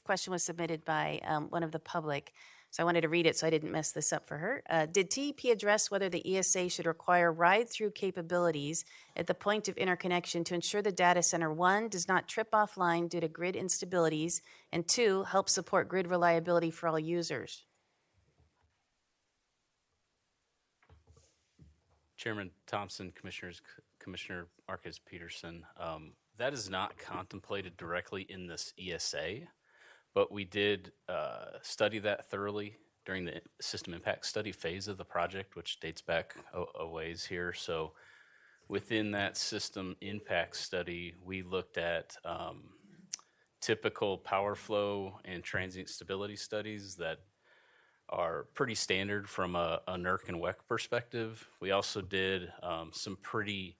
question was submitted by one of the public, so I wanted to read it so I didn't mess this up for her. Did TEP address whether the ESA should require ride-through capabilities at the point of interconnection to ensure the data center, 1, does not trip offline due to grid instabilities, and 2, help support grid reliability for all users? Chairman Thompson, Commissioners, Commissioner Marquez Peterson, that is not contemplated directly in this ESA, but we did study that thoroughly during the system impact study phase of the project, which dates back a ways here. So within that system impact study, we looked at typical power flow and transient stability studies that are pretty standard from a NERC and WEC perspective. We also did some pretty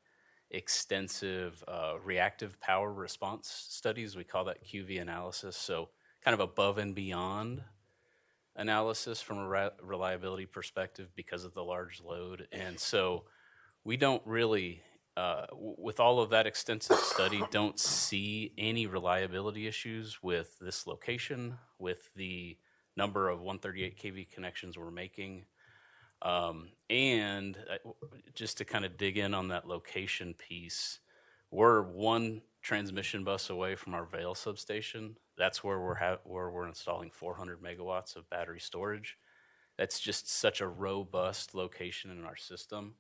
extensive reactive power response studies. We call that QV analysis. So kind of above and beyond analysis from a reliability perspective because of the large load. And so we don't really, with all of that extensive study, don't see any reliability issues with this location, with the number of 138 kV connections we're making. And just to kind of dig in on that location piece, we're one transmission bus away from our Vale substation. That's where we're installing 400 megawatts of battery storage. That's just such a robust location in our system.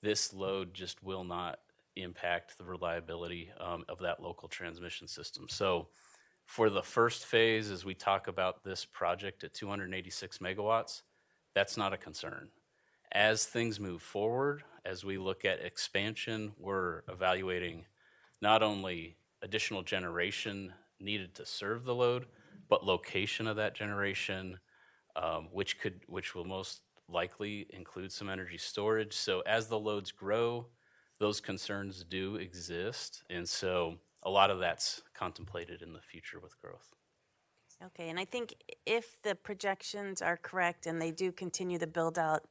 This load just will not impact the reliability of that local transmission system. So for the first phase, as we talk about this project at 286 megawatts, that's not a concern. As things move forward, as we look at expansion, we're evaluating not only additional generation needed to serve the load, but location of that generation, which will most likely include some energy storage. So as the loads grow, those concerns do exist. And so a lot of that's contemplated in the future with growth. Okay, and I think if the projections are correct and they do continue to build out,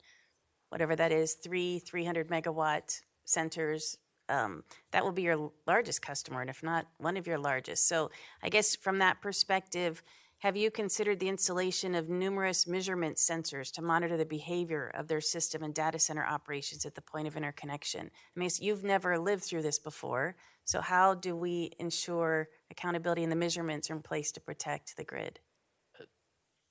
whatever that is, 300 megawatt centers, that will be your largest customer, and if not, one of your largest. So I guess from that perspective, have you considered the installation of numerous measurement sensors to monitor the behavior of their system and data center operations at the point of interconnection? I mean, you've never lived through this before, so how do we ensure accountability and the measurements are in place to protect the grid?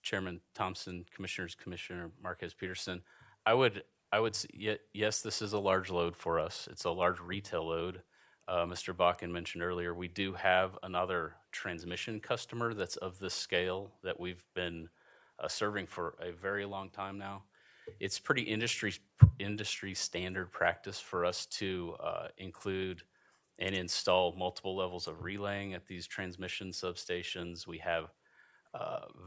Chairman Thompson, Commissioners, Commissioner Marquez Peterson, I would say, yes, this is a large load for us. It's a large retail load. Mr. Bakken mentioned earlier, we do have another transmission customer that's of this scale that we've been serving for a very long time now. It's pretty industry standard practice for us to include and install multiple levels of relaying at these transmission substations. We have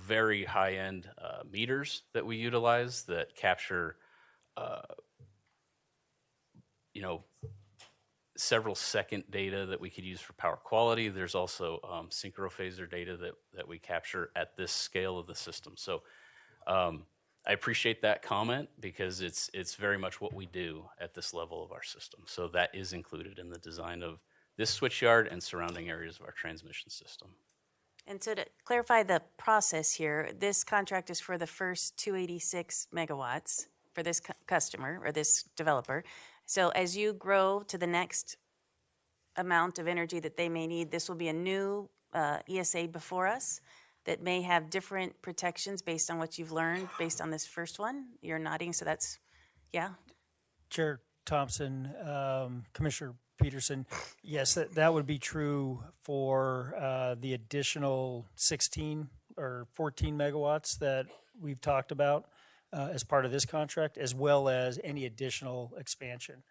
very high-end meters that we utilize that capture, you know, several second data that we could use for power quality. There's also synchrophaser data that we capture at this scale of the system. So I appreciate that comment because it's very much what we do at this level of our system. So that is included in the design of this switchyard and surrounding areas of our transmission system. And so to clarify the process here, this contract is for the first 286 megawatts for this customer or this developer. So as you grow to the next amount of energy that they may need, this will be a new ESA before us that may have different protections based on what you've learned based on this first one. You're nodding, so that's, yeah. Chair Thompson, Commissioner Peterson, yes, that would be true for the additional 16 or 14 megawatts that we've talked about as part of this contract, as well as any additional expansion.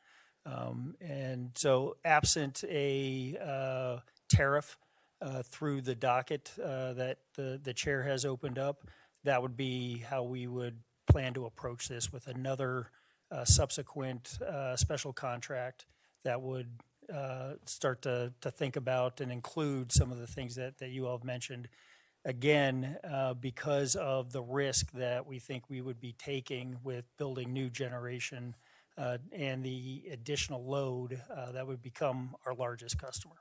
And so absent a tariff through the docket that the chair has opened up, that would be how we would plan to approach this, with another subsequent special contract that would start to think about and include some of the things that you all have mentioned. Again, because of the risk that we think we would be taking with building new generation and the additional load that would become our largest customer.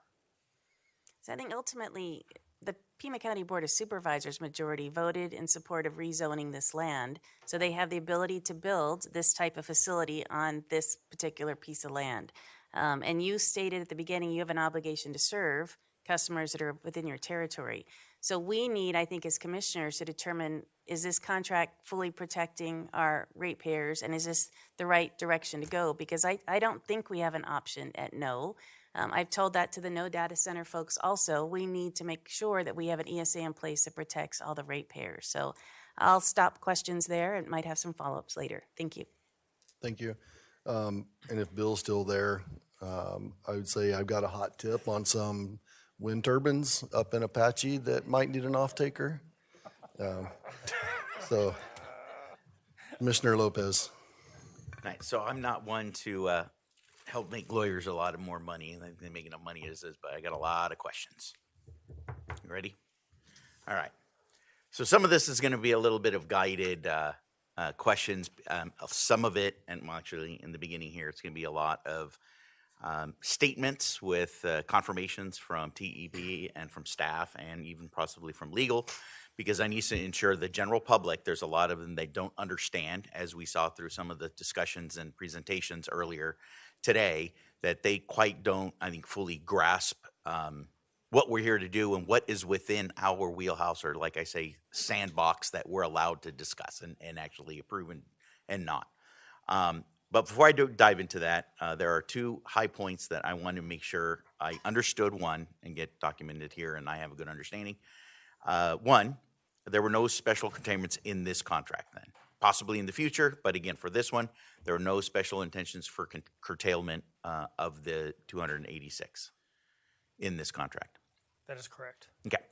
So I think ultimately the Pima County Board of Supervisors majority voted in support of rezoning this land. So they have the ability to build this type of facility on this particular piece of land. And you stated at the beginning you have an obligation to serve customers that are within your territory. So we need, I think, as commissioners to determine, is this contract fully protecting our ratepayers, and is this the right direction to go? Because I don't think we have an option at no. I've told that to the no data center folks also. We need to make sure that we have an ESA in place that protects all the ratepayers. So I'll stop questions there and might have some follow-ups later. Thank you. Thank you. And if Bill's still there, I would say I've got a hot tip on some wind turbines up in Apache that might need an off-taker. So, Commissioner Lopez. Nice. So I'm not one to help make lawyers a lot of more money. They make enough money as is, but I got a lot of questions. You ready? All right. So some of this is going to be a little bit of guided questions. Some of it, and well, actually in the beginning here, it's going to be a lot of statements with confirmations from TEP and from staff and even possibly from legal, because I need to ensure the general public, there's a lot of them they don't understand, as we saw through some of the discussions and presentations earlier today, that they quite don't, I think, fully grasp what we're here to do and what is within our wheelhouse, or like I say, sandbox that we're allowed to discuss and actually approve and not. But before I dive into that, there are two high points that I want to make sure I understood, one, and get documented here and I have a good understanding. One, there were no special containments in this contract then. Possibly in the future, but again, for this one, there are no special intentions for curtailment of the 286 in this contract. That is correct. Okay.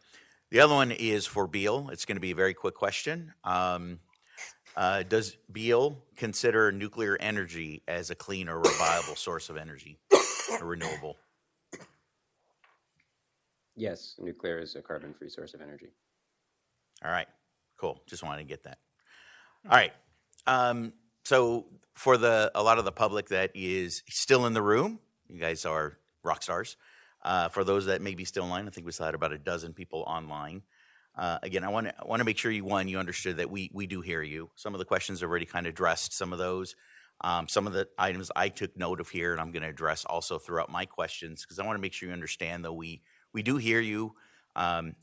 The other one is for Beale. It's going to be a very quick question. Does Beale consider nuclear energy as a clean or reliable source of energy, or renewable? Yes, nuclear is a carbon-free source of energy. All right, cool. Just wanted to get that. All right. So for a lot of the public that is still in the room, you guys are rock stars. For those that may be still online, I think we still had about a dozen people online. Again, I want to make sure you understood that we do hear you. Some of the questions are already kind of addressed. Some of those, some of the items I took note of here, and I'm going to address also throughout my questions, because I want to make sure you understand that we do hear you.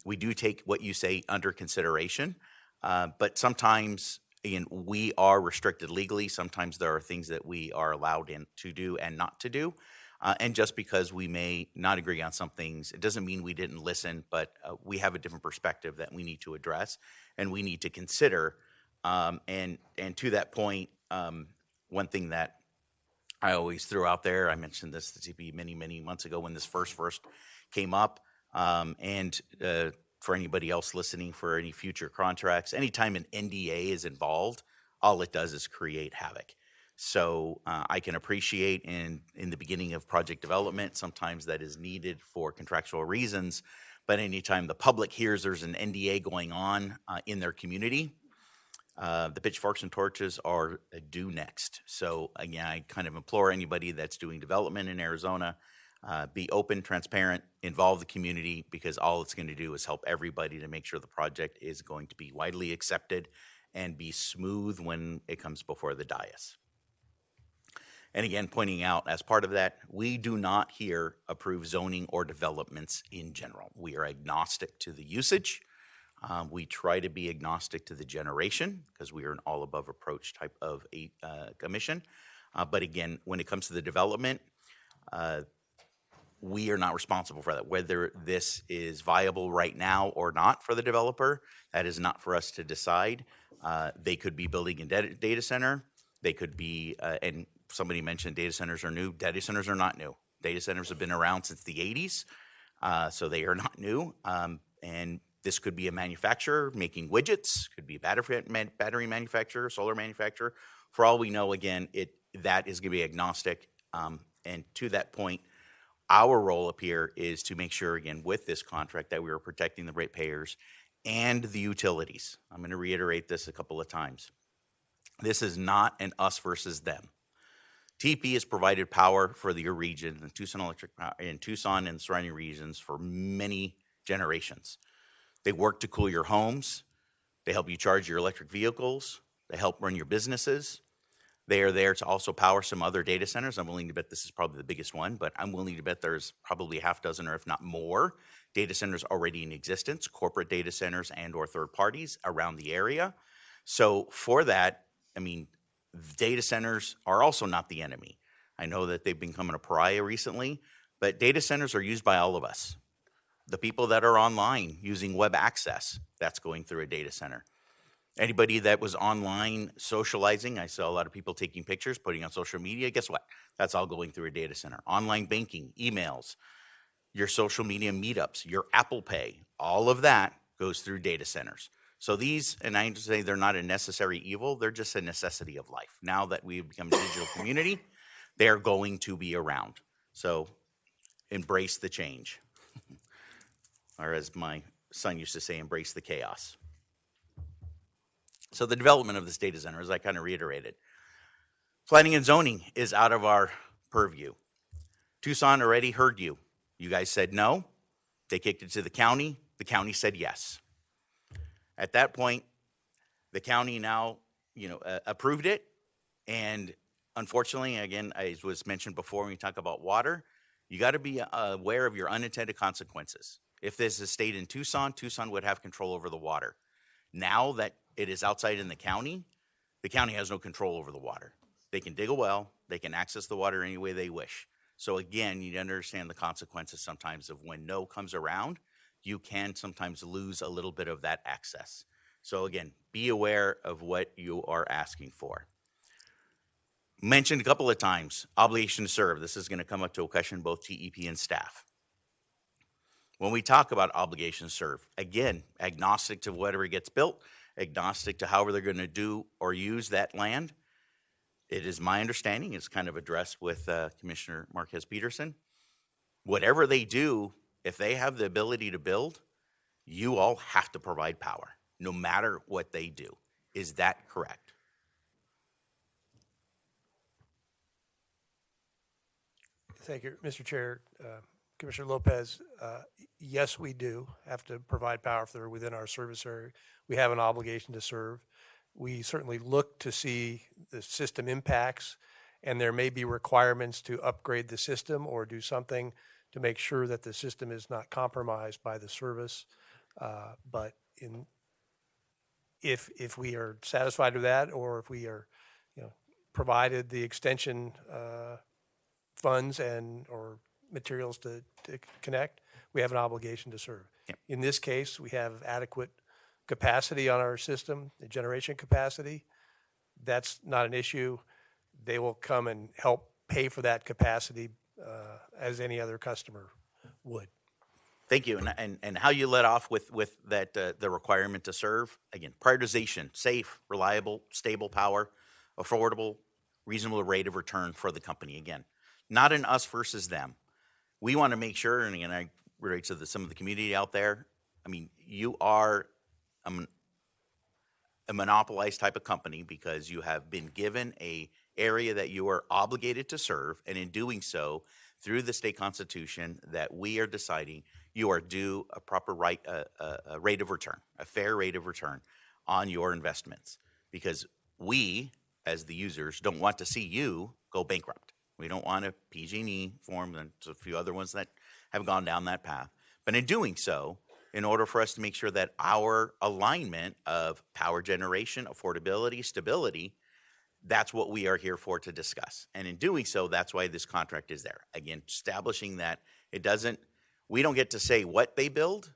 We do take what you say under consideration, but sometimes, again, we are restricted legally. Sometimes there are things that we are allowed to do and not to do. And just because we may not agree on some things, it doesn't mean we didn't listen, but we have a different perspective that we need to address and we need to consider. And to that point, one thing that I always threw out there, I mentioned this to TP many months ago when this first came up, and for anybody else listening for any future contracts, anytime an NDA is involved, all it does is create havoc. So I can appreciate in the beginning of project development, sometimes that is needed for contractual reasons, but anytime the public hears there's an NDA going on in their community, the pitchforks and torches are due next. So again, I kind of implore anybody that's doing development in Arizona, be open, transparent, involve the community, because all it's going to do is help everybody to make sure the project is going to be widely accepted and be smooth when it comes before the dais. And again, pointing out as part of that, we do not here approve zoning or developments in general. We are agnostic to the usage. We try to be agnostic to the generation because we are an all-above approach type of a commission. But again, when it comes to the development, we are not responsible for that. Whether this is viable right now or not for the developer, that is not for us to decide. They could be building a data center. They could be, and somebody mentioned data centers are new. Data centers are not new. Data centers have been around since the 80s, so they are not new. And this could be a manufacturer making widgets, could be a battery manufacturer, solar manufacturer. For all we know, again, that is going to be agnostic. And to that point, our role up here is to make sure, again, with this contract that we are protecting the ratepayers and the utilities. I'm going to reiterate this a couple of times. This is not an us versus them. TEP has provided power for your region, the Tucson Electric Power, in Tucson and surrounding regions for many generations. They work to cool your homes. They help you charge your electric vehicles. They help run your businesses. They are there to also power some other data centers. I'm willing to bet this is probably the biggest one, but I'm willing to bet there's probably a half dozen or if not more data centers already in existence, corporate data centers and or third parties around the area. So for that, I mean, data centers are also not the enemy. I know that they've become a pariah recently, but data centers are used by all of us. The people that are online using web access, that's going through a data center. Anybody that was online socializing, I saw a lot of people taking pictures, putting on social media. Guess what? That's all going through a data center. Online banking, emails, your social media meetups, your Apple Pay, all of that goes through data centers. So these, and I say they're not a necessary evil, they're just a necessity of life. Now that we've become a digital community, they're going to be around. So embrace the change. Or as my son used to say, embrace the chaos. So the development of this data center, as I kind of reiterated, planning and zoning is out of our purview. Tucson already heard you. You guys said no. They kicked it to the county. The county said yes. At that point, the county now, approved it. And unfortunately, again, as was mentioned before, when we talk about water, you got to be aware of your unintended consequences. If this is stayed in Tucson, Tucson would have control over the water. Now that it is outside in the county has no control over the water. They can dig a well, they can access the water any way they wish. So again, you understand the consequences sometimes of when no comes around, you can sometimes lose a little bit of that access. So again, be aware of what you are asking for. Mentioned a couple of times, obligation to serve. This is going to come up to a question both TEP and staff. When we talk about obligation to serve, again, agnostic to whatever gets built, agnostic to however they're going to do or use that land. It is my understanding, it's kind of addressed with Commissioner Marquez Peterson. Whatever they do, if they have the ability to build, you all have to provide power, no matter what they do. Is that correct? Thank you, Mr. Chair. Commissioner Lopez, yes, we do have to provide power if they're within our service area. We have an obligation to serve. We certainly look to see the system impacts, and there may be requirements to upgrade the system or do something to make sure that the system is not compromised by the service. But if we are satisfied with that, or if we are, provided the extension funds and or materials to connect, we have an obligation to serve. Yep. In this case, we have adequate capacity on our system, the generation capacity. That's not an issue. They will come and help pay for that capacity as any other customer would. Thank you. And how you let off with that the requirement to serve, again, prioritization, safe, reliable, stable power, affordable, reasonable rate of return for the company. Again, not an us versus them. We want to make sure, and again, I relate to some of the community out there. I mean, you are a monopolized type of company because you have been given a area that you are obligated to serve, and in doing so, through the state constitution, that we are deciding you are due a proper rate of return, a fair rate of return on your investments, because we, as the users, don't want to see you go bankrupt. We don't want a PG&E form, and there's a few other ones that have gone down that path. But in doing so, in order for us to make sure that our alignment of power generation, affordability, stability, that's what we are here for to discuss. And in doing so, that's why this contract is there. Again, establishing that we don't get to say what they build.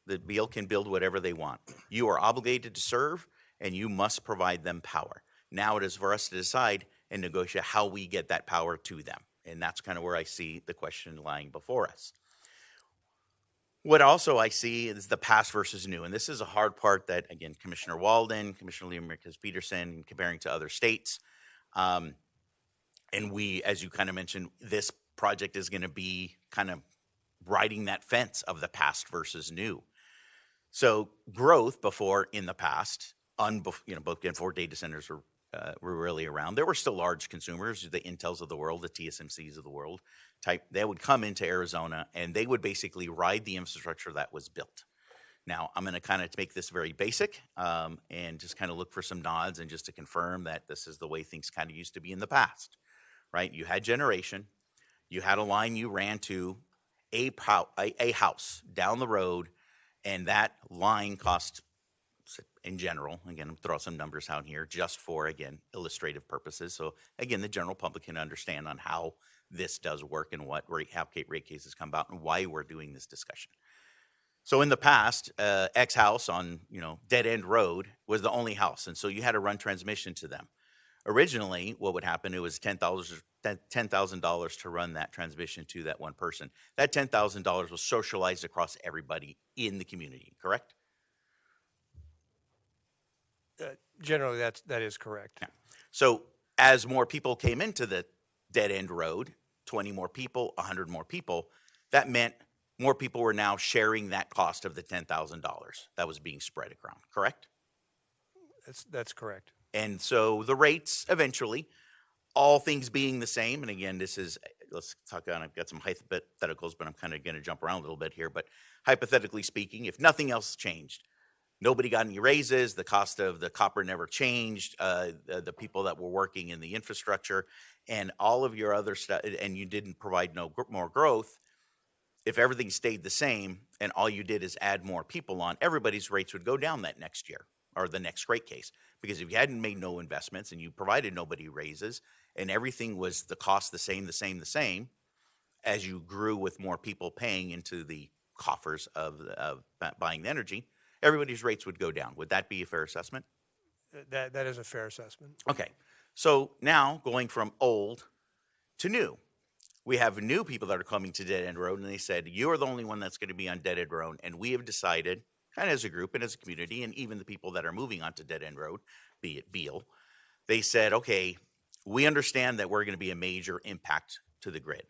The Beale can build whatever they want. You are obligated to serve, and you must provide them power. Now it is for us to decide and negotiate how we get that power to them. And that's kind of where I see the question lying before us. What also I see is the past versus new. And this is a hard part that, again, Commissioner Walden, Commissioner Lee Peterson, comparing to other states. And we, as you kind of mentioned, this project is going to be kind of riding that fence of the past versus new. So growth before in the past, both before data centers were really around, there were still large consumers, the Intels of the world, the TSMCs of the world type. They would come into Arizona and they would basically ride the infrastructure that was built. Now, I'm going to kind of make this very basic and just kind of look for some nods and just to confirm that this is the way things kind of used to be in the past, right? You had generation, you had a line you ran to a house down the road, and that line cost, in general, again, I'm throw some numbers out here just for, again, illustrative purposes. So again, the general public can understand on how this does work and how rate cases come about and why we're doing this discussion. So in the past, X house on, dead end road was the only house. And so you had to run transmission to them. Originally, what would happen, it was $10,000 to run that transmission to that one person. That $10,000 was socialized across everybody in the community, correct? Generally, that is correct. Yeah. So as more people came into the dead end road, 20 more people, 100 more people, that meant more people were now sharing that cost of the $10,000 that was being spread around, correct? That's correct. And so the rates eventually, all things being the same, and again, let's talk on, I've got some hypotheticals, but I'm kind of going to jump around a little bit here, but hypothetically speaking, if nothing else changed, nobody got any raises, the cost of the copper never changed, the people that were working in the infrastructure and all of your other stuff, and you didn't provide more growth, if everything stayed the same and all you did is add more people on, everybody's rates would go down that next year or the next rate case. Because if you hadn't made no investments and you provided nobody raises and everything was the cost the same, as you grew with more people paying into the coffers of buying the energy, everybody's rates would go down. Would that be a fair assessment? That is a fair assessment. Okay. So now going from old to new, we have new people that are coming to Dead End Road, and they said, you're the only one that's going to be on Dead End Road. And we have decided, kind of as a group and as a community, and even the people that are moving onto Dead End Road, be it Beale, they said, okay, we understand that we're going to be a major impact to the grid.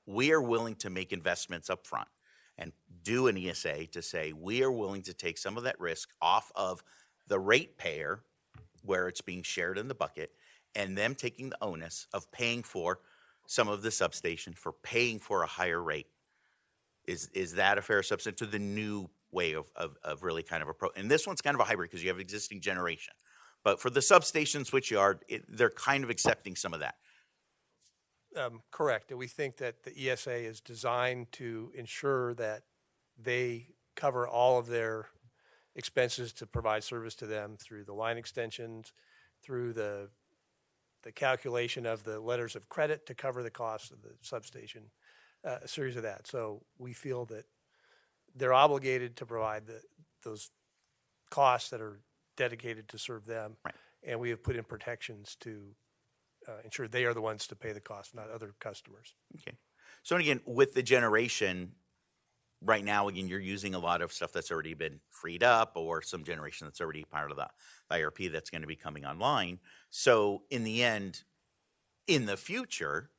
We are willing to make investments up front and do an ESA to say we are willing to take some of that risk off of the ratepayer where it's being shared in the bucket and them taking the onus of paying for some of the substation, for paying for a higher rate. Is that a fair substitute to the new way of really kind of approach? And this one's kind of a hybrid because you have existing generation. But for the substation switchyard, they're kind of accepting some of that. Correct. We think that the ESA is designed to ensure that they cover all of their expenses to provide service to them through the line extensions, through the the calculation of the letters of credit to cover the cost of the substation, a series of that. So we feel that they're obligated to provide those costs that are dedicated to serve them. Right. And we have put in protections to ensure they are the ones to pay the cost, not other customers. Okay. So again, with the generation, right now, again, you're using a lot of stuff that's already been freed up or some generation that's already part of the IRP that's going to be coming online. So in the end, in the future,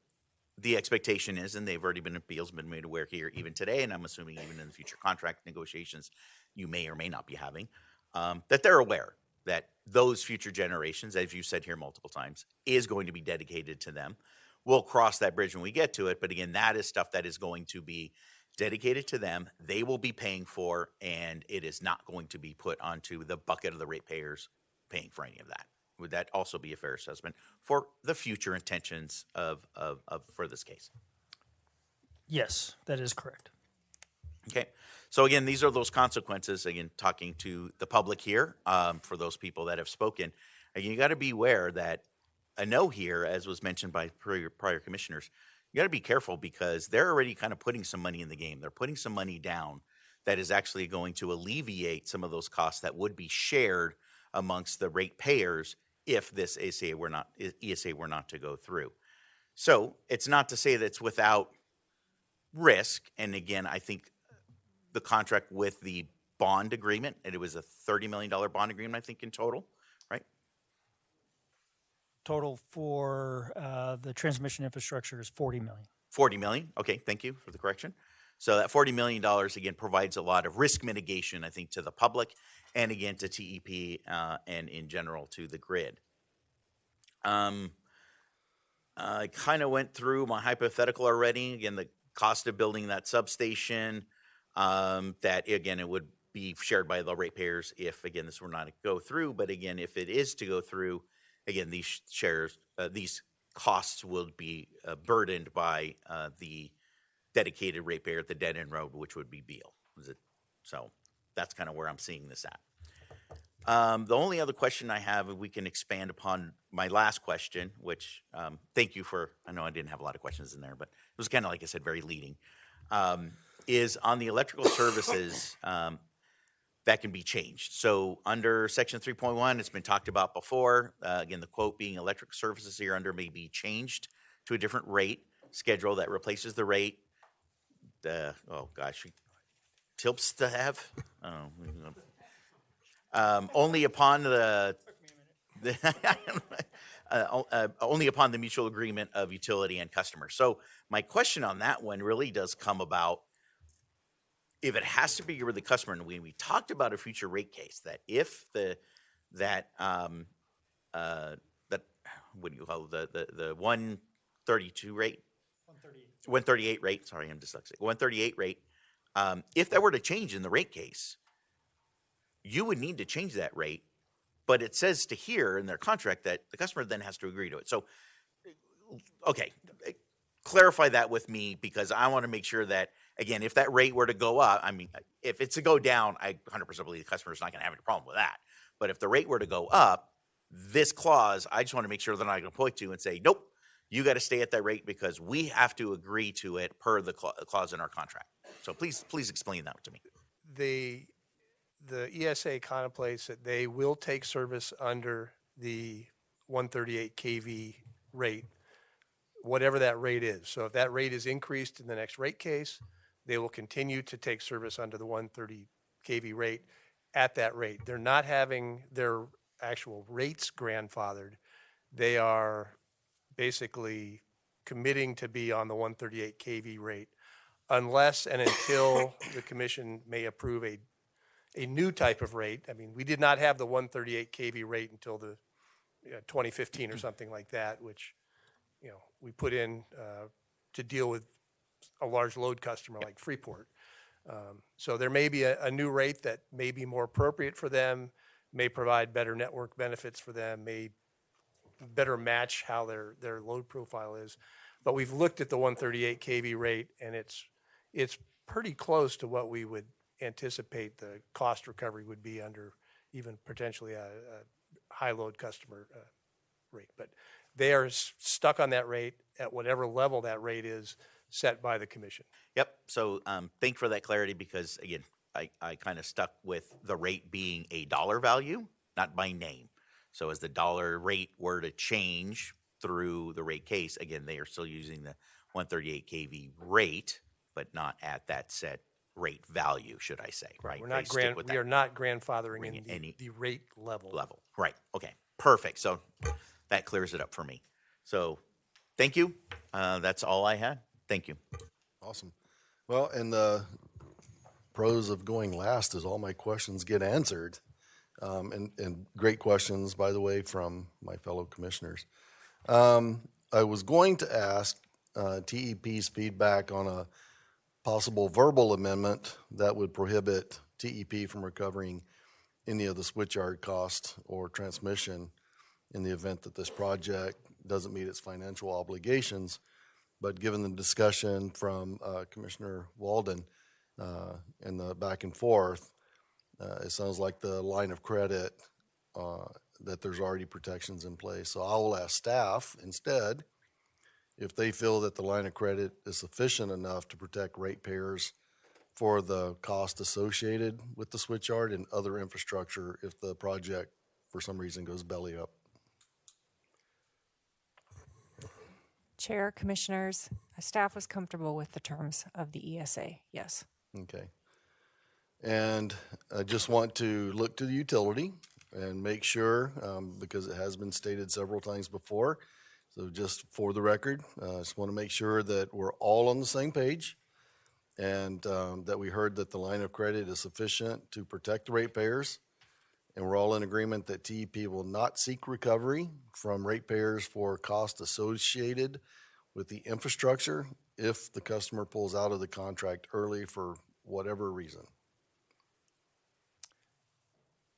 the expectation is, and they've already been, Beale's been made aware here even today, and I'm assuming even in the future contract negotiations you may or may not be having, that they're aware that those future generations, as you said here multiple times, is going to be dedicated to them. We'll cross that bridge when we get to it, but again, that is stuff that is going to be dedicated to them. They will be paying for, and it is not going to be put onto the bucket of the ratepayers paying for any of that. Would that also be a fair assessment for the future intentions of for this case? Yes, that is correct. Okay. So again, these are those consequences. Again, talking to the public here, for those people that have spoken, again, you got to be aware that a no here, as was mentioned by prior commissioners, you got to be careful because they're already kind of putting some money in the game. They're putting some money down that is actually going to alleviate some of those costs that would be shared amongst the ratepayers if this ESA were not to go through. So it's not to say that it's without risk. And again, I think the contract with the bond agreement, and it was a $30 million bond agreement, I think, in total, right? Total for the transmission infrastructure is $40 million. 40 million. Okay, thank you for the correction. So that $40 million, again, provides a lot of risk mitigation, I think, to the public and, again, to TEP and in general to the grid. I kind of went through my hypothetical already. Again, the cost of building that substation, that, again, it would be shared by the ratepayers if, again, this were not to go through. But, again, if it is to go through, again, these costs will be burdened by the dedicated ratepayer at the dead end road, which would be Beale. So that's kind of where I'm seeing this at. The only other question I have, if we can expand upon my last question, which thank you for, I know I didn't have a lot of questions in there, but it was kind of, like I said, very leading, is on the electrical services that can be changed. So under section 3.1, it's been talked about before. Again, the quote being electric services here under may be changed to a different rate schedule that replaces the rate. TILPs to have? Only upon only upon the mutual agreement of utility and customer. So my question on that one really does come about if it has to be with the customer, and we talked about a future rate case that if that what do you call it, the 132 rate, 138 rate. Sorry, I'm dyslexic. 138 rate. If that were to change in the rate case, you would need to change that rate, but it says to here in their contract that the customer then has to agree to it. So, okay, clarify that with me because I want to make sure that, again, if that rate were to go up, I mean, if it's to go down, I 100% believe the customer is not going to have any problem with that. But if the rate were to go up, this clause, I just want to make sure that I'm not going to point to and say, nope, you got to stay at that rate because we have to agree to it per the clause in our contract. So please explain that to me. The ESA contemplates that they will take service under the 138 kV rate, whatever that rate is. So if that rate is increased in the next rate case, they will continue to take service under the 130 kV rate at that rate. They're not having their actual rates grandfathered. They are basically committing to be on the 138 kV rate unless and until the commission may approve a new type of rate. I mean, we did not have the 138 kV rate until the 2015 or something like that, which we put in to deal with a large load customer like Freeport. So there may be a new rate that may be more appropriate for them, may provide better network benefits for them, may better match how their load profile is. But we've looked at the 138 kV rate, and it's pretty close to what we would anticipate the cost recovery would be under even potentially a high load customer rate. But they are stuck on that rate at whatever level that rate is set by the commission. Yep. So thank you for that clarity, because again, I kind of stuck with the rate being a dollar value, not by name. So as the dollar rate were to change through the rate case, again, they are still using the 138 kV rate, but not at that set rate value, should I say, right? We're not They stick with we that are not grandfathering Bring in any- the rate level. Right. Okay. Perfect. So that clears it up for me. So thank you. That's all I had. Thank you. Awesome. Well, and the pros of going last is all my questions get answered. And great questions, by the way, from my fellow commissioners. I was going to ask TEP's feedback on a possible verbal amendment that would prohibit TEP from recovering any of the switchyard cost or transmission in the event that this project doesn't meet its financial obligations. But given the discussion from Commissioner Walden and the back and forth, it sounds like the line of credit, that there's already protections in place. So I will ask staff instead if they feel that the line of credit is sufficient enough to protect ratepayers for the cost associated with the switchyard and other infrastructure if the project for some reason goes belly up. Chair, commissioners, staff was comfortable with the terms of the ESA, yes. Okay. And I just want to look to the utility and make sure, because it has been stated several times before, so just for the record, I just want to make sure that we're all on the same page and that we heard that the line of credit is sufficient to protect the ratepayers. And we're all in agreement that TEP will not seek recovery from ratepayers for costs associated with the infrastructure if the customer pulls out of the contract early for whatever reason.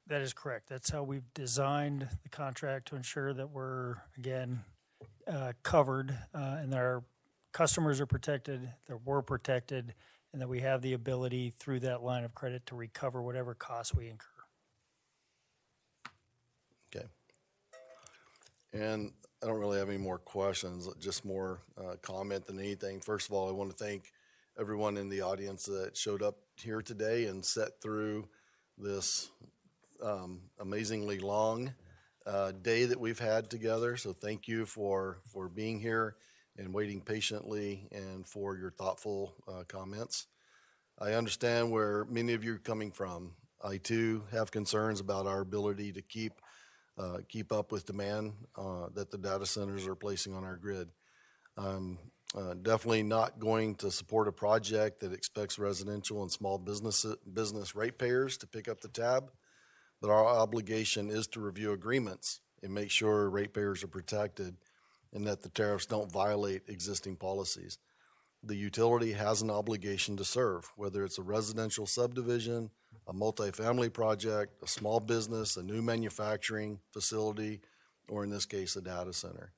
That is correct. That's how we've designed the contract to ensure that we're, again, covered and that our customers are protected, that we're protected, and that we have the ability through that line of credit to recover whatever costs we incur. Okay. And I don't really have any more questions, just more comment than anything. First of all, I want to thank everyone in the audience that showed up here today and sat through this amazingly long day that we've had together. So thank you for being here and waiting patiently and for your thoughtful comments. I understand where many of you are coming from. I too have concerns about our ability to keep up with demand that the data centers are placing on our grid. I'm definitely not going to support a project that expects residential and small business ratepayers to pick up the tab, but our obligation is to review agreements and make sure ratepayers are protected and that the tariffs don't violate existing policies. The utility has an obligation to serve, whether it's a residential subdivision, a multifamily project, a small business, a new manufacturing facility, or in this case, a data center.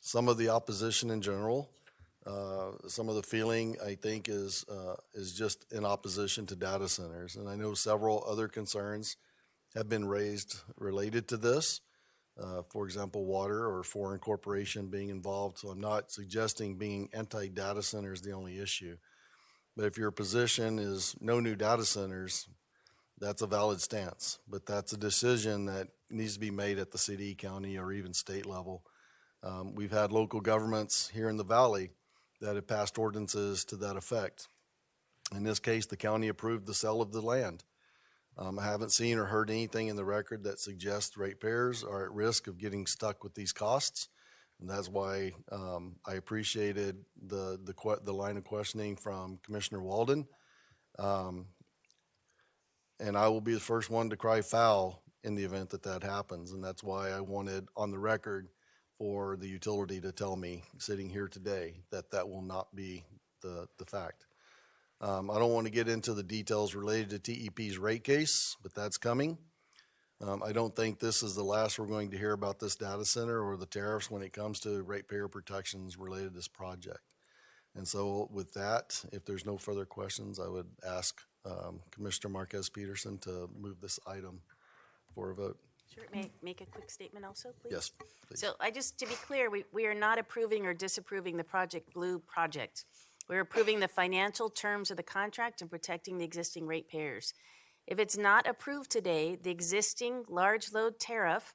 Some of the opposition in general, some of the feeling I think is just in opposition to data centers. And I know several other concerns have been raised related to this. For example, water or foreign corporation being involved. So I'm not suggesting being anti-data center is the only issue. But if your position is no new data centers, that's a valid stance. But that's a decision that needs to be made at the city, county, or even state level. We've had local governments here in the valley that have passed ordinances to that effect. In this case, the county approved the sale of the land. I haven't seen or heard anything in the record that suggests ratepayers are at risk of getting stuck with these costs. And that's why I appreciated the line of questioning from Commissioner Walden. And I will be the first one to cry foul in the event that that happens. And that's why I wanted on the record for the utility to tell me, sitting here today, that that will not be the fact. I don't want to get into the details related to TEP's rate case, but that's coming. I don't think this is the last we're going to hear about this data center or the tariffs when it comes to ratepayer protections related to this project. And so with that, if there's no further questions, I would ask Commissioner Marquez Peterson to move this item for a vote. Sure, may I make a quick statement also, please? Yes, please. So to be clear, we are not approving or disapproving the Project Blue project. We're approving the financial terms of the contract and protecting the existing ratepayers. If it's not approved today, the existing large load tariff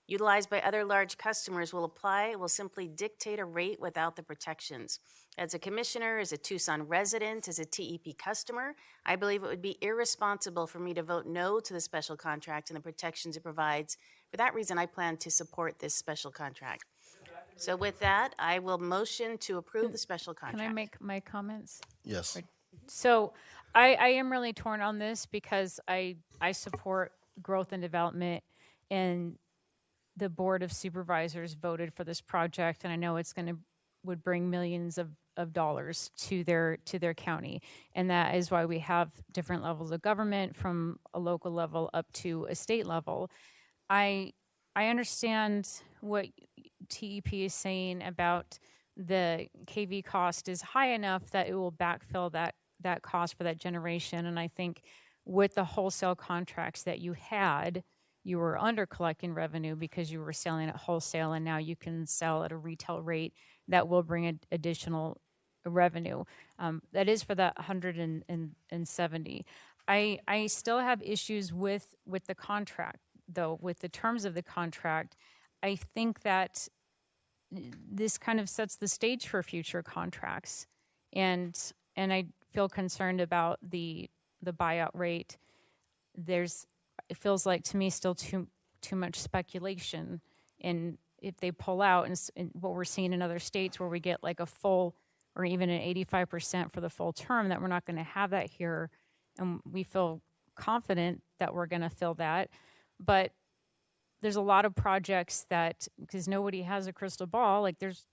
utilized by other large customers will apply, will simply dictate a rate without the protections. As a commissioner, as a Tucson resident, as a TEP customer, I believe it would be irresponsible for me to vote no to the special contract and the protections it provides. For that reason, I plan to support this special contract. So with that, I will motion to approve the special contract. Can I make my comments? Yes. So I am really torn on this because I support growth and development, and the Board of Supervisors voted for this project, and I know it's would bring millions of dollars to their county. And that is why we have different levels of government, from a local level up to a state level. I understand what TEP is saying about the KV cost is high enough that it will backfill that cost for that generation. And I think with the wholesale contracts that you had, you were under collecting revenue because you were selling at wholesale, and now you can sell at a retail rate that will bring additional revenue. That is for that 170. I still have issues with the contract, though, with the terms of the contract. I think that this kind of sets the stage for future contracts, and I feel concerned about the buyout rate. It feels like to me still too much speculation. And if they pull out, and what we're seeing in other states where we get like a full or even an 85% for the full term, that we're not going to have that here. And we feel confident that we're going to fill that. But there's a lot of projects that, because nobody has a crystal ball, like there's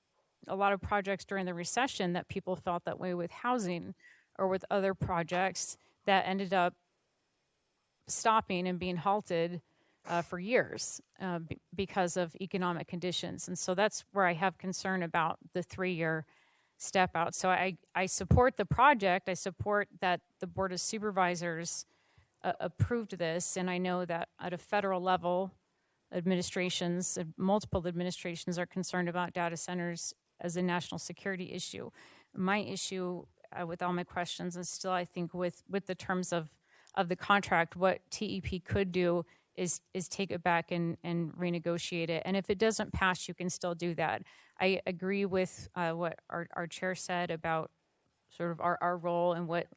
a lot of projects during the recession that people felt that way with housing or with other projects that ended up stopping and being halted for years because of economic conditions. And so that's where I have concern about the 3-year step out. So I support the project. I support that the Board of Supervisors approved this. And I know that at a federal level, multiple administrations are concerned about data centers as a national security issue. My issue with all my questions is still, I think, with the terms of the contract, what TEP could do is take it back and renegotiate it. And if it doesn't pass, you can still do that. I agree with what our chair said about sort of our role, and what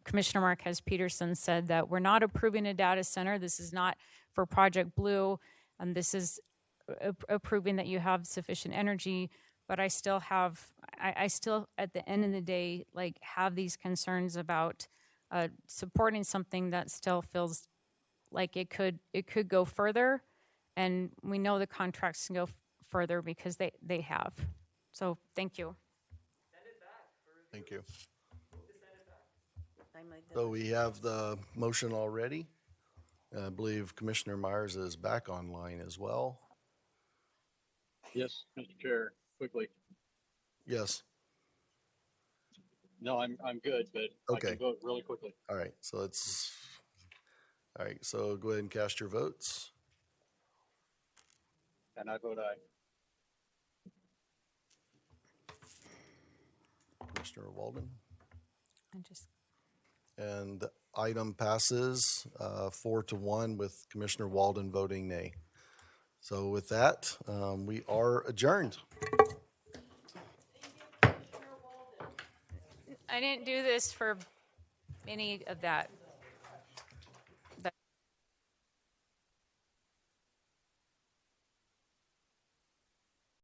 Commissioner Marquez Peterson said, that we're not approving a data center. This is not for Project Blue. This is approving that you have sufficient energy. But I still at the end of the day, like, have these concerns about supporting something that still feels like it could go further. And we know the contracts can go further because they have. So thank you. Thank you. So we have the motion already. I believe Commissioner Myers is back online as well. Yes, Mr. Chair, quickly. Yes. No, I'm good, but Okay. I can vote really quickly. All right. So go ahead and cast your votes. And I vote aye. Commissioner Walden. I just And the item passes 4-1 with Commissioner Walden voting nay. So with that, we are adjourned. I didn't do this for any of that.